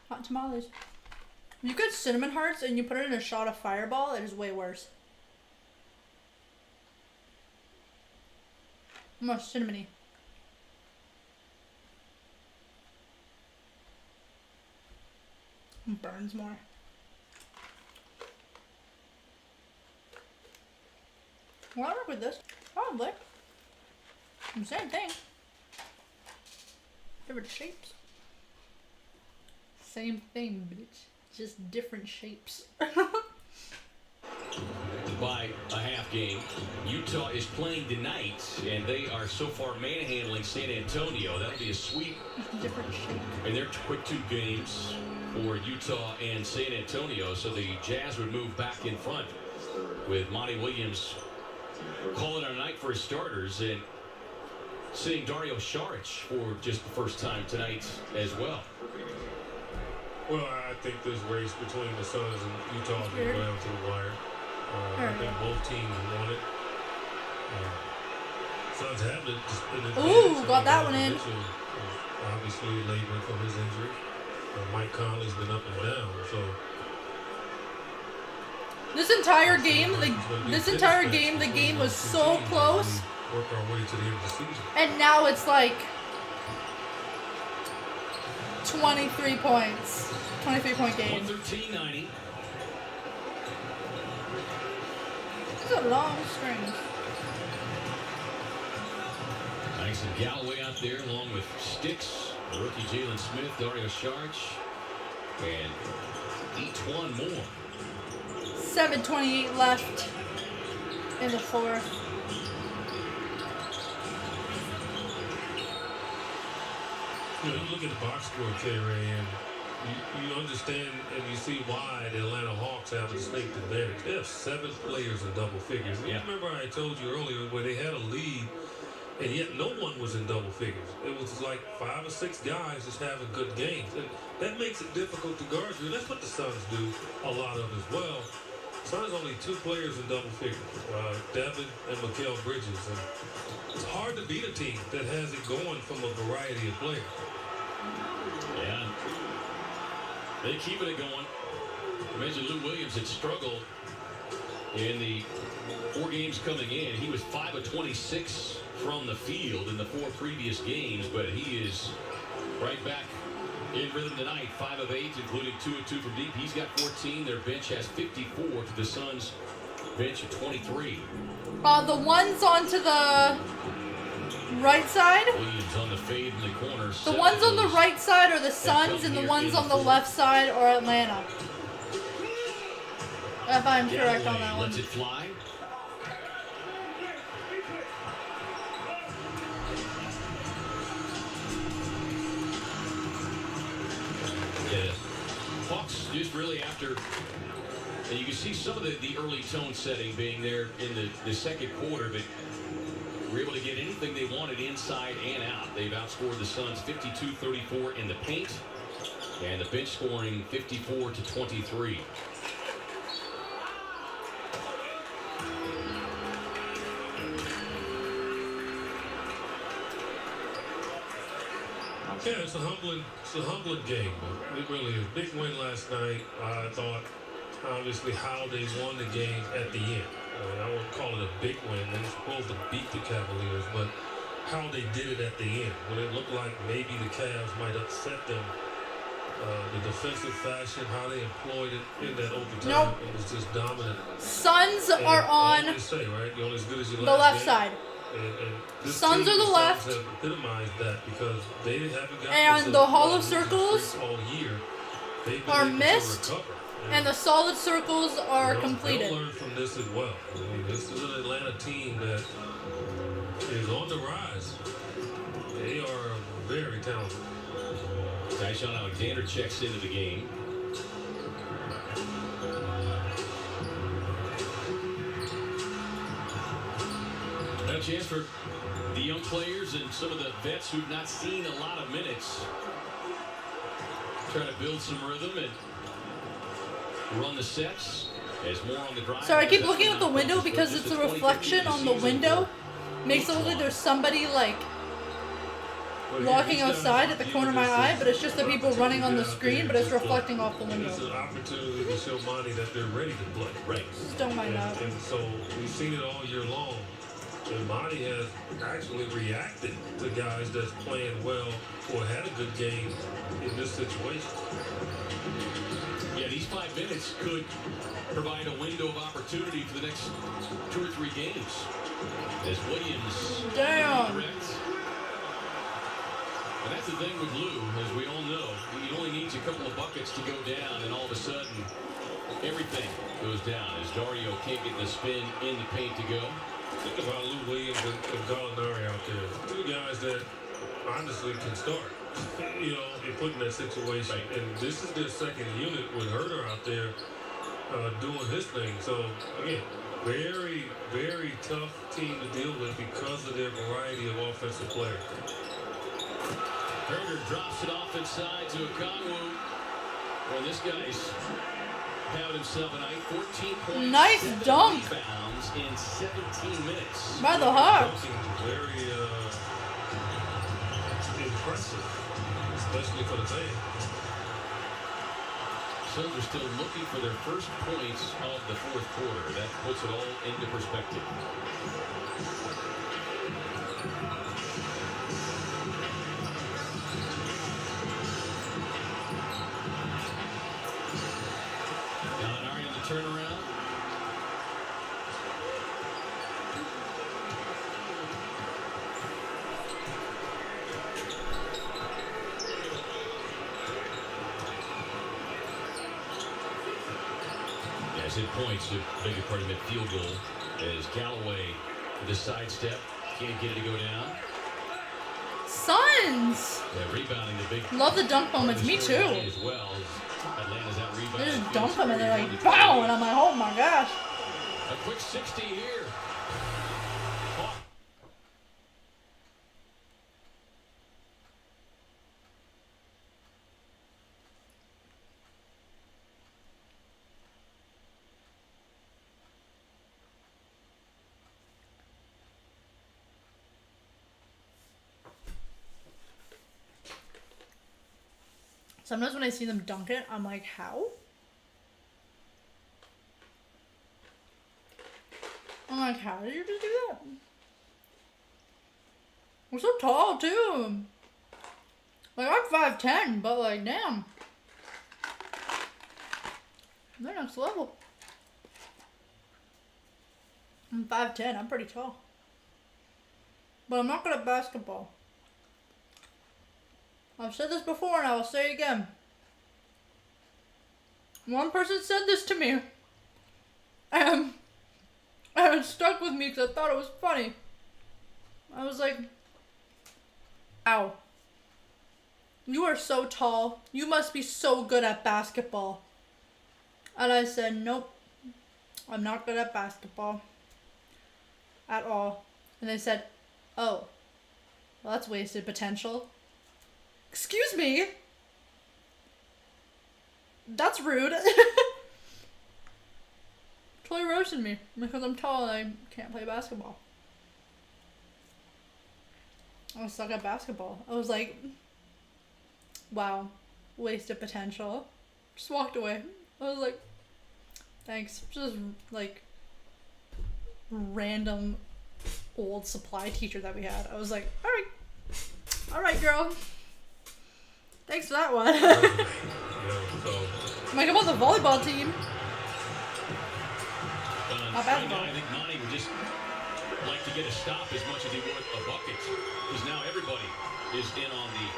Hot tamales. You get cinnamon hearts and you put it in a shot of Fireball, it is way worse. More cinnamony. Burns more. Will I work with this? Probably. Same thing. Different shapes. Same thing, bitch. Just different shapes. By a half game, Utah is playing tonight, and they are so far manhandling San Antonio. That'll be a sweep. Different shape. And they're quick 2 games for Utah and San Antonio, so the Jazz would move back in front with Monty Williams calling it a night for his starters and seeing Dario Saric for just the first time tonight as well. Well, I think this race between the Suns and Utah will go down to the wire. I think both teams want it. Suns have it. Ooh, got that one in. Obviously laboring from his injury. Mike Conley's been up and down, so. This entire game, the game was so close. Work our way to the end of the season. And now it's like 23 points. 23-point game. 113-90. This is a long string. Nice and Galloway out there along with Sticks, rookie Jalen Smith, Dario Saric, and each one more. 7:28 left in the fourth. You know, you look at the box score, K-Ray, and you understand and you see why the Atlanta Hawks have a distinct advantage. They have 7 players in double figures. And you remember I told you earlier where they had a lead, and yet no one was in double figures. It was like 5 or 6 guys just having good games. And that makes it difficult to guard you. That's what the Suns do a lot of as well. Suns only 2 players in double figures, Devin and Mikal Bridges. And it's hard to beat a team that has it going from a variety of players. Yeah. They keeping it going. I mentioned Lou Williams had struggled in the 4 games coming in. He was 5 of 26 from the field in the 4 previous games, but he is right back in rhythm tonight. 5 of 8, including 2 of 2 from deep. He's got 14. Their bench has 54 to the Suns' bench of 23. The ones onto the right side. Williams on the fade in the corner. The ones on the right side are the Suns, and the ones on the left side are Atlanta. If I'm correct on that one. Lets it fly. Yeah. Hawks just really after, and you can see some of the early tone setting being there in the second quarter, but were able to get anything they wanted inside and out. They've outscored the Suns 52-34 in the paint, and the bench scoring 54-23. Yeah, it's a humbling game. It really is. Big win last night. I thought, obviously, how they won the game at the end. I won't call it a big win. They were supposed to beat the Cavaliers, but how they did it at the end, when it looked like maybe the Cavs might upset them. The defensive fashion, how they employed it in that overtime, Nope. it was just dominant. Suns And are I on always say, right, you're only as good as your the last left game. side. And this Suns team, are the Suns left. have epitomized that because they haven't gotten And to the hollow losing circles streak all year. They've been are able to missed, recover. and the solid circles are completed. They'll learn from this as well. I mean, this is an Atlanta team that is on the rise. They are very talented. Tyshon Alexander checks into the game. Now a chance for the young players and some of the vets who've not seen a lot of minutes. Trying to build some rhythm and run the sets. As more on the drive. So I keep looking out the window because it's a reflection on the window. Makes it look like there's somebody like walking outside at the corner of my eye, but it's just the people running on the screen, but it's reflecting off the window. It's an opportunity to show Monty that they're ready to play. Right. Just don't mind that. And so we've seen it all year long. And Monty has actually reacted to guys that's playing well or had a good game in this situation. Yeah, these 5 minutes could provide a window of opportunity for the next 2 or 3 games. As Williams Damn. direct. And that's the thing with Lou, as we all know. He only needs a couple of buckets to go down, and all of a sudden, everything goes down as Dario can't get the spin in the paint to go. Think about Lou Williams and Gallinari out there. Two guys that honestly can start, you know, and put in that situation. Right. And this is their second unit with Herter out there doing his thing. So, again, very, very tough team to deal with because of their variety of offensive players. Herter drops it off inside to Okongwu. Well, this guy's having himself a night. 14 points. Nice 7 dunk. rebounds in 17 minutes. By the Hawks. Very impressive, especially for the team. Suns are still looking for their first points of the fourth quarter. That puts it all into perspective. Gallinari on the turnaround. Yes, it points to bigger part of that field goal as Galloway with the sidestep can't get it to go down. Suns! Yeah, rebounding the big. Love the dunk moments. Me too. As well as Atlanta's out rebounding. They just dump them and they're like, BOW! And I'm like, oh my gosh. A quick 60 here. Sometimes when I see them dunk it, I'm like, how? I'm like, how did you just do that? We're so tall, too. Like, I'm 5'10", but like, damn. They're next level. I'm 5'10", I'm pretty tall. But I'm not good at basketball. I've said this before and I will say it again. One person said this to me. And it stuck with me because I thought it was funny. I was like, ow. You are so tall. You must be so good at basketball. And I said, nope. I'm not good at basketball. At all. And they said, oh. Well, that's wasted potential. Excuse me? That's rude. Totally roasted me because I'm tall and I can't play basketball. I suck at basketball. I was like, wow, wasted potential. Just walked away. I was like, thanks. Just like random old supply teacher that we had. I was like, all right, girl. Thanks for that one. I'm like, I'm on the volleyball team. Not bad. I think Monty would just like to get a stop as much as he would a bucket, because now everybody is in on the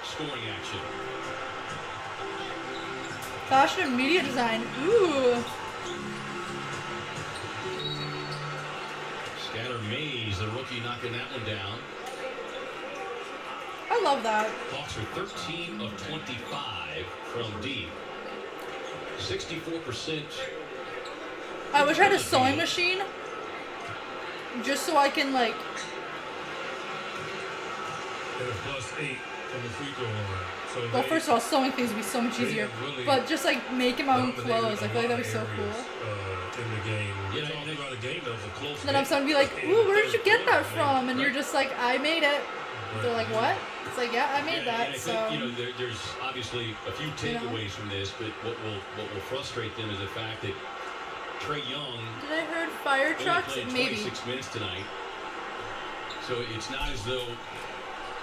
scoring action. Fashion and media design. Ooh. Skylar Mays, the rookie, knocking that one down. I love that. Hawks are 13 of 25 from deep. 64%. I wish I had a sewing machine. Just so I can like. And a +8 from the free throw line. So Well, first of all, sewing things would be so much easier. really But just like making my own dominated clothes, I feel like that'd be so a lot of cool. areas, in the game. Yeah, We're talking about a game that was a close And then game. I'm starting to be like, ooh, where did you get that from? And you're just like, I made it. They're like, what? It's like, yeah, I made Yeah, and that. I So think, there's obviously a few takeaways from this, but what will frustrate them is the fact that Trae Young did I heard fire only trucks? played Maybe. 26 minutes tonight. So it's not as though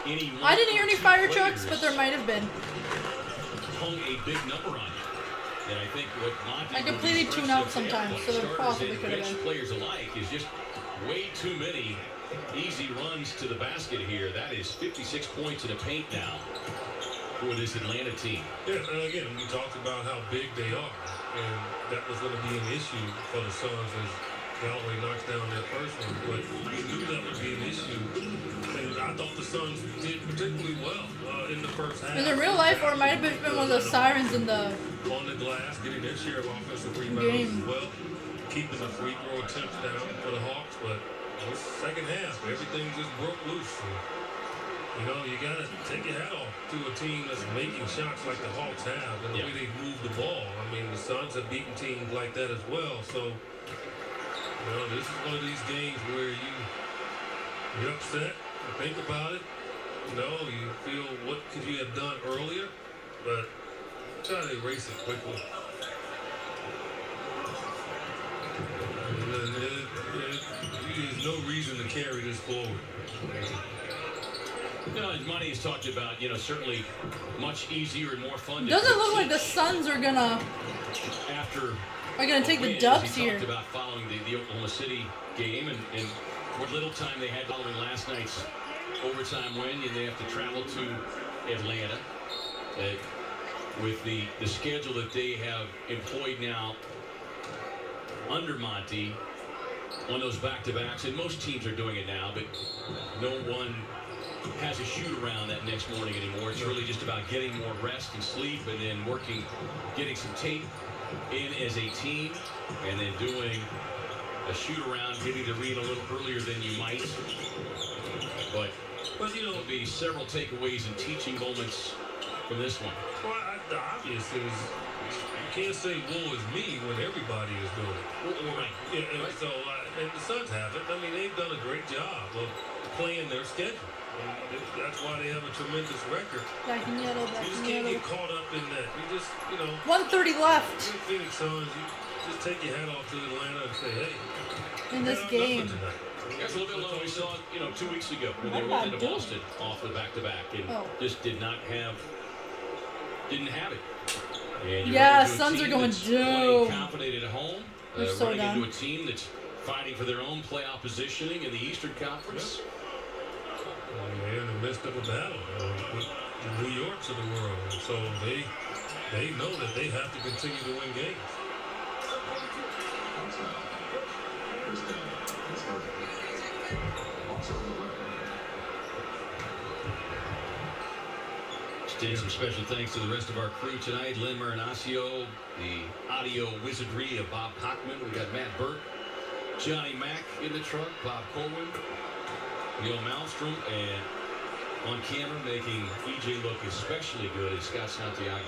any one I didn't hear or any two fire trucks, players but there might have been. hung a big number on you. And I think what Monty I will completely be tune out stressing sometimes, to so there starters possibly and could have bench been. players alike is just way too many easy runs to the basket here. That is 56 points in the paint now for this Atlanta team. Yeah, and again, we talked about how big they are, and that was going to be an issue for the Suns as Galloway knocks down that first one. But we knew that would be an issue, and I thought the Suns did particularly well in the first half. In the real life, or it might have been one of the sirens in the On the glass, getting their share of offensive rebounds game. as well, keeping the free throw attempts down for the Hawks. But this second half, everything just broke loose. And, you got to take your hat off to a team that's making shots like the Hawks have and the way they move the ball. I mean, the Suns have beaten teams like that as well. So, this is one of these games where you're upset, you think about it, you feel what could you have done earlier, but try to erase it quickly. There's no reason to carry this forward. As Monty has talked about, certainly much easier and more fun. Doesn't look like the Suns are gonna take the dubs here. Talked about following the Oklahoma City game and what little time they had following last night's overtime win, and they have to travel to Atlanta. With the schedule that they have employed now under Monty on those back-to-backs, and most teams are doing it now, but no one has a shoot-around that next morning anymore. It's really just about getting more rest and sleep and then getting some tape in as a team, and then doing a shoot-around, getting to read a little earlier than you might. But there'll be several takeaways and teaching moments from this one. Well, the obvious is you can't say woe is me when everybody is doing it. Well, right. Yeah, and so and the Suns haven't. I mean, they've done a great job of playing their schedule. And that's why they have a tremendous record. Black and yellow, black You just and can't yellow. get caught up in that. You just, 1:30 left you're Phoenix Suns, you just take your hat off to Atlanta and say, hey, in this nothing game. tonight. That's a little bit like we saw, 2 weeks ago when they What went am I into doing? Boston off the back-to-back and Oh. just didn't have it. And you're Yeah, running into a Suns are team going that's playing doom. confident at home, They're so running done. into a team that's fighting for their own playoff positioning in the Eastern Conference. They're in the midst of a battle with the New Yorks of the world. And so they know that they have to continue to win games. Extend some special thanks to the rest of our crew tonight. Lynn Marinaccio, the audio wizardry of Bob Hockman. We got Matt Burke, Johnny Mack in the truck, Bob Corwin, Neil Malmstrom, and on camera making EJ look especially good is Scott Santiago.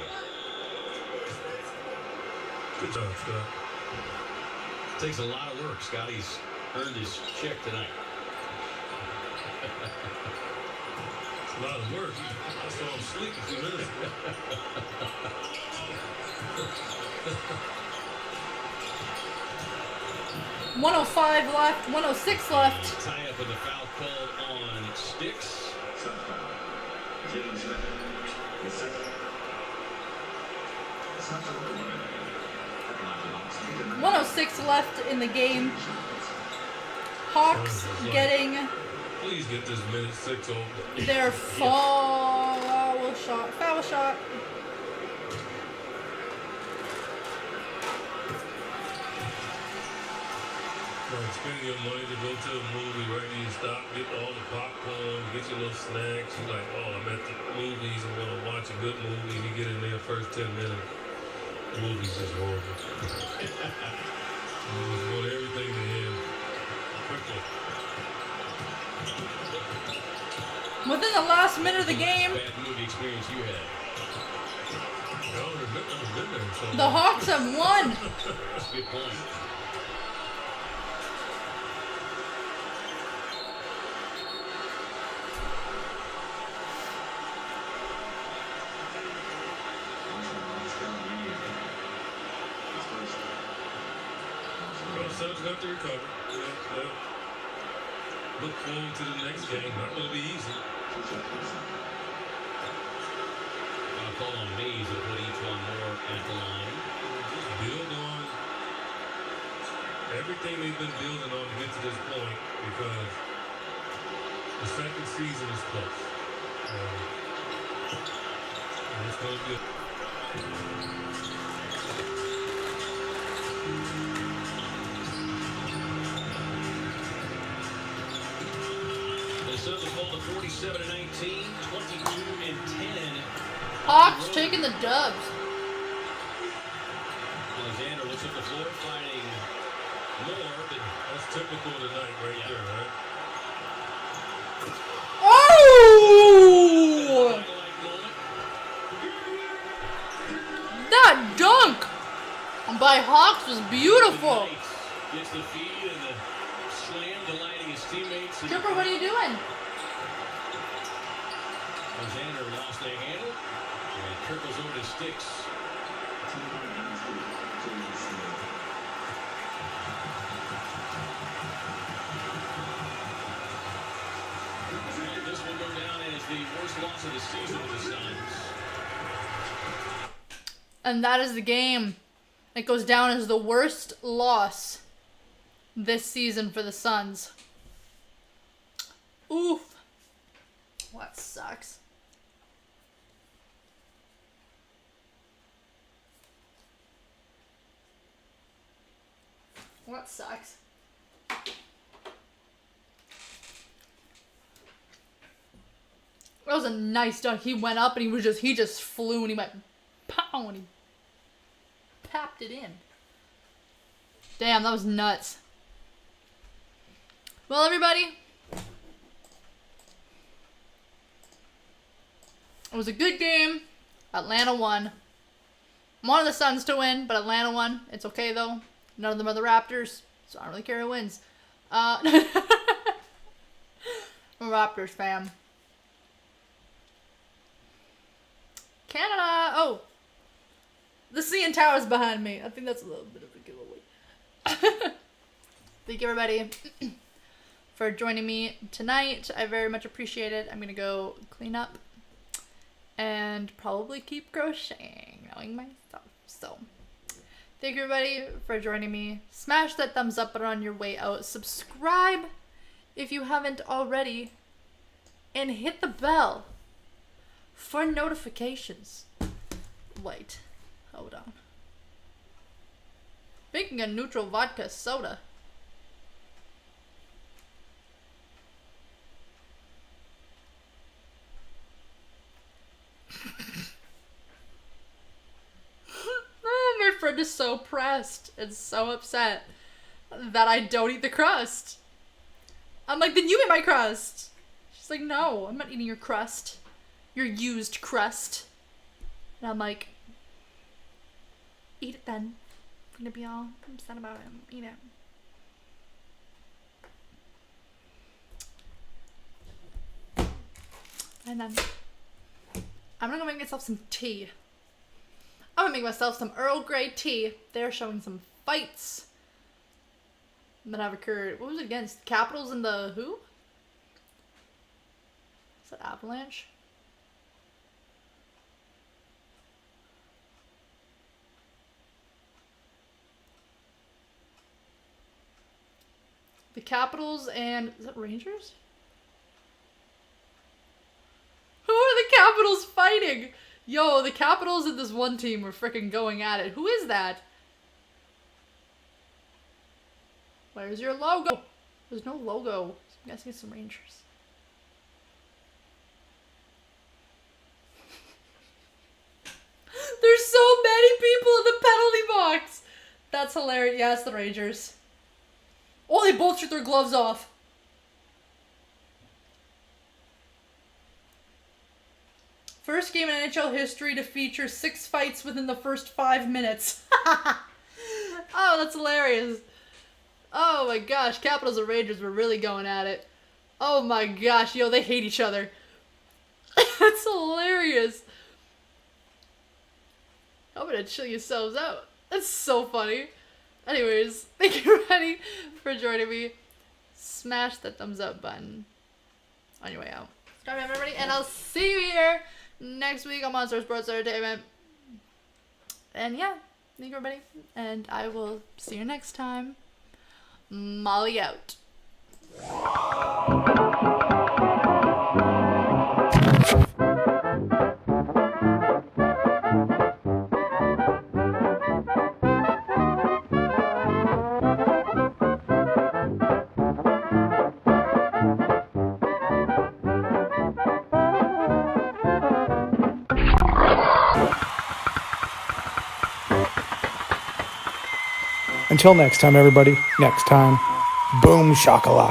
Good job, Scott. Takes a lot of work. Scotty's earned his check tonight. A lot of work. I saw him sleep a few minutes ago. 105 left, 106 left. Tie up with the foul called on Sticks. 106 left in the game. Hawks getting Please get this minute 6 over. their foul shot. Foul shot. Like spending your money to go to a movie, right? You stop, get all the popcorn, get your little snacks. You're like, oh, I'm at the movies. I'm gonna watch a good movie. You get in there first 10 minutes. The movie's just horrible. You just want everything to end quickly. Within the last minute of the game, Bad movie experience you had. I don't remember. I've been there so the Hawks have won. That's a good point. Well, Suns got to recover. Yeah. Look forward to the next game. Not going to be easy. I'll call on Mays to put each one more at the line. Just build on everything they've been building on to get to this point, because the second season is close. And it's going to be The Suns have fallen to 47-19, 22-10. Hawks taking the dubs. Alexander looks up the floor, finding more, but that's typical tonight right there, right? Oh! That dunk by Hawks was beautiful. Gets the feed and the slam, delighting his teammates. Tripper, what are you doing? Alexander lost their handle and trickles over to Sticks. And this will go down as the worst loss of the season with the Suns. And that is the game. It goes down as the worst loss this season for the Suns. Oof. That sucks. That sucks. That was a nice dunk. He went up and he just flew and he went pow and he tapped it in. Damn, that was nuts. Well, everybody, it was a good game. Atlanta won. I wanted the Suns to win, but Atlanta won. It's okay, though. None of them are the Raptors, so I don't really care who wins. I'm a Raptors fan. Canada. Oh. The CN Tower's behind me. I think that's a little bit of a giveaway. Thank you, everybody, for joining me tonight. I very much appreciate it. I'm going to go clean up and probably keep crocheting, knowing myself. So, thank you, everybody, for joining me. Smash that thumbs up button on your way out. Subscribe if you haven't already. And hit the bell for notifications. Wait. Hold on. Making a neutral vodka soda. Oh, my friend is so pressed and so upset that I don't eat the crust. I'm like, then you eat my crust. She's like, no, I'm not eating your crust. Your used crust. And I'm like, eat it then. I'm gonna be all upset about it. Eat it. I And then I'm gonna go make myself some tea. I'm gonna make myself some Earl Grey tea. They're showing some fights that have occurred. What was it against? Capitals and the who? Is that Avalanche? The Capitals and... is that Rangers? Who are the Capitals fighting? Yo, the Capitals and this one team were freaking going at it. Who is that? Where's your logo? There's no logo. I'm guessing it's some Rangers. There's so many people in the penalty box. That's hilarious. Yeah, it's the Rangers. Oh, they both shoot their gloves off. First game in NHL history to feature 6 fights within the first 5 minutes. Oh, that's hilarious. Oh my gosh, Capitals and Rangers were really going at it. Oh my gosh, yo, they hate each other. That's hilarious. I'm gonna chill yourselves out. That's so funny. Anyways, thank you, Rennie, for joining me. Smash that thumbs up button on your way out. Subscribe, everybody, and I'll see you here next week on Monster Sports Entertainment. And yeah, thank you, everybody, and I will see you next time. Molly out. Until next time, everybody. Next time, boom shakalaka.